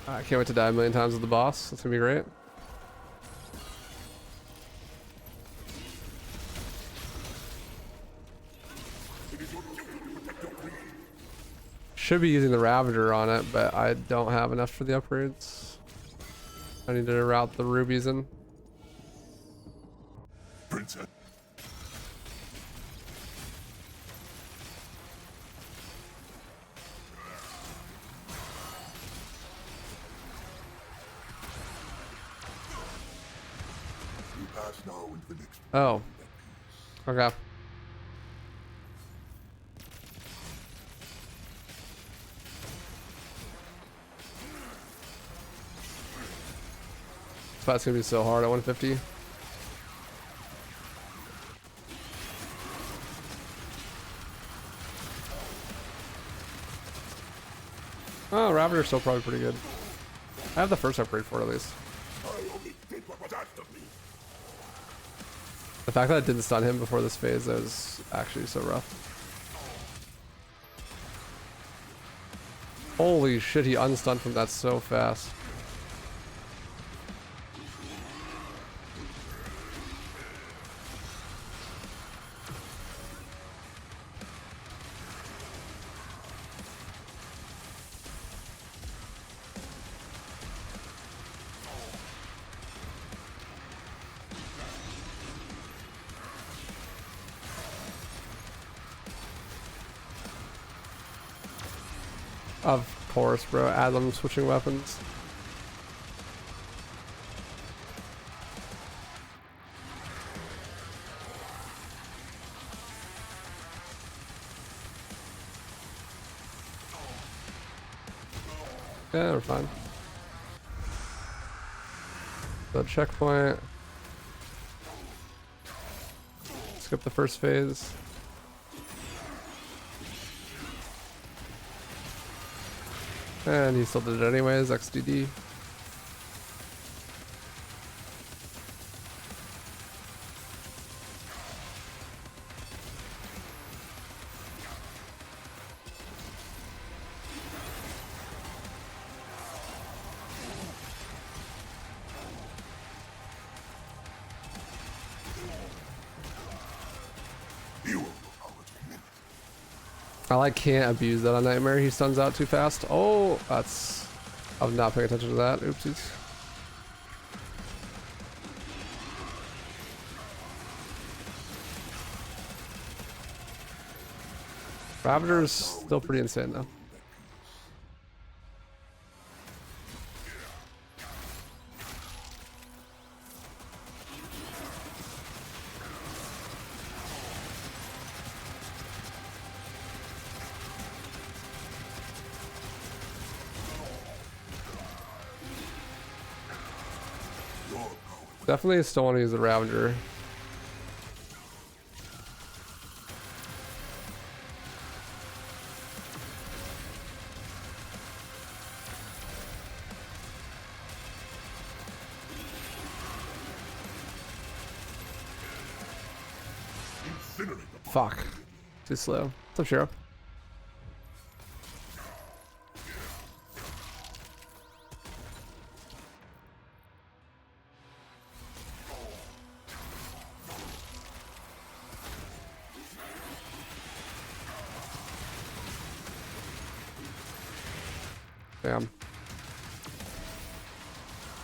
I can't wait to die a million times with the boss. That's gonna be great. Should be using the Ravager on it, but I don't have enough for the upgrades. I need to route the rubies in. Princess. pass now into the next Oh. Okay. This fight's gonna be so hard at 150. Oh, Ravager's still probably pretty good. I have the first upgrade for it at least. I only did what was asked of me. The fact that I didn't stun him before this phase, that was actually so rough. Holy shit, he unstunned from that so fast. Of course, bro. Adam switching weapons. Yeah, we're fine. The checkpoint. Skip the first phase. And he still did it anyways, XDD. I can't abuse that on Nightmare. He stuns out too fast. Oh, that's... I was not paying attention to that. Oopsies. Ravager's still pretty insane though. Definitely still want to use the Ravager. Fuck. Too slow. What's up, Shiro? Damn.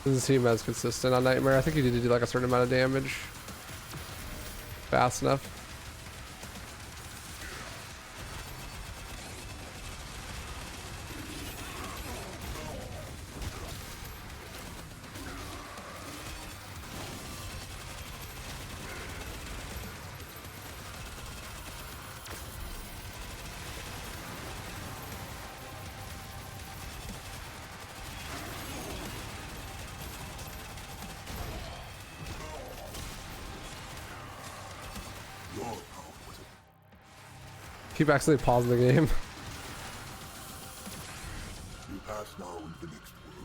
Doesn't seem as consistent on Nightmare. I think you need to do like a certain amount of damage fast enough. Keep accidentally pausing the game. You pass now into the next world.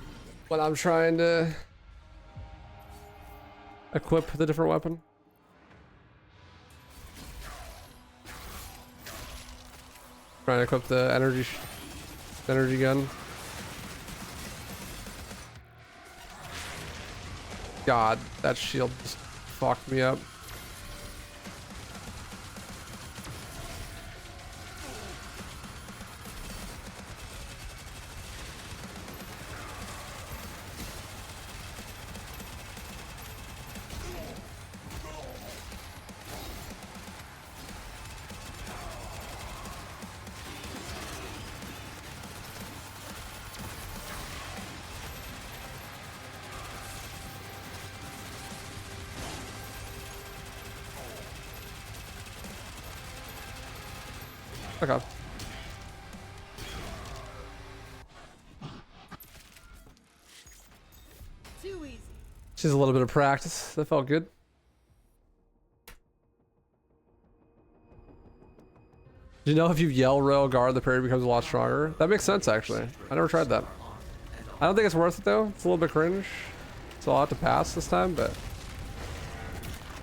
When I'm trying to equip the different weapon. Trying to equip the energy gun. God, that shield just fucked me up. Okay. Too easy. Just a little bit of practice. That felt good. Do you know if you yell rail guard, the parry becomes a lot stronger? That makes sense, actually. I never tried that. I don't think it's worth it, though. It's a little bit cringe. So I'll have to pass this time, but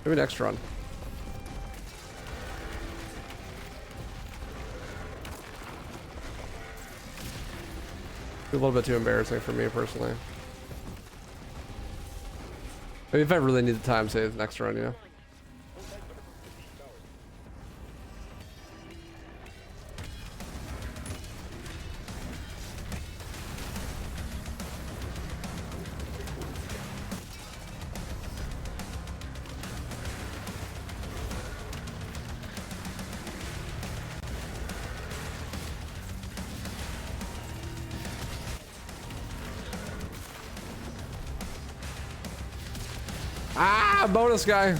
maybe next run. A little bit too embarrassing for me, personally. Maybe if I really need the time save next run, you know? Ah, bonus guy.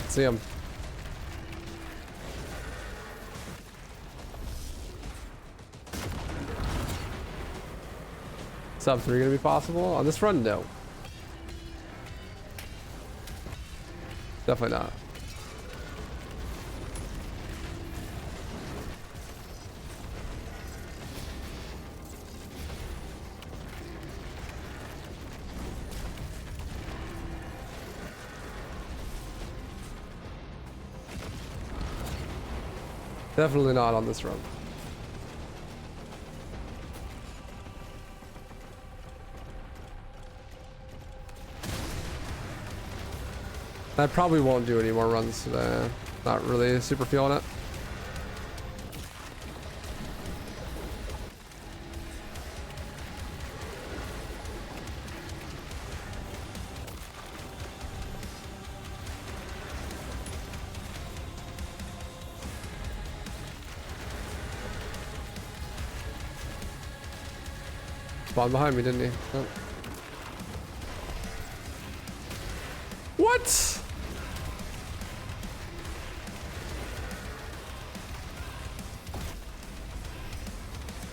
See him. Sub 3 gonna be possible? On this run, no. Definitely not. Definitely not on this run. I probably won't do any more runs today. Not really super feeling it. Spawned behind me, didn't he? Oh. What?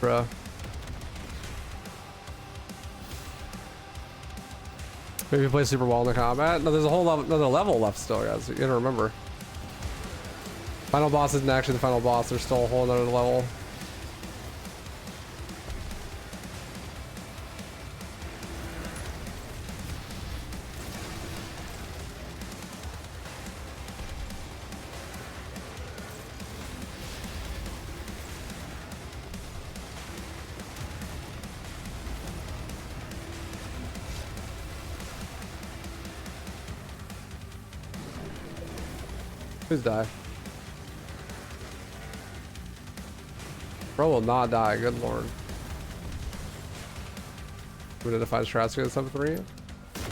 Bruh. Maybe play super well in the combat. No, there's a whole another level left still, guys. You gotta remember. Final boss isn't actually the final boss. There's still a whole another level. Please die. Bro will not die, good lord. Would it if I was trying to get sub 3?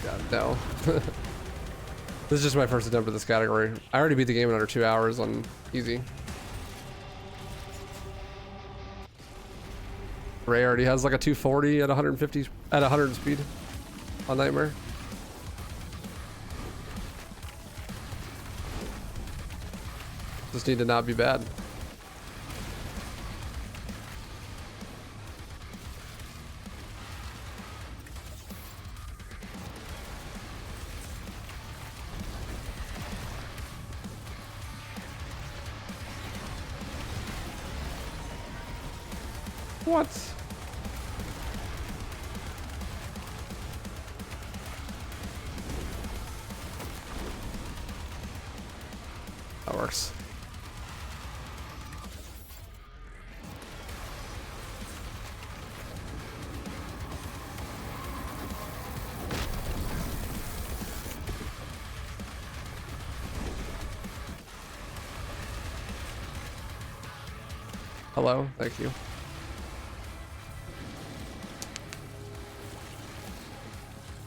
God, no. This is just my first attempt at this category. I already beat the game in under 2 hours on easy. Ray already has like a 240 at 150 at 100 speed on Nightmare. Just need to not be bad. What? That works. Hello, thank you.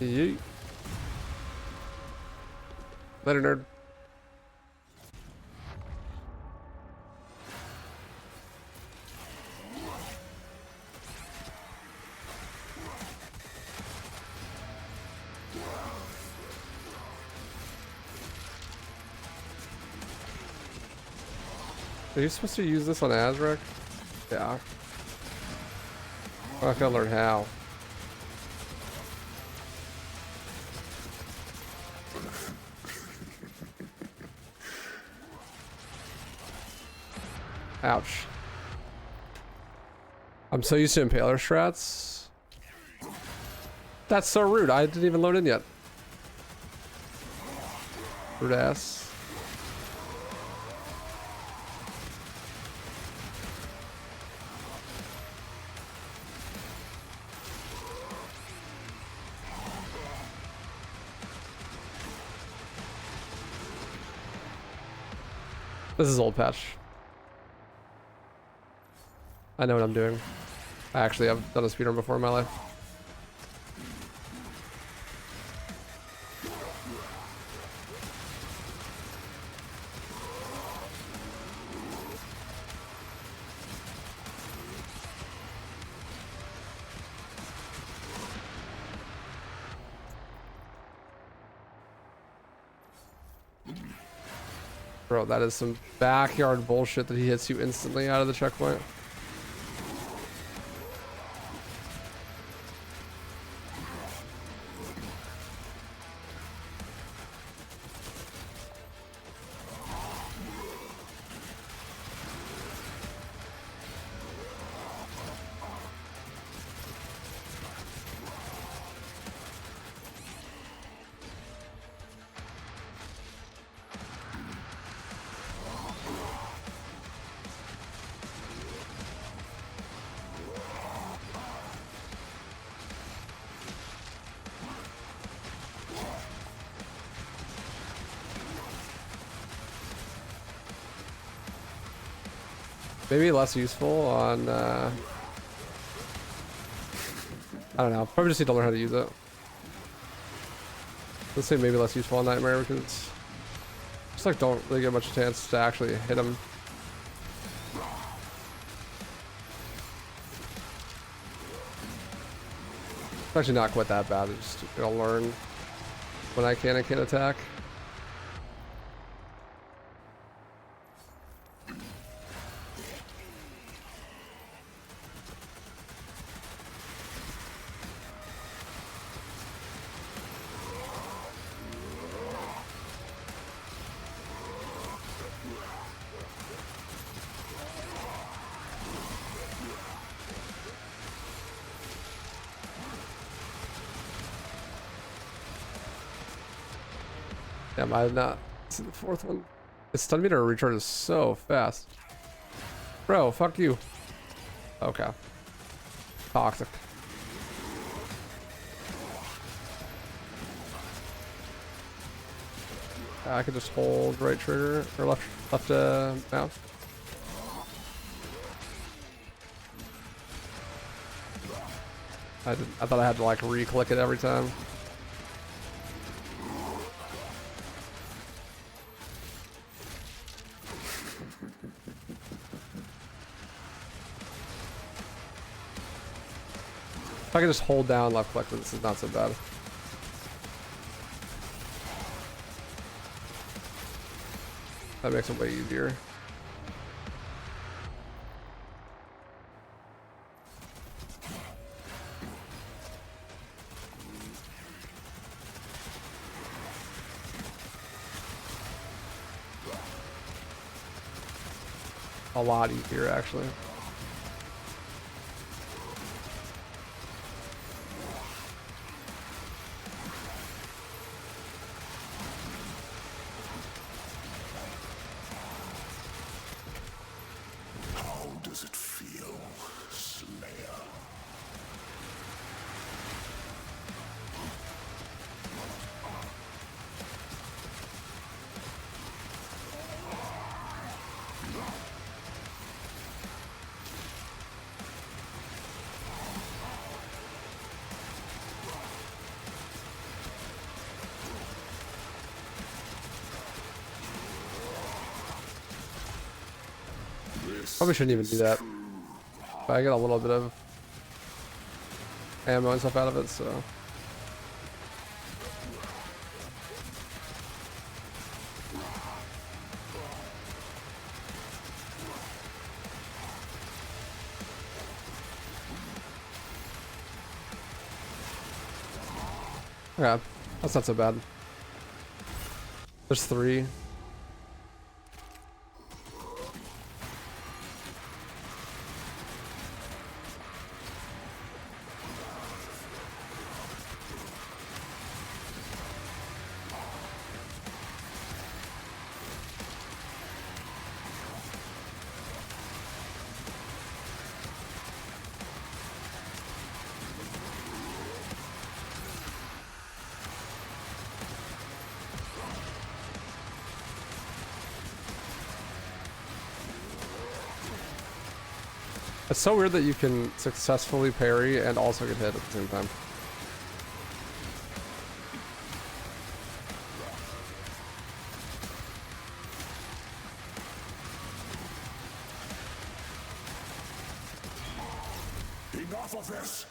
Yeet. Later, nerd. Are you supposed to use this on Azrek? Yeah. I'm not gonna learn how. Ouch. I'm so used to impaler strats. That's so rude. I didn't even load in yet. Rude ass. This is old patch. I know what I'm doing. Actually, I've done a speedrun before in my life. Bro, that is some backyard bullshit that he hits you instantly out of the checkpoint. Maybe less useful on, I don't know. Probably just need to learn how to use it. Let's say maybe less useful on Nightmare because just like don't really get much chance to actually hit him. It's actually not quite that bad. It's just gonna learn when I can and can't attack. Damn, I have not seen the fourth one. The stun meter recharge is so fast. Bro, fuck you. Okay. Toxic. I could just hold right trigger or left mouse. I thought I had to like re-click it every time. If I can just hold down left click, this is not so bad. That makes it way easier. A lot easier, actually. How does it feel, Slayer? Probably shouldn't even do that. But I get a little bit of ammo and stuff out of it, so. Okay, that's not so bad. There's 3. It's so weird that you can successfully parry and also get hit at the same time. Enough of this!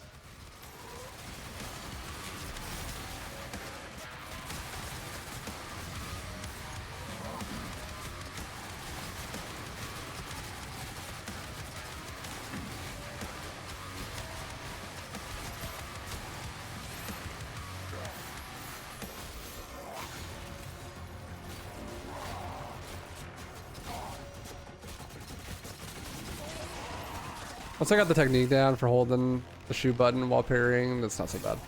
Once I got the technique down for holding the shoot button while parrying, that's not so bad.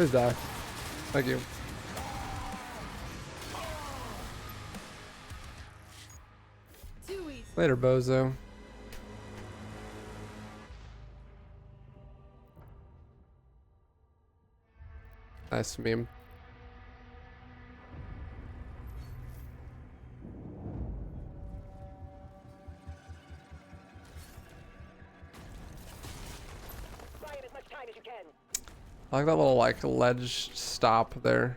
Please die. Thank you. Too easy. Later, bozo. Nice meme. Buy it as much time as you can. I like that little like ledge stop there.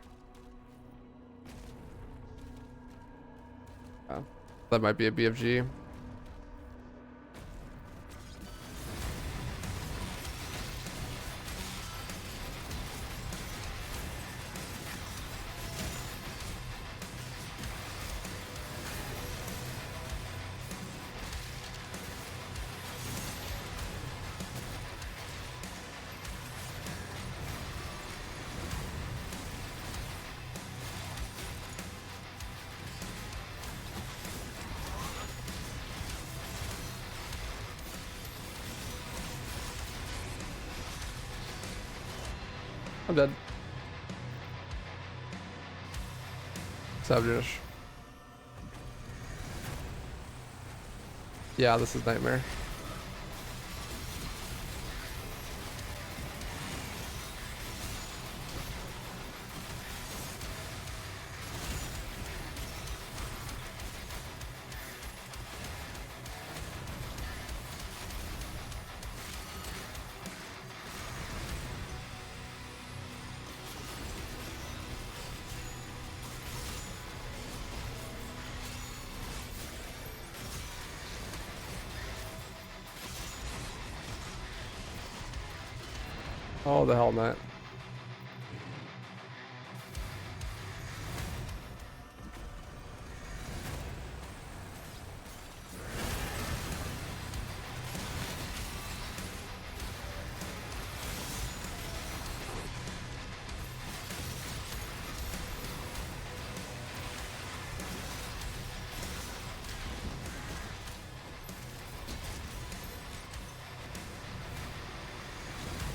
Oh, that might be a BFG. I'm dead. Subdish. Yeah, this is Nightmare. Oh, the hell not.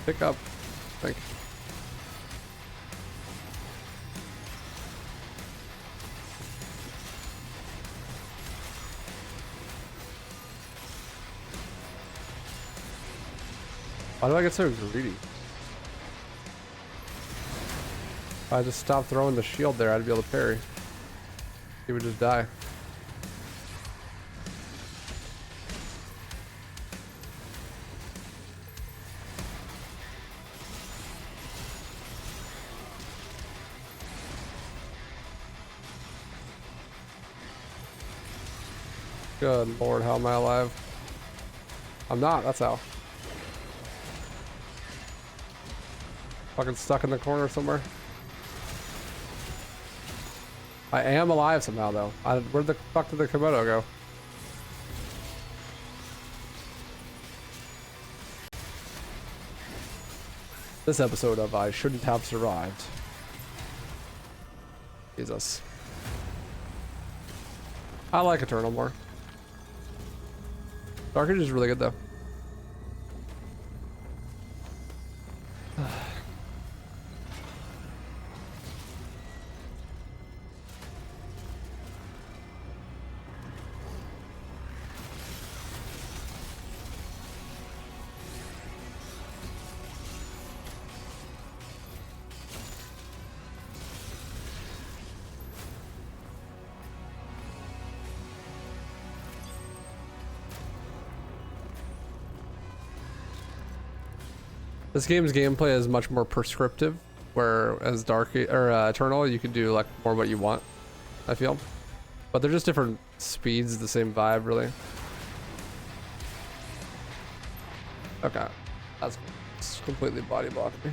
Pick up. Thank you. Why do I get so greedy? If I just stopped throwing the shield there, I'd be able to parry. He would just die. Good lord, how am I alive? I'm not, that's how. Fucking stuck in the corner somewhere. I am alive somehow though. Where the fuck did the Komodo go? This episode of I Shouldn't Have Survived. Jesus. I like Eternal more. Dark Age is really good though. This game's gameplay is much more prescriptive, whereas Eternal, you can do like more what you want, I feel. But they're just different speeds, the same vibe, really. Okay, that's completely body blocked me.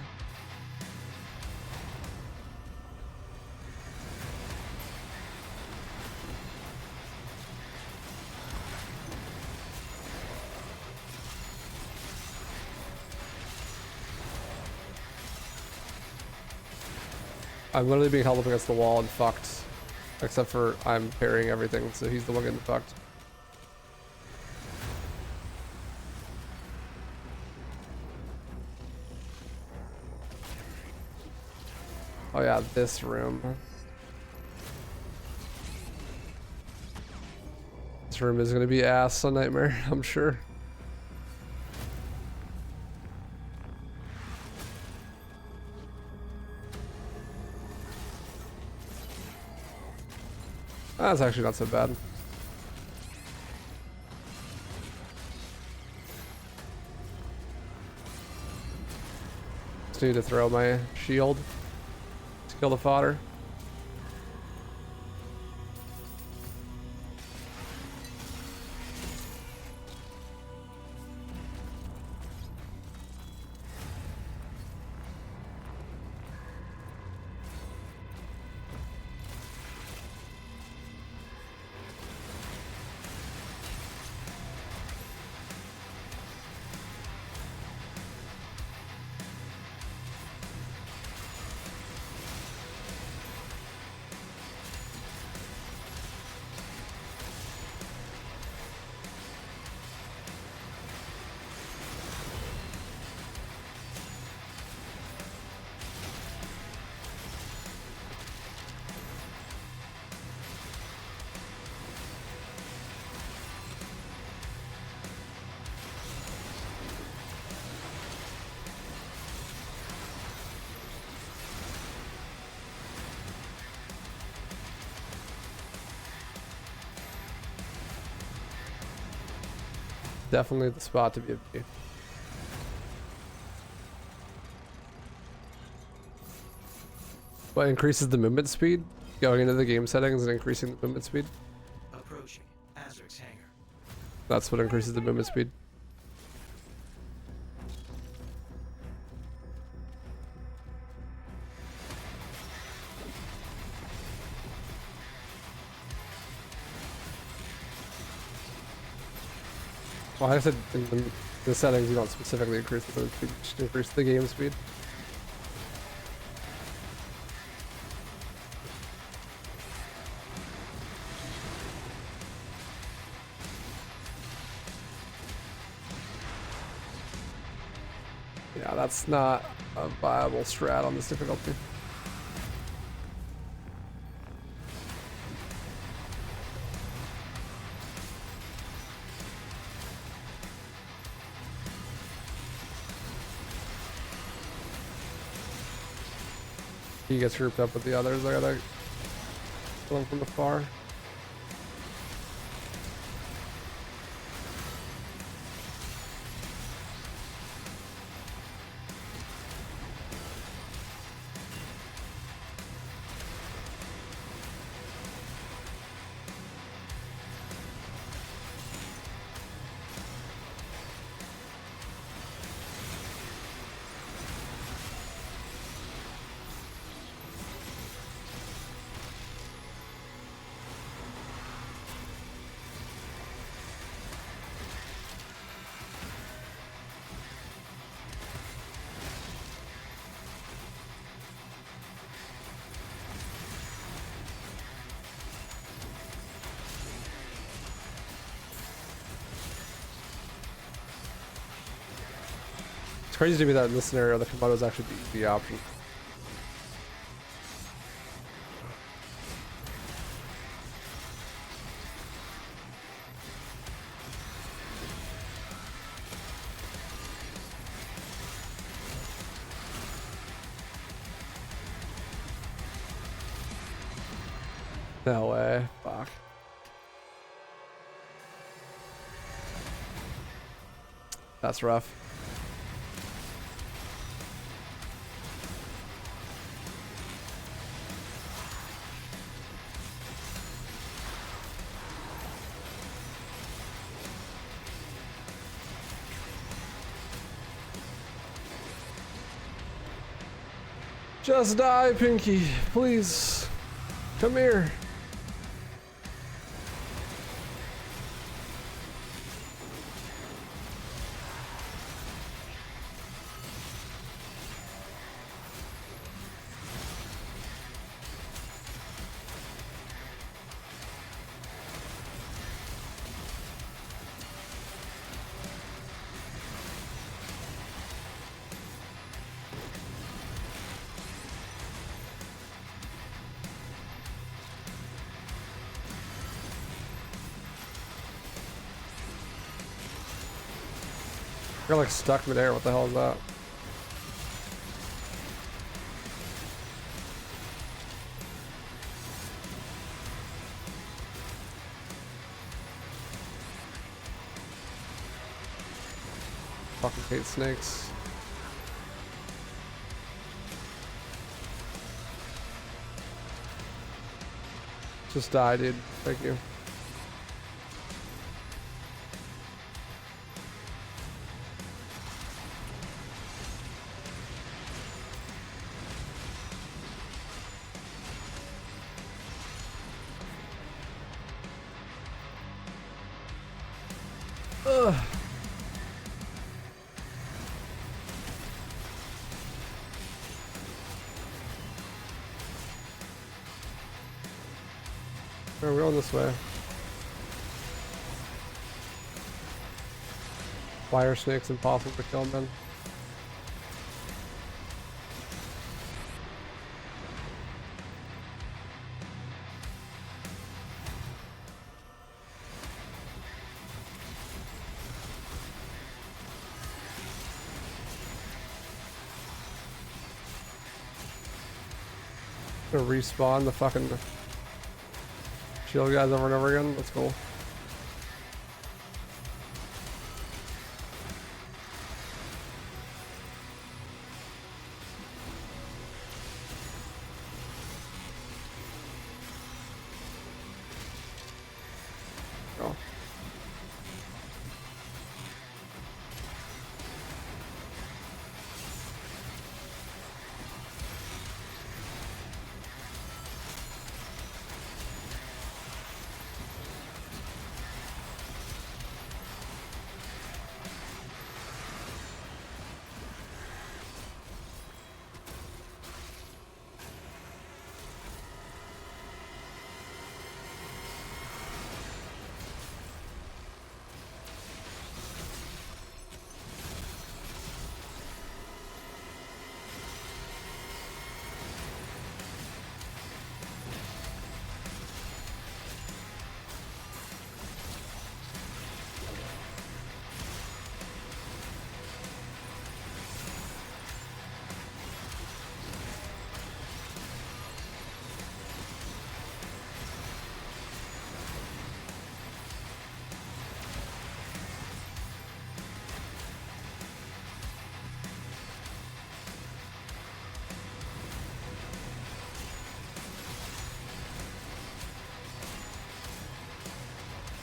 I'm literally being held up against the wall and fucked. Except for I'm parrying everything, so he's the one getting fucked. Oh yeah, this room. This room is gonna be ass on Nightmare, I'm sure. That's actually not so bad. Just need to throw my shield to kill the fodder. definitely the spot to be a B. What increases the movement speed? Going into the game settings and increasing the movement speed? Approaching Azric's hangar. That's what increases the movement speed. Well, I said in the settings you don't specifically increase the movement speed, just increase the game speed. Yeah, that's not a viable strat on this difficulty. He gets grouped up with the others. I gotta kill him from afar. It's crazy to me that in this scenario the Komodo is actually the option. No way. Fuck. That's rough. Just die, Pinky. Please. Come here. You're like stuck midair. What the hell is that? Fucking hate snakes. Just die, dude. Thank you. Ugh. We're going this way. Fire snakes impossible to kill, man. Gonna respawn the fucking shield guys over and over again. That's cool.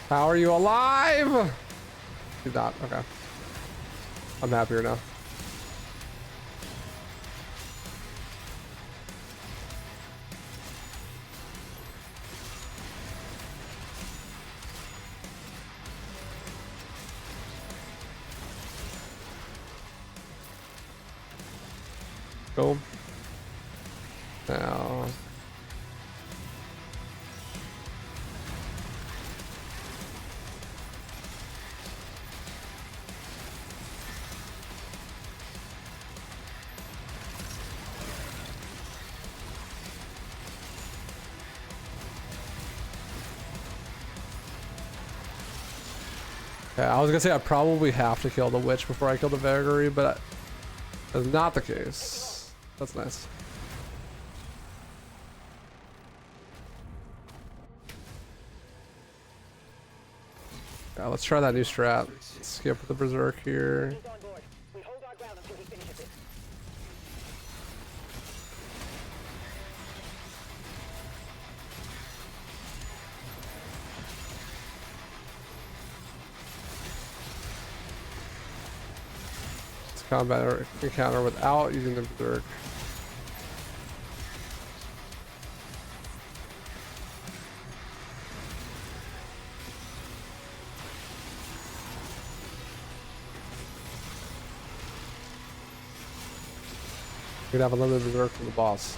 How are you alive? He's not. Okay. I'm happier now. Go. Now. Yeah, I was gonna say I probably have to kill the witch before I kill the vagary, but that's not the case. That's nice. Yeah, let's try that new strat. Skip the berserk here. He's on board. We hold our ground until he finishes it. Let's combat or encounter without using the berserk. We'd have a limited berserk from the boss.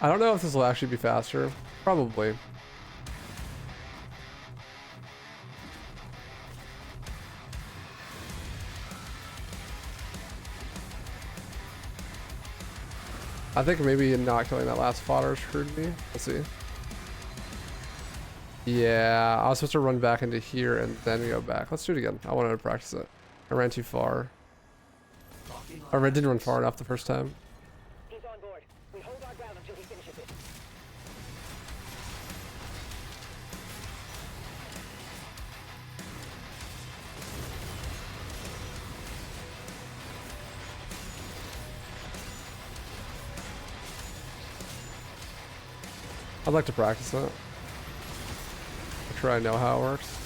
I don't know if this will actually be faster. Probably. I think maybe not killing that last fodder screwed me. Let's see. Yeah, I was supposed to run back into here and then go back. Let's do it again. I wanted to practice it. I ran too far. Or I didn't run far enough the first time. He's on board. We hold our ground until he finishes it. I'd like to practice that. I'm sure I know how it works.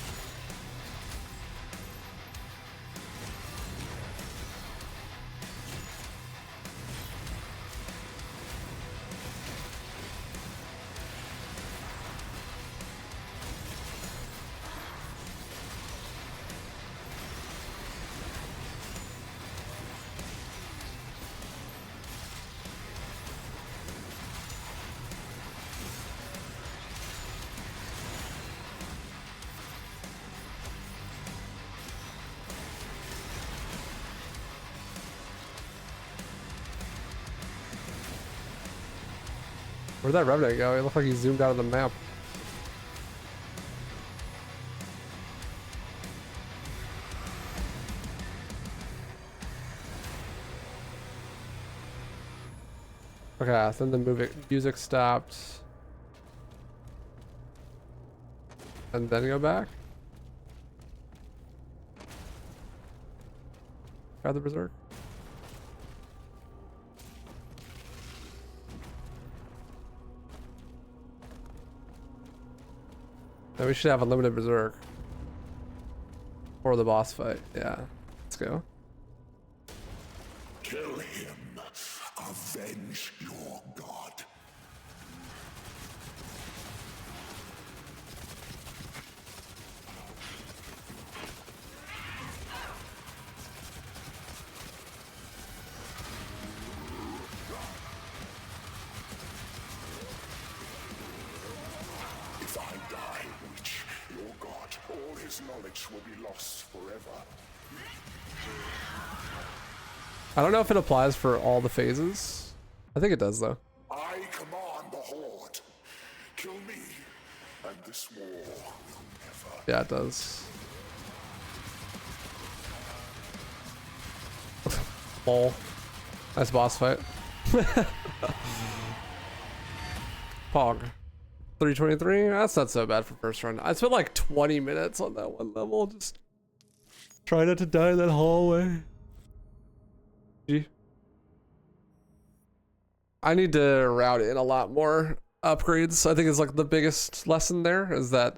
Where'd that Revenant go? It looked like he zoomed out of the map. Okay, then the music stopped. And then go back? Try the berserk. Now we should have unlimited berserk for the boss fight. Yeah, let's go. Kill him. Avenge your god. If I die, witch, your god, all his knowledge will be lost forever. I don't know if it applies for all the phases. I think it does though. I command the Horde. Kill me, and this war will never. Yeah, it does. Lol. Nice boss fight. Pog. 323. That's not so bad for first run. I spent like 20 minutes on that one level. Just try not to die in that hallway. Gee. I need to route in a lot more upgrades. I think is like the biggest lesson there is that